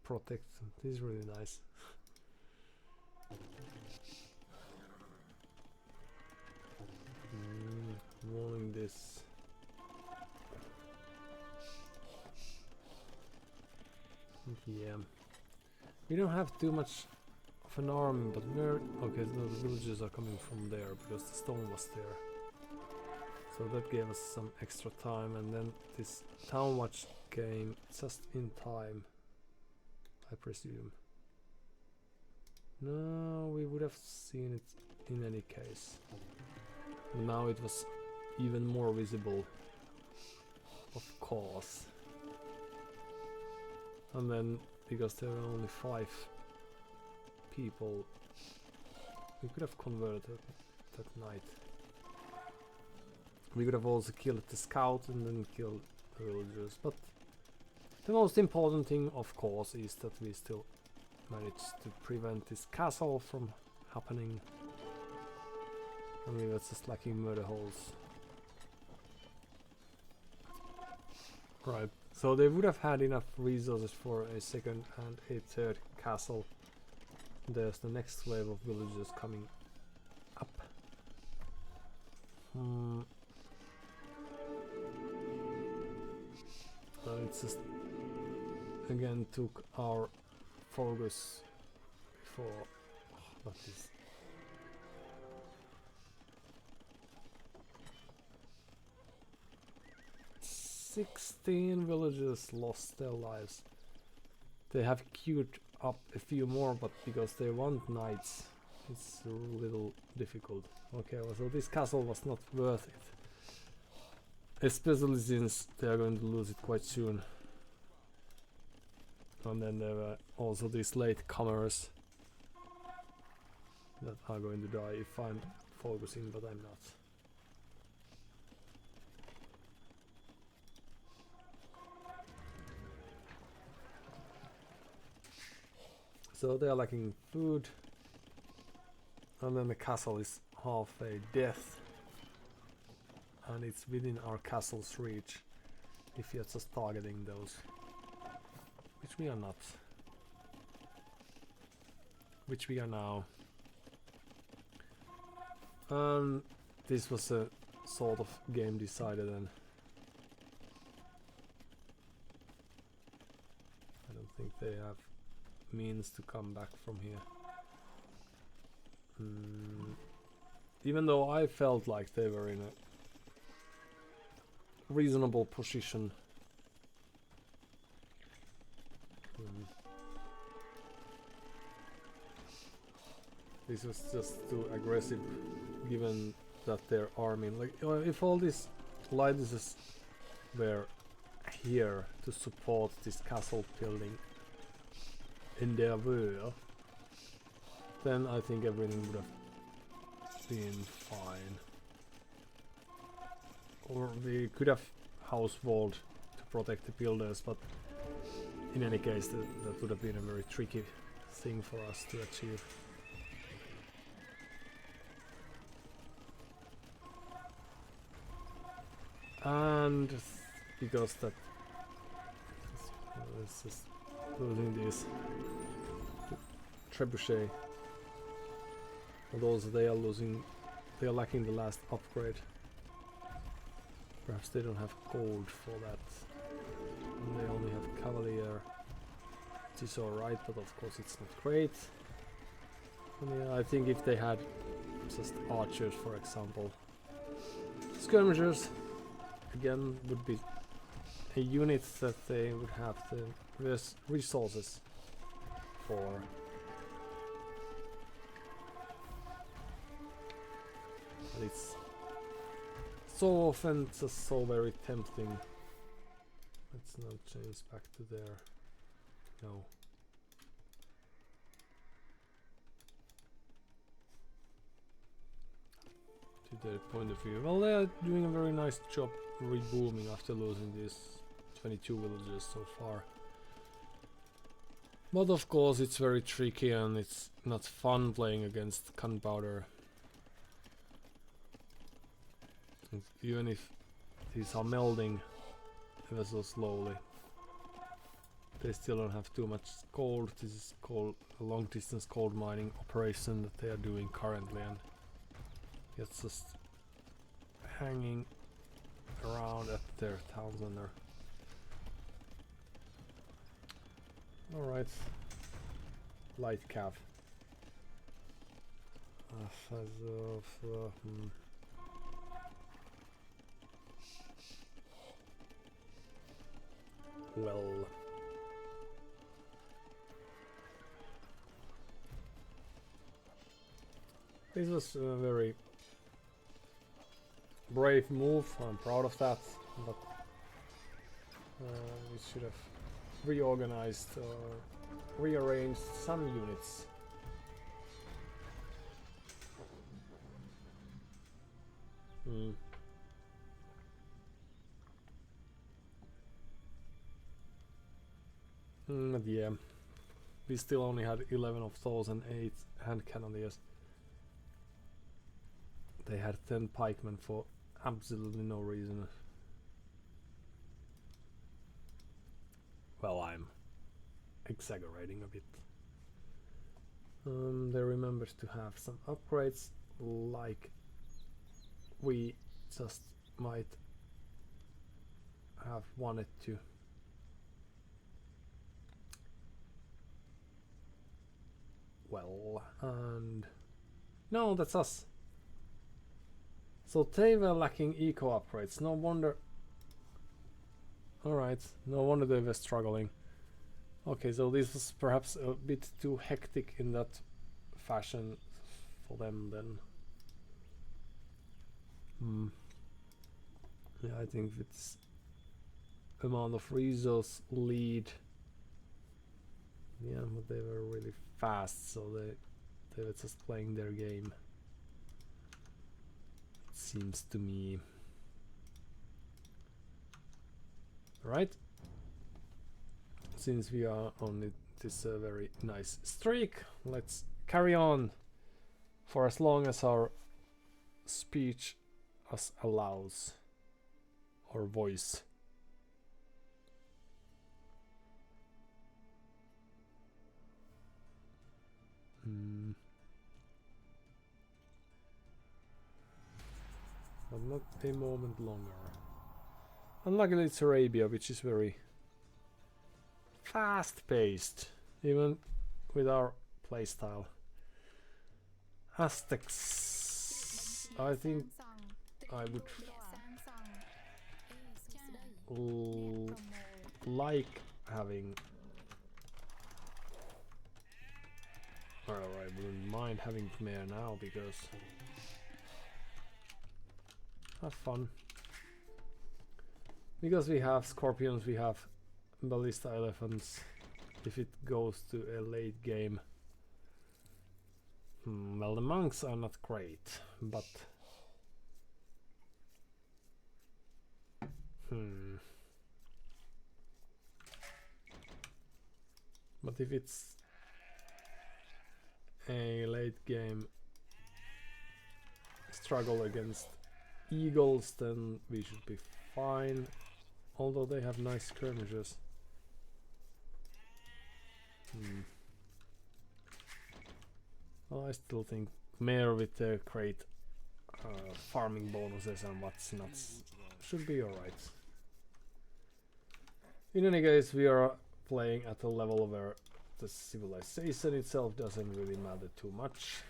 protect them. This is really nice. doing this. Yeah. We don't have too much of an army, but we're... Okay, no, the villagers are coming from there because the stone was there. So that gave us some extra time, and then this town watch came just in time, I presume. No, we would have seen it in any case. Now it was even more visible, of course. And then, because there were only 5 people, we could have converted that night. We could have also killed the scout and then killed the villagers, but the most important thing, of course, is that we still managed to prevent this castle from happening. I mean, that's just lacking murder holes. Right, so they would have had enough resources for a second and a third castle. There's the next wave of villagers coming up. It just again took our focus before. Not this. "16 villagers lost their lives. They have queued up a few more, but because they want knights, it's a little difficult." Okay, well, so this castle was not worth it. Especially since they are going to lose it quite soon. And then there were also these latecomers that are going to die if I'm focusing, but I'm not. So they are lacking food. And then the castle is half a death. And it's within our castle's reach if you're just targeting those, which we are not, which we are now. This was a sort of game decider then. I don't think they have means to come back from here. Even though I felt like they were in a reasonable position. This was just too aggressive, given that their army, like, if all these lightnesses were here to support this castle building in their world, then I think everything would have been fine. Or we could have house walled to protect the builders, but in any case that would have been a very tricky thing for us to achieve. And because that it's just losing these trebuchet, and also they are lacking the last upgrade. Perhaps they don't have gold for that, and they only have cavalier, which is alright, but of course it's not great. And yeah, I think if they had just archers, for example, skirmishers again would be a unit that they would have the resources for. But it's so often just so very tempting. Let's now change back to there. No. To their point of view. Well, they are doing a very nice job rebooming after losing these 22 villagers so far. But of course it's very tricky and it's not fun playing against gunpowder. Even if these are melding ever so slowly, they still don't have too much gold. This is called a long distance gold mining operation that they are doing currently, and it's just hanging around at their town center. Alright. Light cav. Well. This was a very brave move. I'm proud of that, but we should have reorganized or rearranged some units. But yeah, we still only had 11 of those and 8 hand cannoneers. They had 10 pikemen for absolutely no reason. Well, I'm exaggerating a bit. They remembered to have some upgrades, like we just might have wanted to. Well, and no, that's us. So they were lacking eco upgrades. No wonder. Alright, no wonder they were struggling. Okay, so this was perhaps a bit too hectic in that fashion for them then. Yeah, I think it's amount of resource lead. Yeah, but they were really fast, so they were just playing their game. It seems to me. Right? Since we are on this very nice streak, let's carry on for as long as our speech us allows, or voice. But not a moment longer. Unluckily it's Arabia, which is very fast-paced, even with our playstyle. Aztecs. I think I would like having, or I wouldn't mind having Khmer now, because have fun. Because we have scorpions, we have ballista elephants. If it goes to a late game, well, the monks are not great, but but if it's a late game struggle against eagles, then we should be fine, although they have nice skirmishes. Well, I still think Khmer with their great farming bonuses and what's not should be alright. In any case, we are playing at a level where the civilization itself doesn't really matter too much.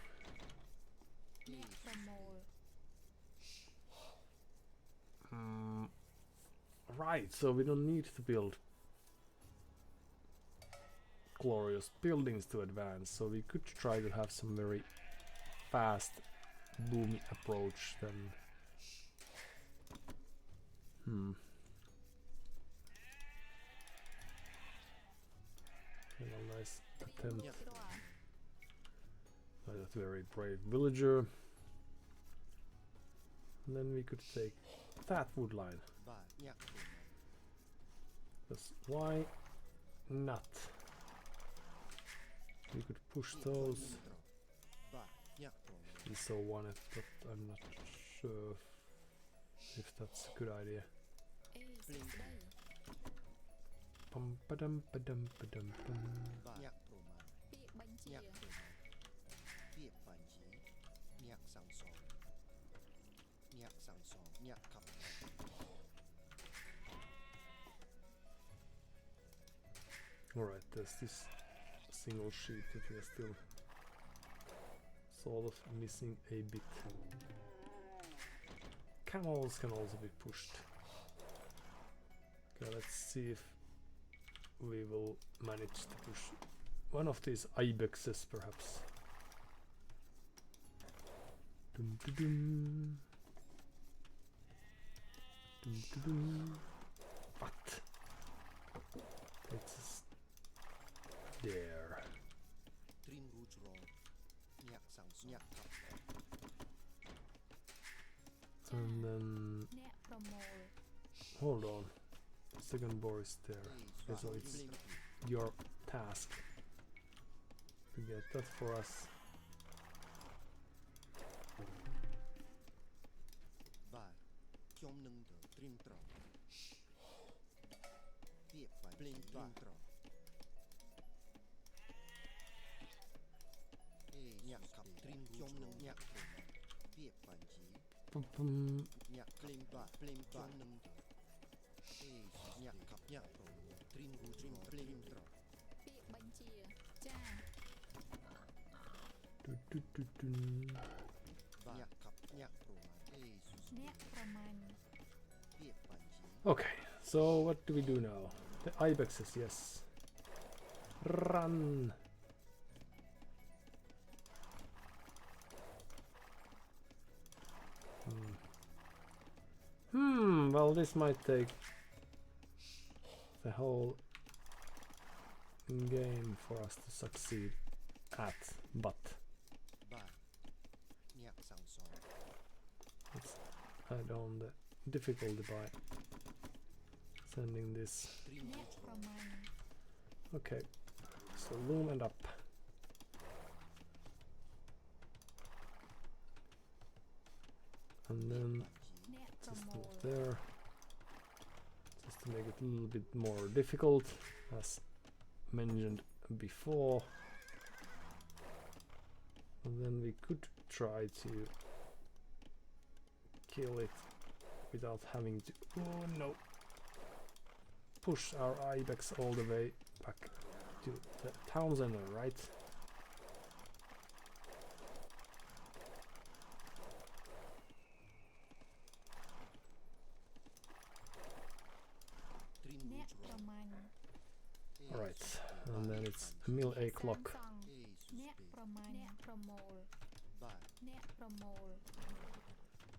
Right, so we don't need to build glorious buildings to advance, so we could try to have some very fast boomy approach then. A nice attempt by that very brave villager. And then we could take that wood line. Because why not? We could push those. We so want it, but I'm not sure if that's a good idea. Pum padum padum padum pum. Alright, there's this single sheet that we are still sort of missing a bit. Camels can also be pushed. Okay, let's see if we will manage to push one of these ibexes perhaps. Dum, dum, dum. Dum, dum, dum. What? It's there. And then hold on. Second boar is there. Okay, so it's your task to get that for us. Pum, pum. Du, du, du, du. Okay, so what do we do now? The ibexes, yes. Run! Well, this might take the whole game for us to succeed at, but let's add on the difficulty by sending this. Okay, so loom and up. And then just move there, just to make it a little bit more difficult, as mentioned before. And then we could try to kill it without having to, oh no, push our ibex all the way back to the town center, right? Alright, and then it's mill a clock.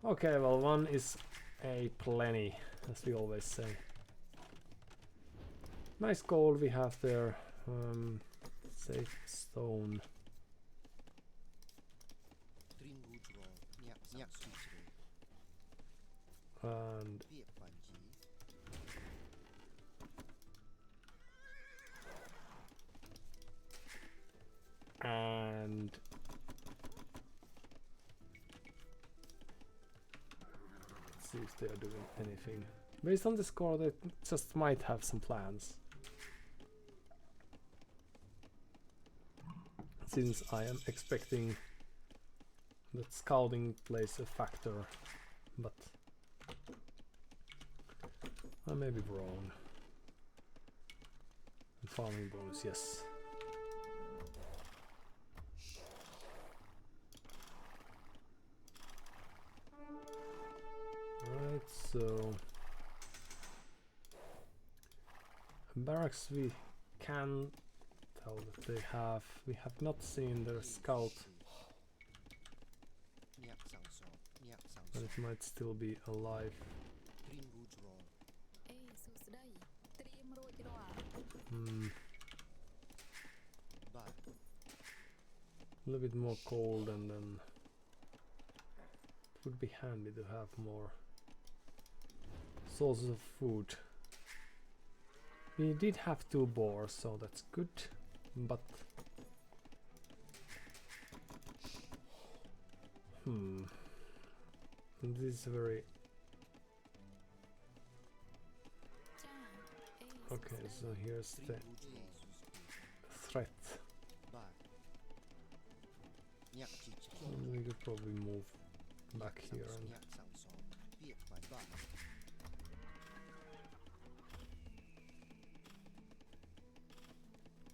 Okay, well, one is a plenty, as we always say. Nice gold we have there. Safe stone. And let's see if they are doing anything. Based on the score, they just might have some plans. Since I am expecting that scouting plays a factor, but I may be wrong. And farming bonus, yes. Right, so barracks we can tell that they have. We have not seen their scout, but it might still be alive. A little bit more cold, and then it would be handy to have more sources of food. We did have 2 boars, so that's good, but this is very okay. So here's the threat. And we could probably move back here and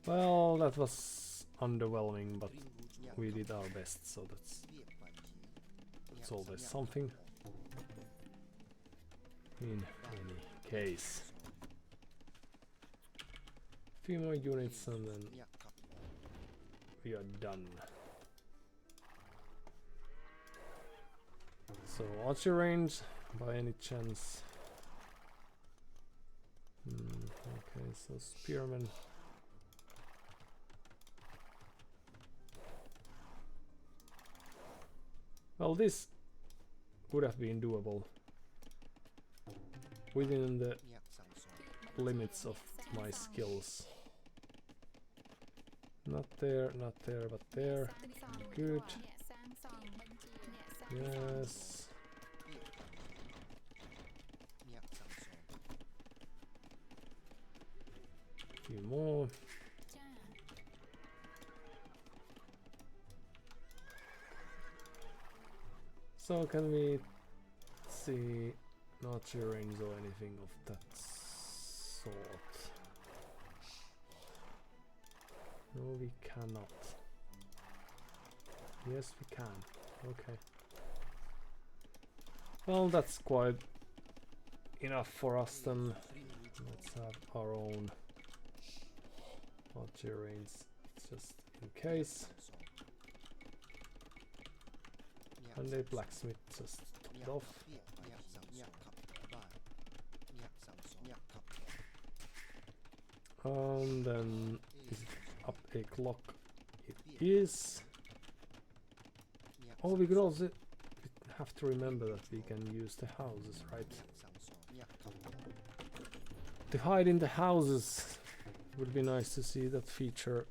Well, that was underwhelming, but we did our best, so that's always something. In any case. Few more units and then we are done. So archer range by any chance? Okay, so spearmen. Well, this would have been doable within the limits of my skills. Not there, but there. Good. Yes. Few more. So can we see archer range or anything of that sort? No, we cannot. Yes, we can. Okay. Well, that's quite enough for us then. Let's have our own archer range just in case. And a blacksmith just topped off. And then is it up a clock? It is. Oh, we could also have to remember that we can use the houses, right? To hide in the houses would be nice to see that feature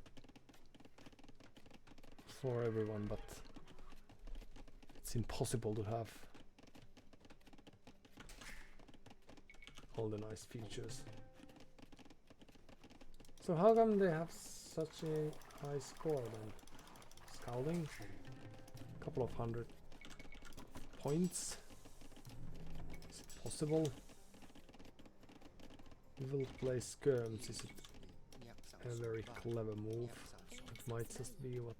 for everyone, but it's impossible to have all the nice features. So how come they have such a high score then? Scouting? A couple of hundred points? Is it possible? We will play skirms. Is it a very clever move? It might just be what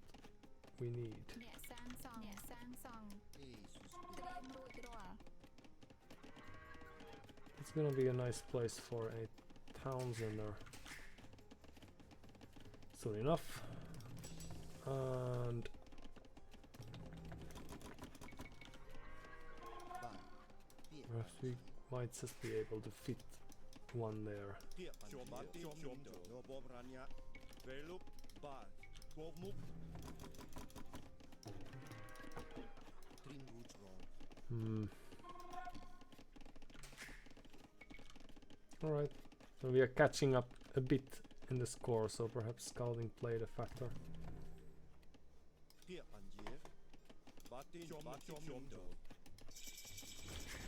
we need. It's gonna be a nice place for a townsender soon enough. And perhaps we might just be able to fit one there. Alright, so we are catching up a bit in the score, so perhaps scouting played a factor.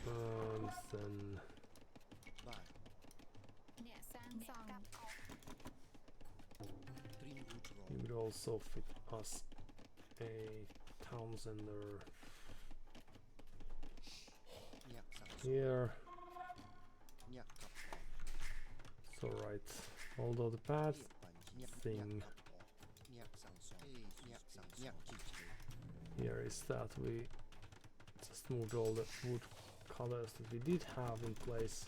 And then you would also fit us a townsender here. So right, although the path thing here is that we just moved all the wood colors that we did have in place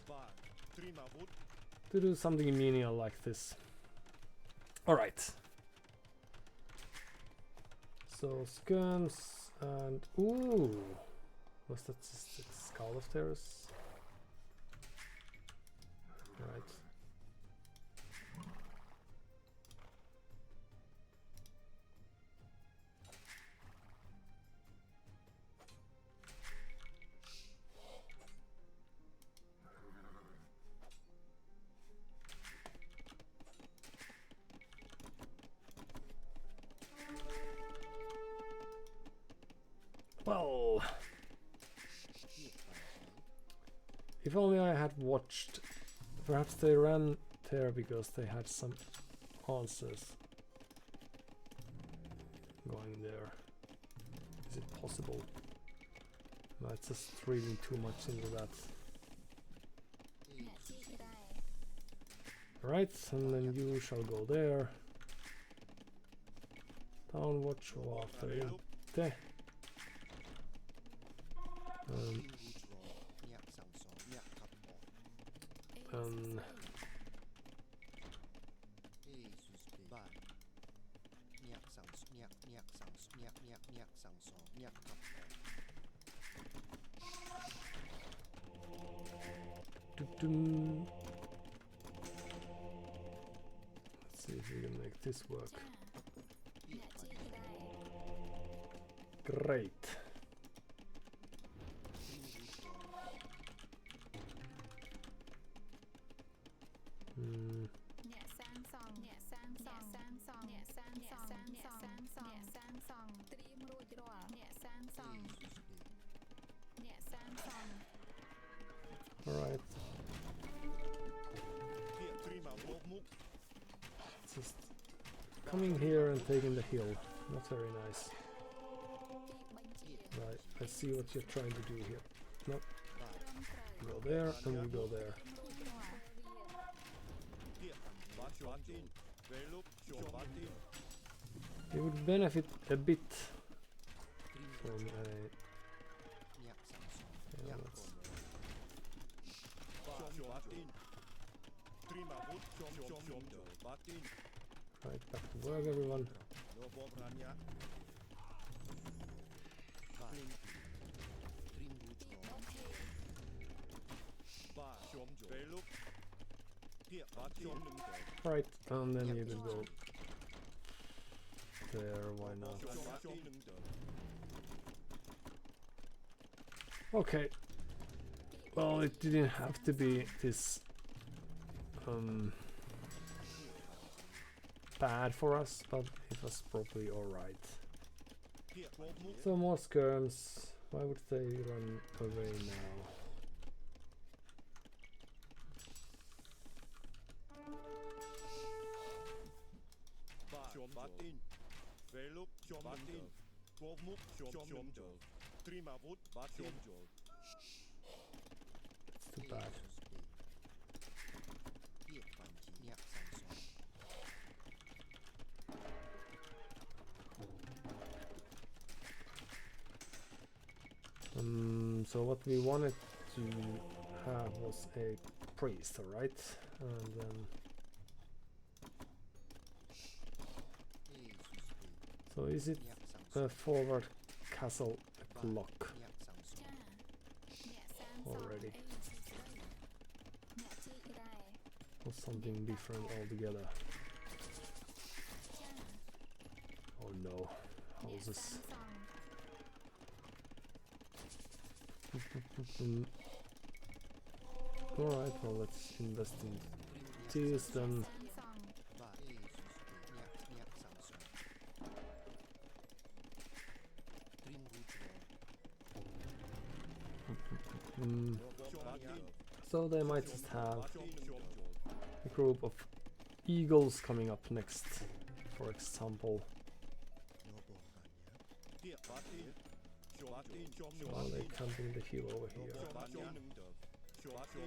to do something menial like this. Alright. So skirms and ooh, was that just a skull of theirs? Right. Well, if only I had watched. Perhaps they ran there because they had some answers going there. Is it possible? Not just reading too much into that. Right, and then you shall go there. Town watch after inte. And doo-doo. Let's see if we can make this work. Great. Alright. Just coming here and taking the hill. Not very nice. Right, I see what you're trying to do here. Nope. Go there and we go there. It would benefit a bit from a... Yeah, let's... Right, back to work everyone. Right, and then you can go there, why not? Okay. Well, it didn't have to be this bad for us, but it was probably alright. So more skirms. Why would they run away now? It's too bad. So what we wanted to have was a priest, alright? And then so is it a forward castle clock already? Or something different altogether? Oh no, houses. Alright, well let's invest in these then. So they might just have a group of eagles coming up next, for example. While they camping the hill over here.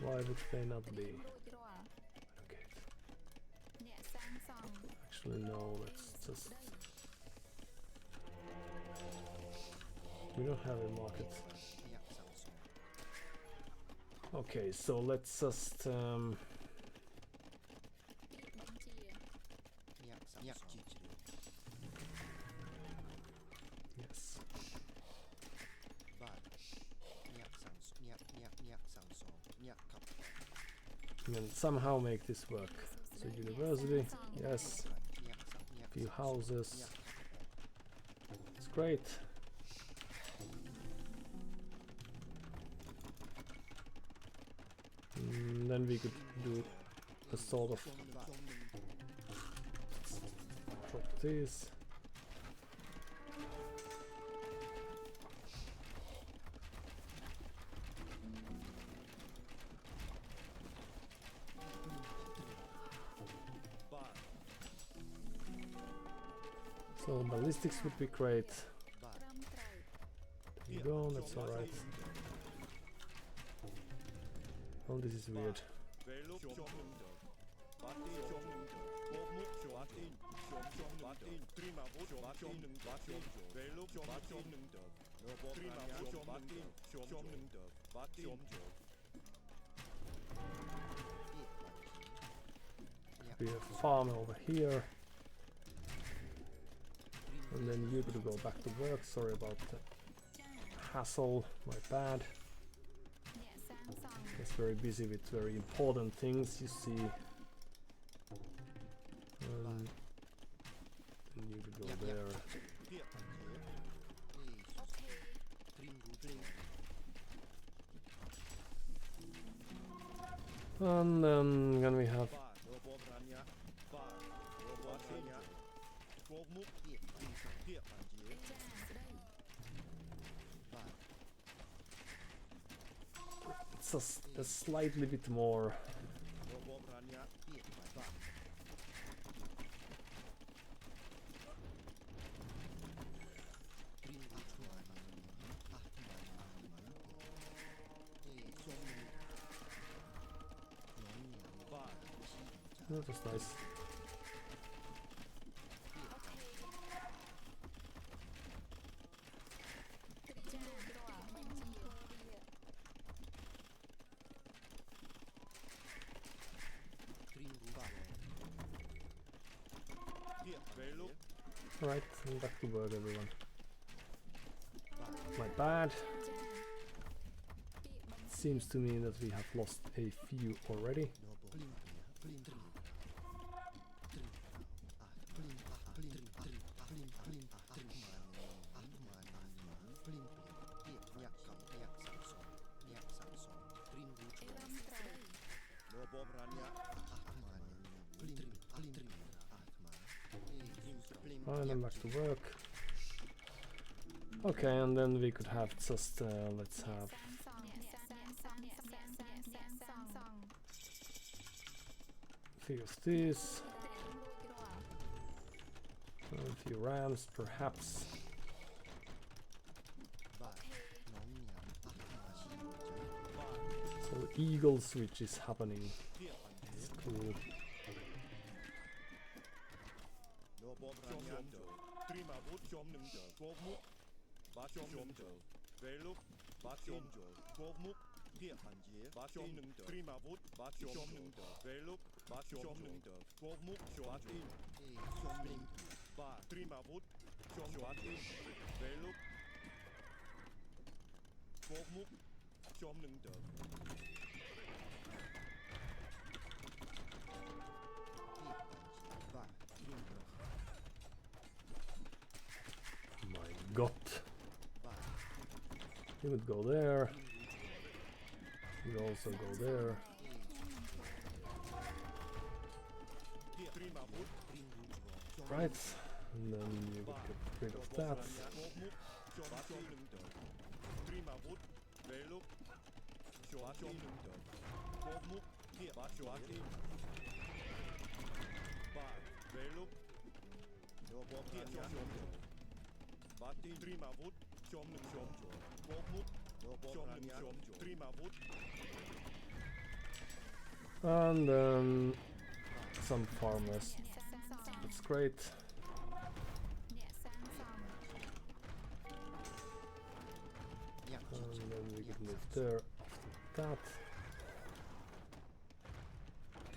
Why would they not be? Okay. Actually no, let's just... We don't have a market. Okay, so let's just yes. And somehow make this work. So university, yes. Few houses. It's great. Then we could do a sort of drop these. So ballistics would be great. There you go, that's alright. Oh, this is weird. 벨록 쇼문더 바틴 쇼문더 고묵 쇼바틴 쇼바틴 프리마보 쇼바틴 바틴 벨록 쇼바틴 프리마보 쇼바틴 쇼문더 바틴 We have farm over here. And then you could go back to work. Sorry about the hassle, my bad. Just very busy with very important things, you see. And you could go there. And then we have it's a slightly bit more that was nice. Right, I'm back to work, everyone. My bad. Seems to me that we have lost a few already. And I'm back to work. Okay, and then we could have just let's have fix this. A few rams, perhaps. So the eagle switch is happening. It's cool. My god. You would go there. You also go there. Right, and then you would get rid of that. And then some farmers. That's great. And then we can move there after that.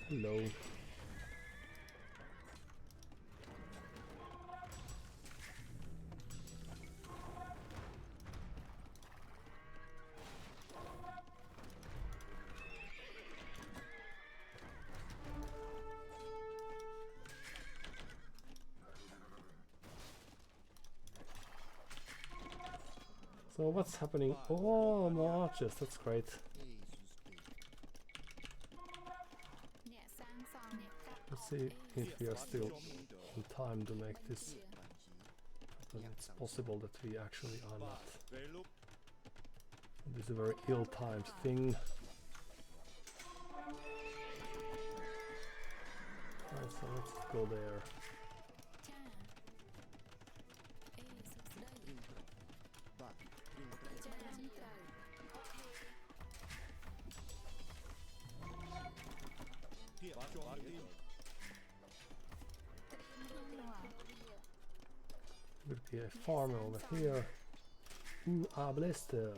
Hello. So what's happening? Oh, more archers, that's great. Let's see if we are still in time to make this. But it's possible that we actually are not. This is a very ill-timed thing. Right, so let's go there. Would be a farmer over here. Ooh, a blister.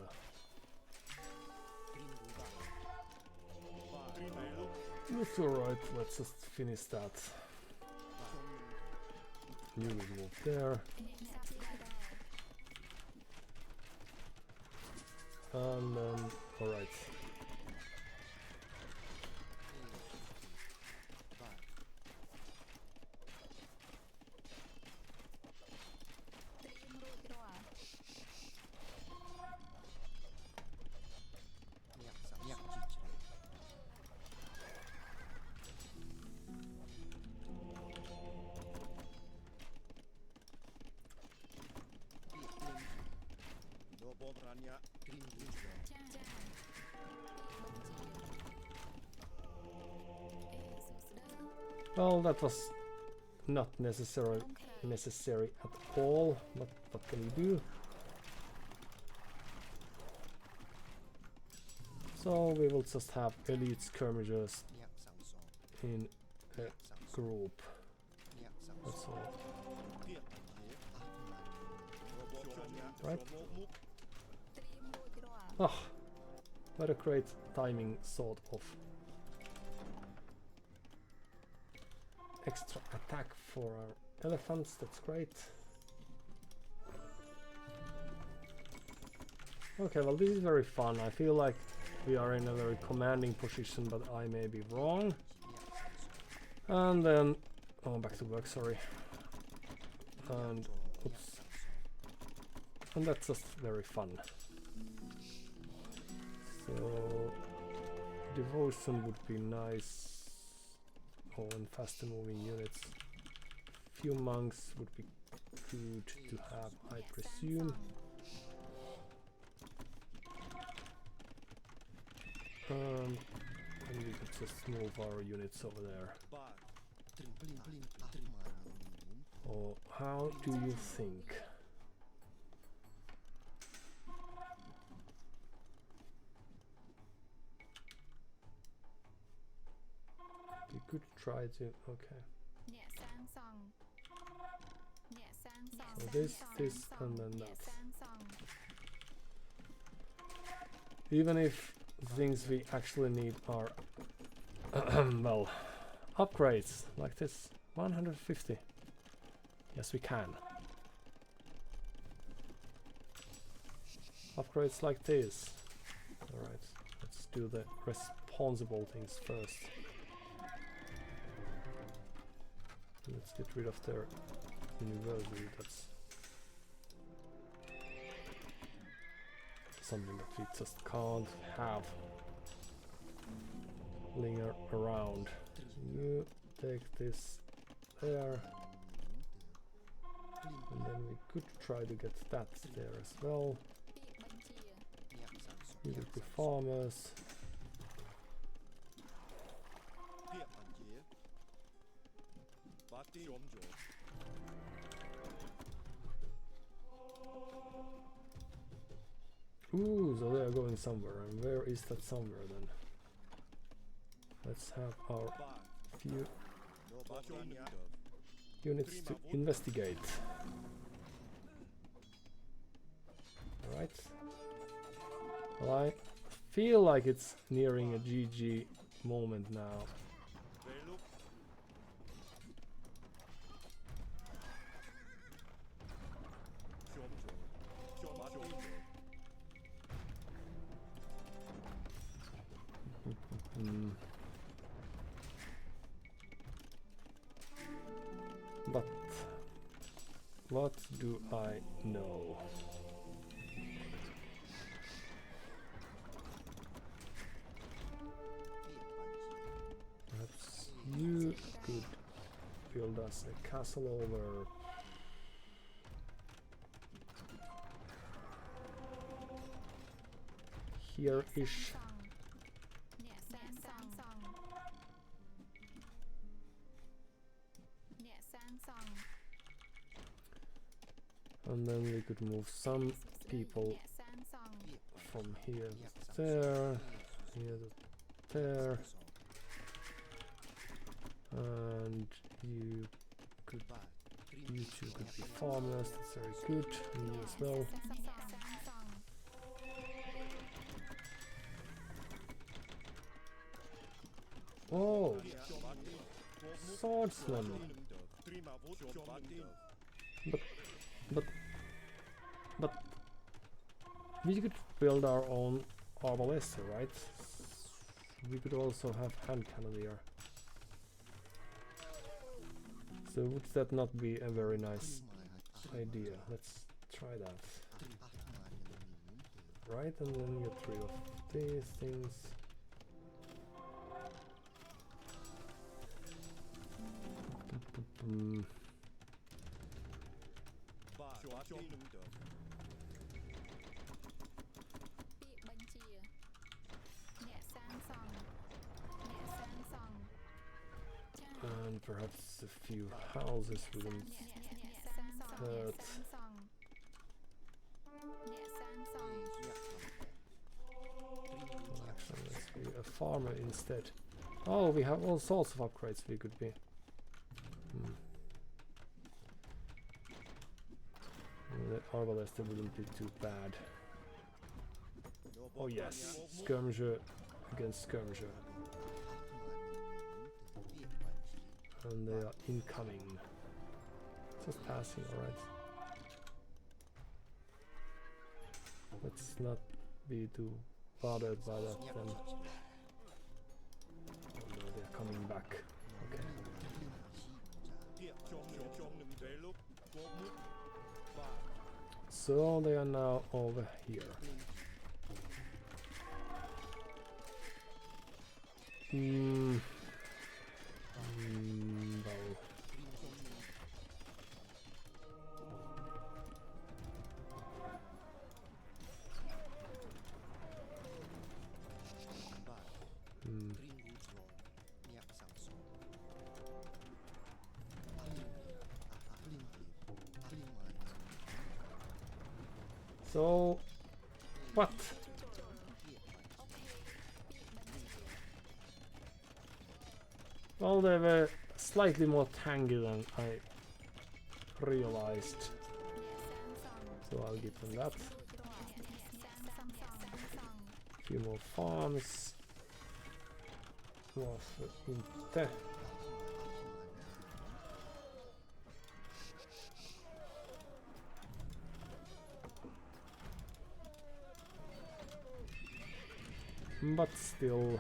That's alright, let's just finish that. You will move there. And then, alright. Well, that was not necessary at all, but what can we do? So we will just have elite skirmishers in a group. That's all. Right? Oh, what a great timing, sort of. Extra attack for our elephants, that's great. Okay, well this is very fun. I feel like we are in a very commanding position, but I may be wrong. And then, oh, back to work, sorry. And, oops. And that's just very fun. So, devotion would be nice. Oh, and faster moving units. Few monks would be good to have, I presume. And we could just move our units over there. Or how do you think? We could try to, okay. So this, and then that. Even if things we actually need are, well, upgrades like this. 150. Yes, we can. Upgrades like this. Alright, let's do the responsible things first. Let's get rid of their university. That's something that we just can't have linger around. You take this there, and then we could try to get that there as well. You could be farmers. Ooh, so they are going somewhere, and where is that somewhere then? Let's have our few units to investigate. Alright. Well, I feel like it's nearing a GG moment now. But what do I know? Perhaps you could build us a castle over here-ish. And then we could move some people from here to there, here to there. And you could, you two could be farmers. That's very good. And you as well. Oh, swordsman. But we could build our own arbalest, right? We could also have hand cannoneer. So would that not be a very nice idea? Let's try that. Right, and then get rid of these things. And perhaps a few houses wouldn't hurt. Well, actually, let's be a farmer instead. Oh, we have all sorts of upgrades we could be. The arbalest wouldn't be too bad. Oh yes, skirmisher against skirmisher. And they are incoming. Just passing, alright. Let's not be too bothered by that then. Oh no, they're coming back. Okay. So they are now over here. Well. So, what? Well, they were slightly more tangy than I realized. So I'll give them that. A few more farms. Varför inte? But still.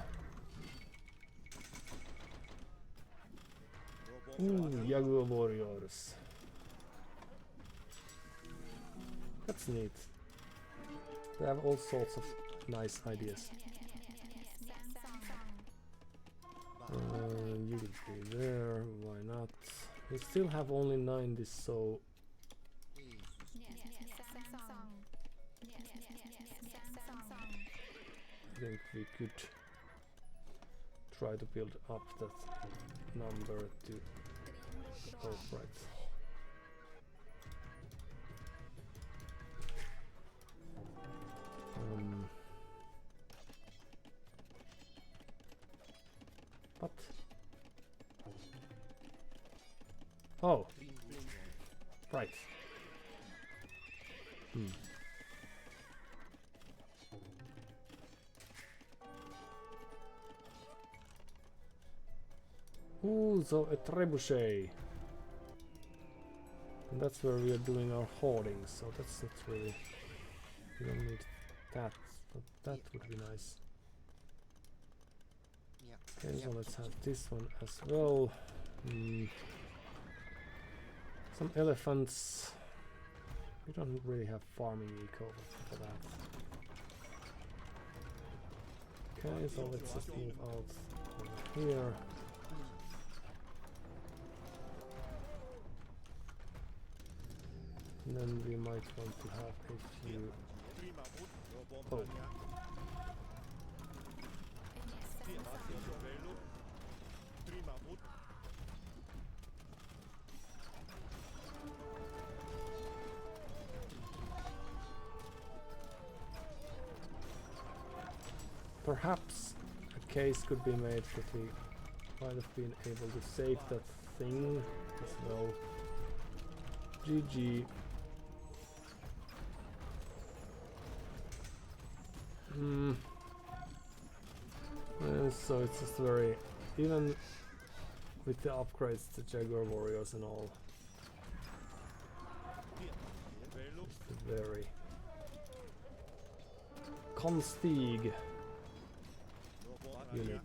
Ooh, Jaguar warriors. That's neat. They have all sorts of nice ideas. You could be there, why not? We still have only 90, so I think we could try to build up that number to right. What? Oh, right. Ooh, so a trebuchet. And that's where we are doing our hoarding, so that's not really... We don't need that, but that would be nice. Okay, so let's have this one as well. Some elephants. We don't really have farming eco for that. Okay, so let's just move out over here. And then we might want to have a few... Oh. Perhaps a case could be made that we Might have been able to save that thing as well. GG. So it's just very, even with the upgrades, the Jaguar Warriors and all, it's very Konstig unit.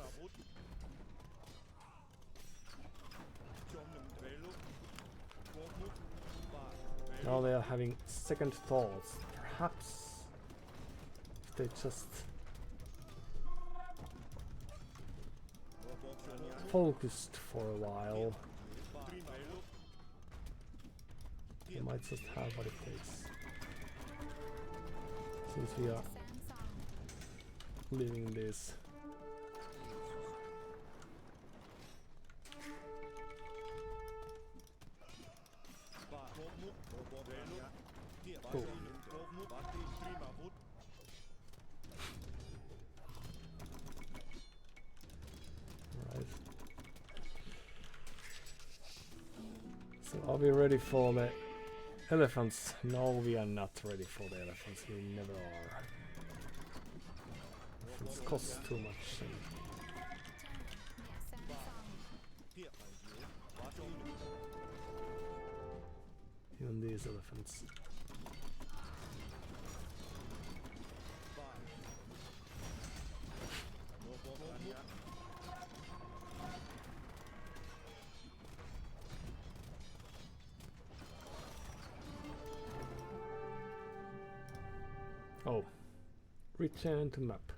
Now they are having second thoughts. Perhaps if they just focused for a while, they might just have what it takes. Since we are living this. Cool. Right. So are we ready for the elephants? No, we are not ready for the elephants. We never are. Elephants cost too much. Even these elephants. Oh, return to map.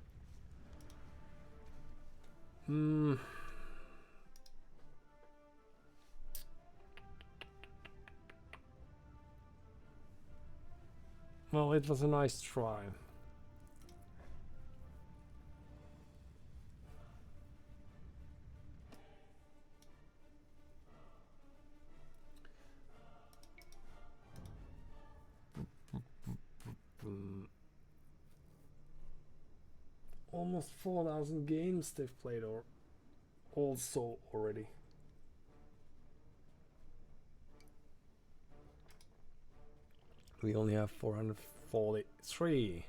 Well, it was a nice try. Almost 4,000 games they've played or also already. We only have 443.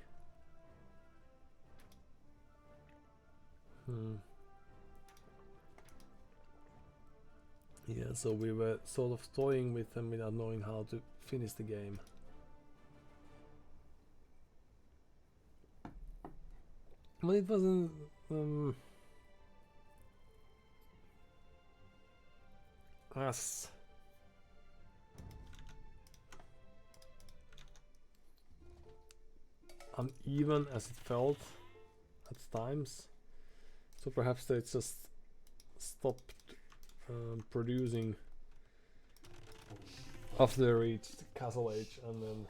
Yeah, so we were sort of toying with them without knowing how to finish the game. But it wasn't as uneven as it felt at times. So perhaps they just stopped producing after they reached Castle Age, and then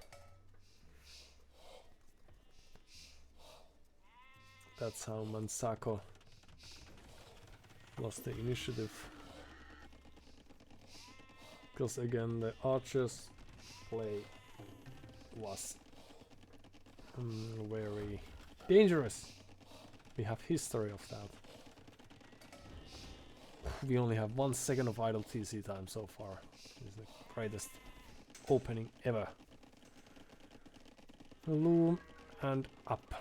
that's how Mansako lost the initiative. Because again, the archers play was very dangerous. We have history of that. We only have 1 second of idle TC time so far. It's the greatest opening ever. Loom and up.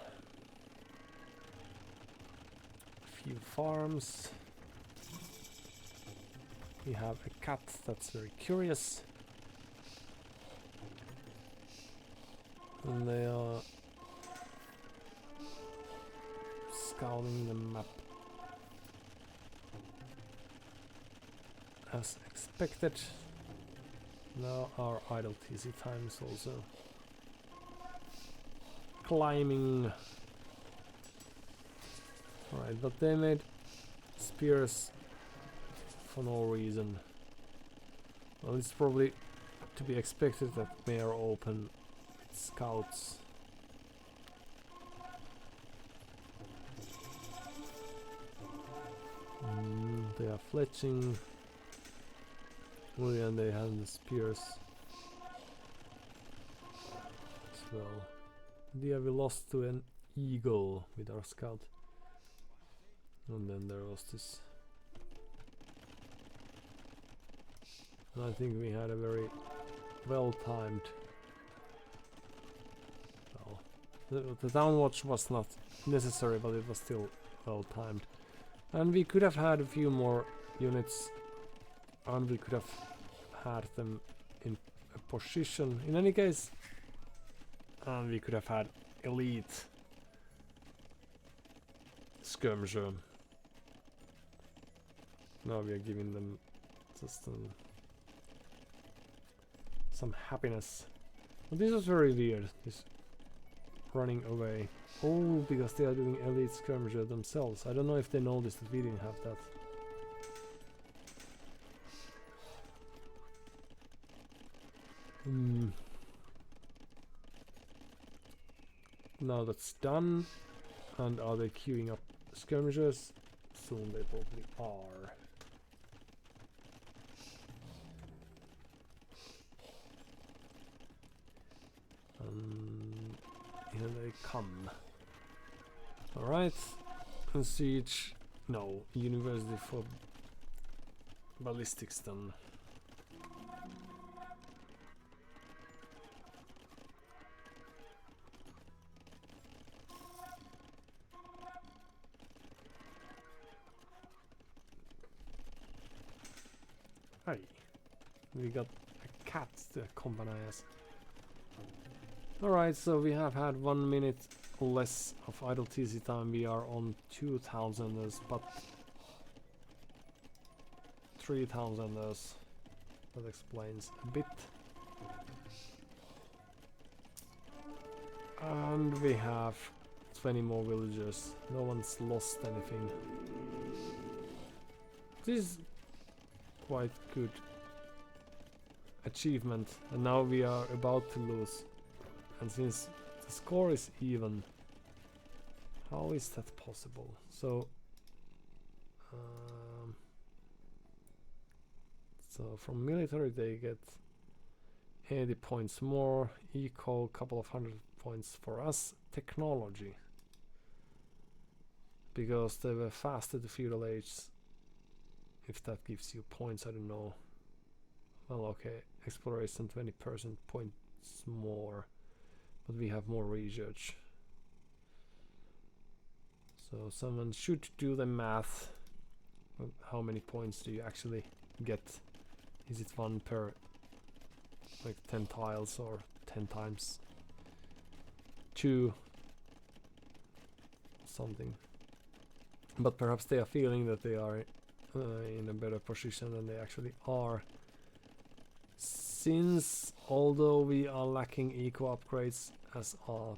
Few farms. We have a cat that's very curious. And they are scouting the map as expected. Now our idle TC time is also climbing. Alright, but they made spears for no reason. Well, it's probably to be expected that they are open with scouts. They are fletching. Oh yeah, and they have the spears as well. Yeah, we lost to an eagle with our scout. And then there was this And I think we had a very well-timed... Well, the town watch was not necessary, but it was still well-timed. And we could have had a few more units, and we could have had them in a position. In any case, and we could have had elite skirmisher. Now we are giving them just some happiness. But this was very weird, this running away. Oh, because they are doing elite skirmisher themselves. I don't know if they noticed that we didn't have that. Now that's done. And are they queuing up skirmishers? Soon they probably are. Here they come. Alright. And siege. No, university for ballistics then. Hey, we got a cat to accompany us. Alright, so we have had 1 minute less of idle TC time. We are on 2,000ers, but 3,000ers. That explains a bit. And we have 20 more villagers. No one's lost anything. This is quite good achievement, and now we are about to lose. And since the score is even, how is that possible? So from military they get 80 points more, eco couple of 100 points for us. Technology, because they were faster to feudal age. If that gives you points, I don't know. Well, okay, exploration 20% points more, but we have more research. So someone should do the math. How many points do you actually get? Is it 1 per like 10 tiles or 10 times 2 something? But perhaps they are feeling that they are in a better position than they actually are. Since, although we are lacking eco upgrades as are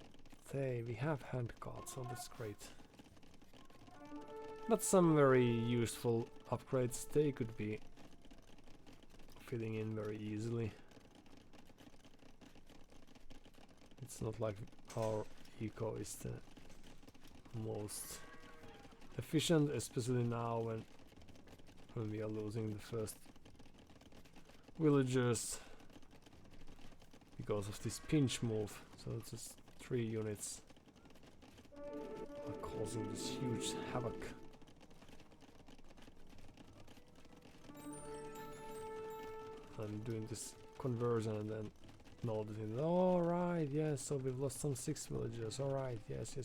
they, we have hand guards, so that's great. But some very useful upgrades, they could be fitting in very easily. It's not like our eco is the most efficient, especially now when we are losing the first villagers because of this pinch move. So it's just 3 units are causing this huge havoc. I'm doing this conversion and then noticing, alright, yes, so we've lost some 6 villagers, alright, yes.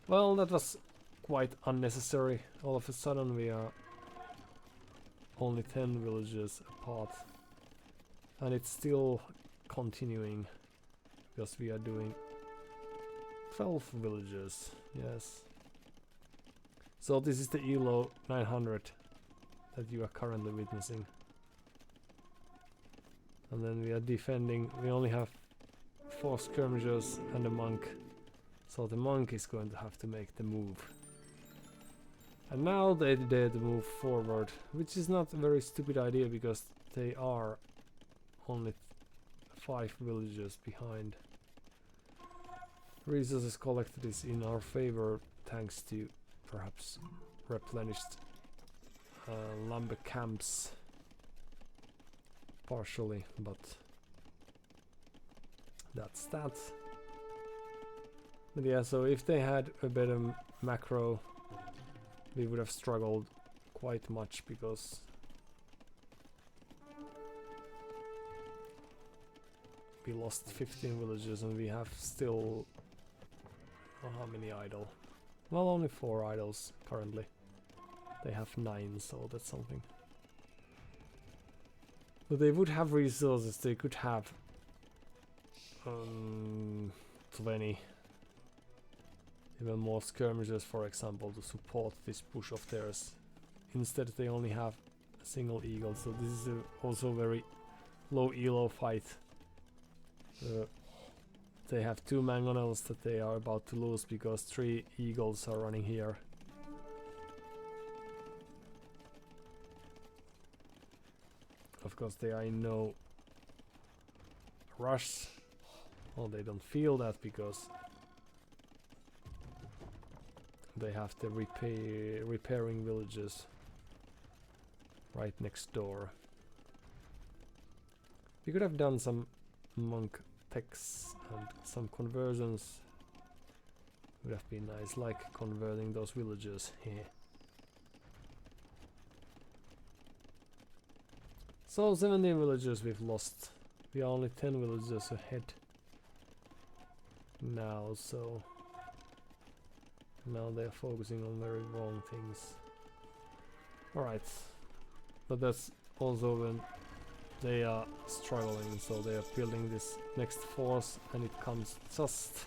Well, that was quite unnecessary. All of a sudden we are only 10 villagers apart, and it's still continuing because we are doing 12 villagers, yes. So this is the ELO 900 that you are currently witnessing. And then we are defending, we only have 4 skirmishers and a monk, so the monk is going to have to make the move. And now they did move forward, which is not a very stupid idea because they are only 5 villages behind. Resources collected is in our favor thanks to perhaps replenished lumber camps. Partially, but that's that. But yeah, so if they had a better macro, we would have struggled quite much because we lost 15 villagers and we have still... Oh, how many idle? Well, only 4 idols currently. They have 9, so that's something. But they would have resources, they could have 20, even more skirmishers, for example, to support this push of theirs. Instead they only have a single eagle, so this is also a very low elo fight. They have 2 mangonels that they are about to lose because 3 eagles are running here. Of course they are in no rush. Well, they don't feel that because they have the repairing villages right next door. We could have done some monk techs and some conversions. Would have been nice, like converting those villagers here. So 17 villagers we've lost. We are only 10 villagers ahead now, so now they're focusing on very wrong things. Alright, but that's also when they are struggling, so they are building this next force and it comes just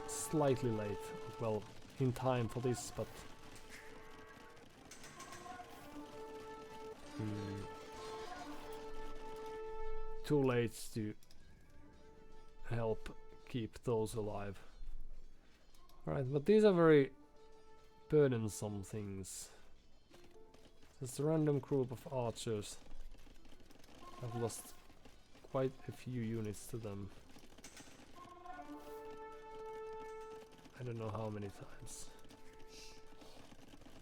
slightly late. Well, in time for this, but too late to help keep those alive. Alright, but these are very burdensome things. Just a random group of archers. I've lost quite a few units to them. I don't know how many times.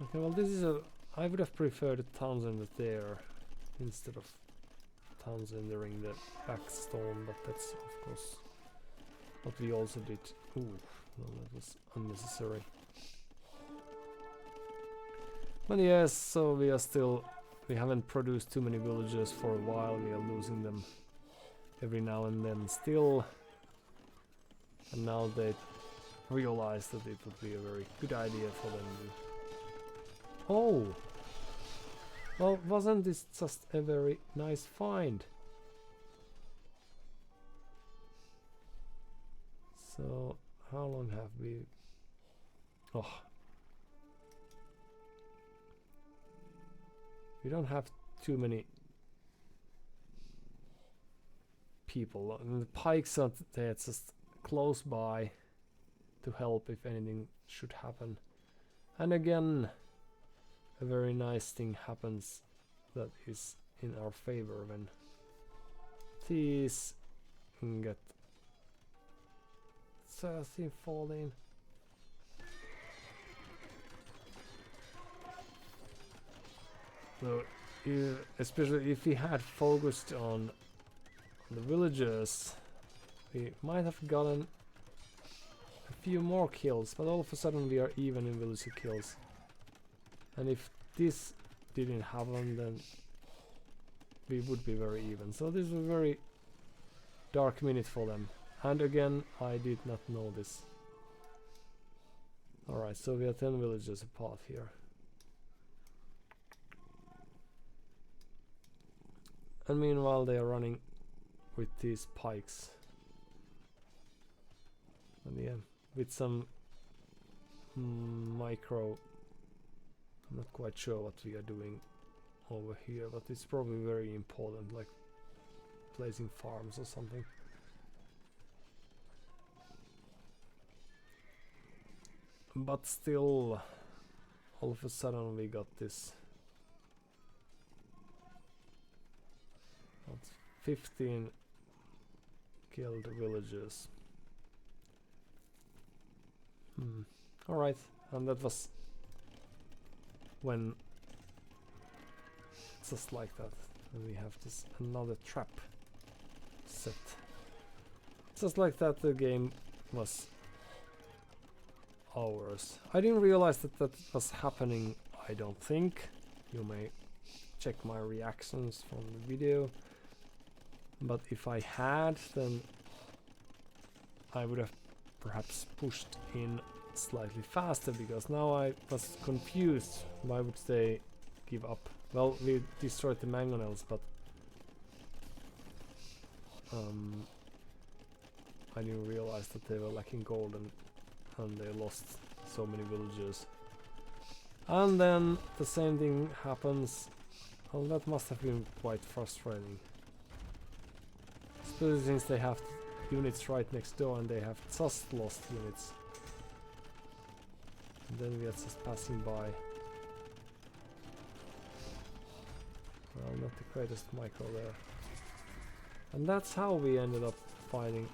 Okay, well this is a... I would have preferred a Townsend there instead of Townsending the backstorm, but that's of course what we also did. Ooh, well, that was unnecessary. But yes, so we are still... We haven't produced too many villagers for a while, we are losing them every now and then still. And now they realize that it would be a very good idea for them to... Oh! Well, wasn't this just a very nice find? So, how long have we... Oh. We don't have too many people. I mean, the pikes are there just close by to help if anything should happen. And again, a very nice thing happens that is in our favor when these can get 30 falling. So, especially if we had focused on the villagers, we might have gotten a few more kills, but all of a sudden we are even in villager kills. And if this didn't happen, then we would be very even. So this is a very dark minute for them. And again, I did not know this. Alright, so we are 10 villagers apart here. And meanwhile they are running with these pikes. And yeah, with some micro... I'm not quite sure what we are doing over here, but it's probably very important, like placing farms or something. But still, all of a sudden we got this 15 killed villagers. Alright, and that was when just like that, and we have this another trap set. Just like that, the game was ours. I didn't realize that that was happening, I don't think. You may check my reactions from the video. But if I had, then I would have perhaps pushed in slightly faster, because now I was confused. Why would they give up? Well, we destroyed the mangonels, but I didn't realize that they were lacking gold, and they lost so many villagers. And then the same thing happens. Well, that must have been quite frustrating. Especially since they have units right next door and they have just lost units. And then we are just passing by. Well, not the greatest micro there. And that's how we ended up fighting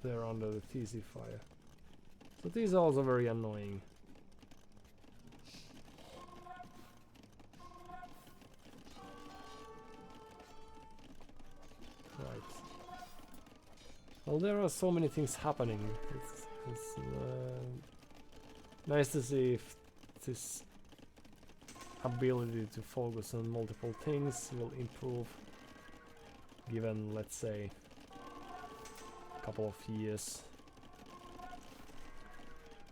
there under the TC fire. So these are also very annoying. Right. Well, there are so many things happening. It's nice to see if this ability to focus on multiple things will improve, given, let's say, a couple of years.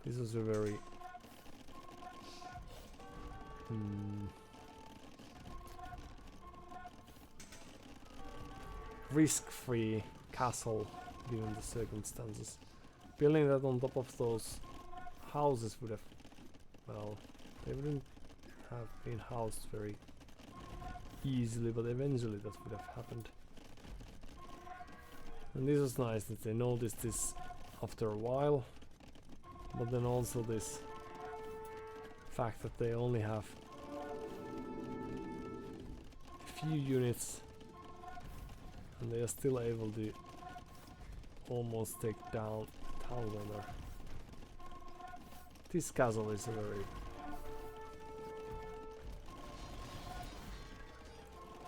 This is a very risk-free castle, given the circumstances. Building that on top of those houses would have, well, they wouldn't have been housed very easily, but eventually that would have happened. And this was nice that they noticed this after a while, but then also this fact that they only have a few units and they are still able to almost take down town center. This castle is a very,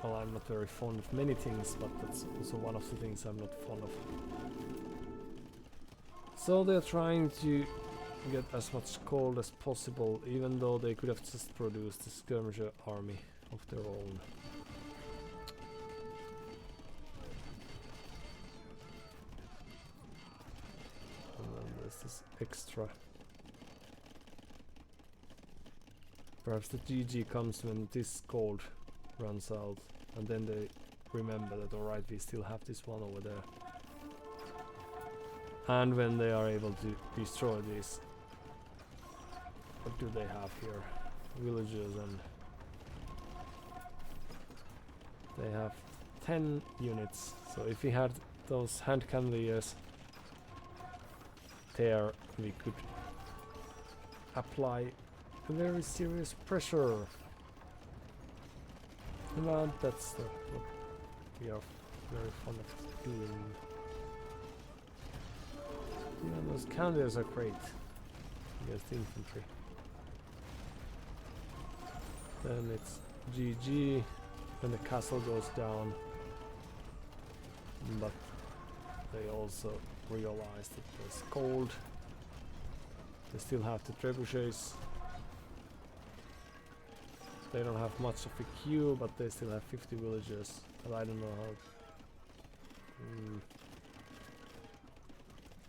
well, I'm not very fond of many things, but that's also one of the things I'm not fond of. So they're trying to get as much gold as possible, even though they could have just produced a skirmisher army of their own. And then there's this extra. Perhaps the GG comes when this gold runs out, and then they remember that alright, we still have this one over there. And when they are able to destroy these, what do they have here? Villagers, and they have 10 units. So if we had those hand cannoniers there, we could apply a very serious pressure. And that's what we are very fond of doing. Yeah, those cannoniers are great against infantry. Then it's GG when the castle goes down, but they also realize that there's gold. They still have the trebuchets. They don't have much of a queue, but they still have 50 villagers. But I don't know how.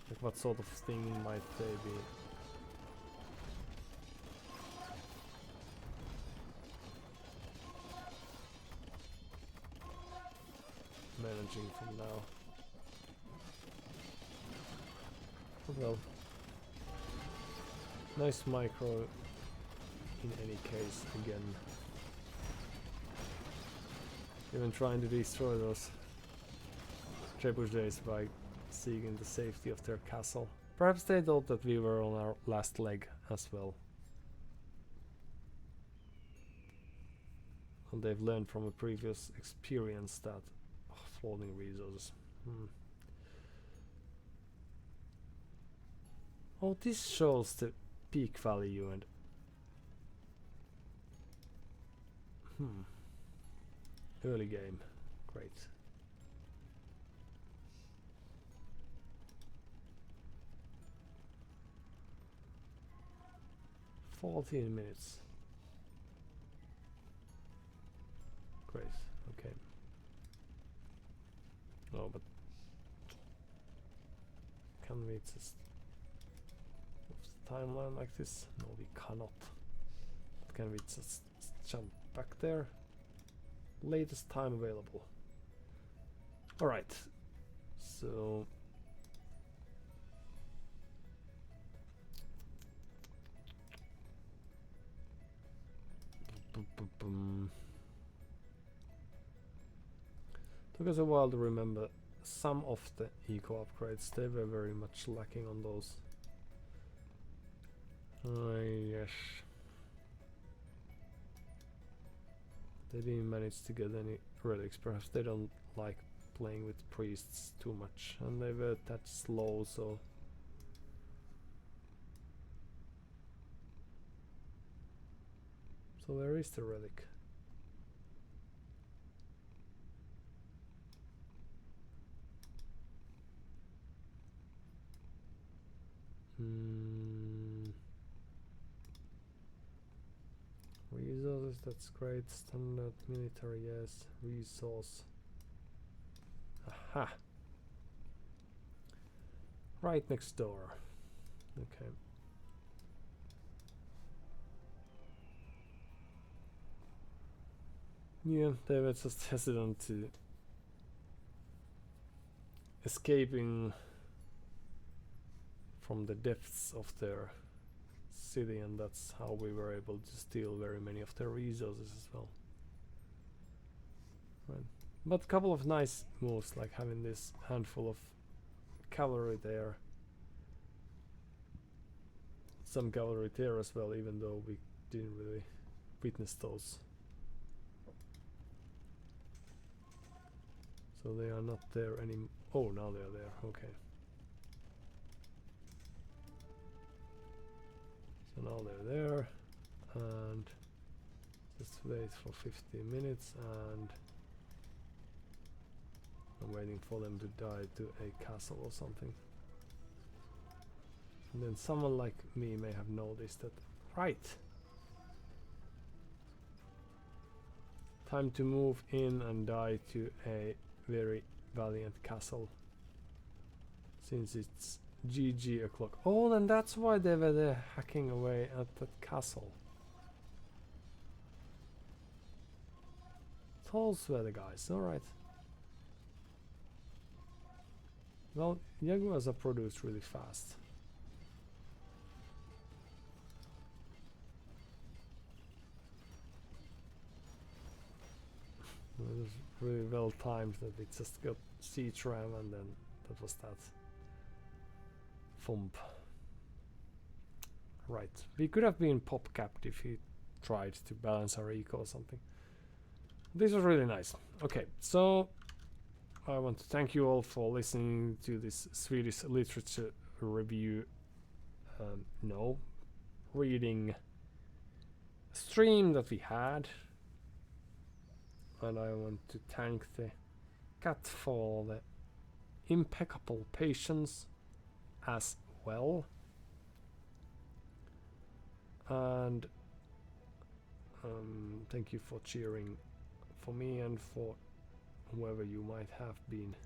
Like what sort of thing might they be? Managing from now. Well, nice micro in any case again. Even trying to destroy those trebuchets by seeking the safety of their castle. Perhaps they thought that we were on our last leg as well. And they've learned from a previous experience that floating resources. Oh, this shows the peak value and early game. Great. "14 minutes. Great. Can we just move the timeline like this? No, we cannot. But can we just jump back there? Latest time available. Alright. So took us a while to remember some of the eco upgrades. They were very much lacking on those. Yes. They didn't manage to get any relics. Perhaps they don't like playing with priests too much, and they were that slow, so where is the relic? Resources, that's great. Standard military, yes. Resource. Aha! Right next door. Okay. Yeah, they were just hesitant to escaping from the depths of their city, and that's how we were able to steal very many of their resources as well. Right. But a couple of nice moves, like having this handful of cavalry there. Some cavalry there as well, even though we didn't really witness those. So they are not there anymore. Oh, now they are there. Okay. So now they're there, and just wait for 15 minutes, and I'm waiting for them to die to a castle or something. And then someone like me may have noticed that. Right! Time to move in and die to a very valiant castle. Since it's GG o'clock. Oh, then that's why they were there hacking away at that castle. Those were the guys, alright. Well, jaguars are produced really fast. It was really well timed that we just got siege ram, and then that was that. Thump. Right. We could have been pop capped if he tried to balance our eco or something. This was really nice. Okay, so I want to thank you all for listening to this Swedish literature review. No, reading stream that we had. And I want to thank the cat for the impeccable patience as well. And thank you for cheering for me and for whoever you might have been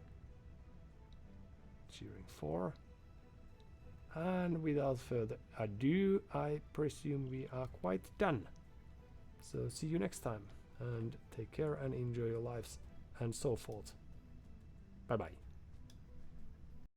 cheering for. And without further ado, I presume we are quite done. So see you next time, and take care and enjoy your lives and so forth. Bye bye.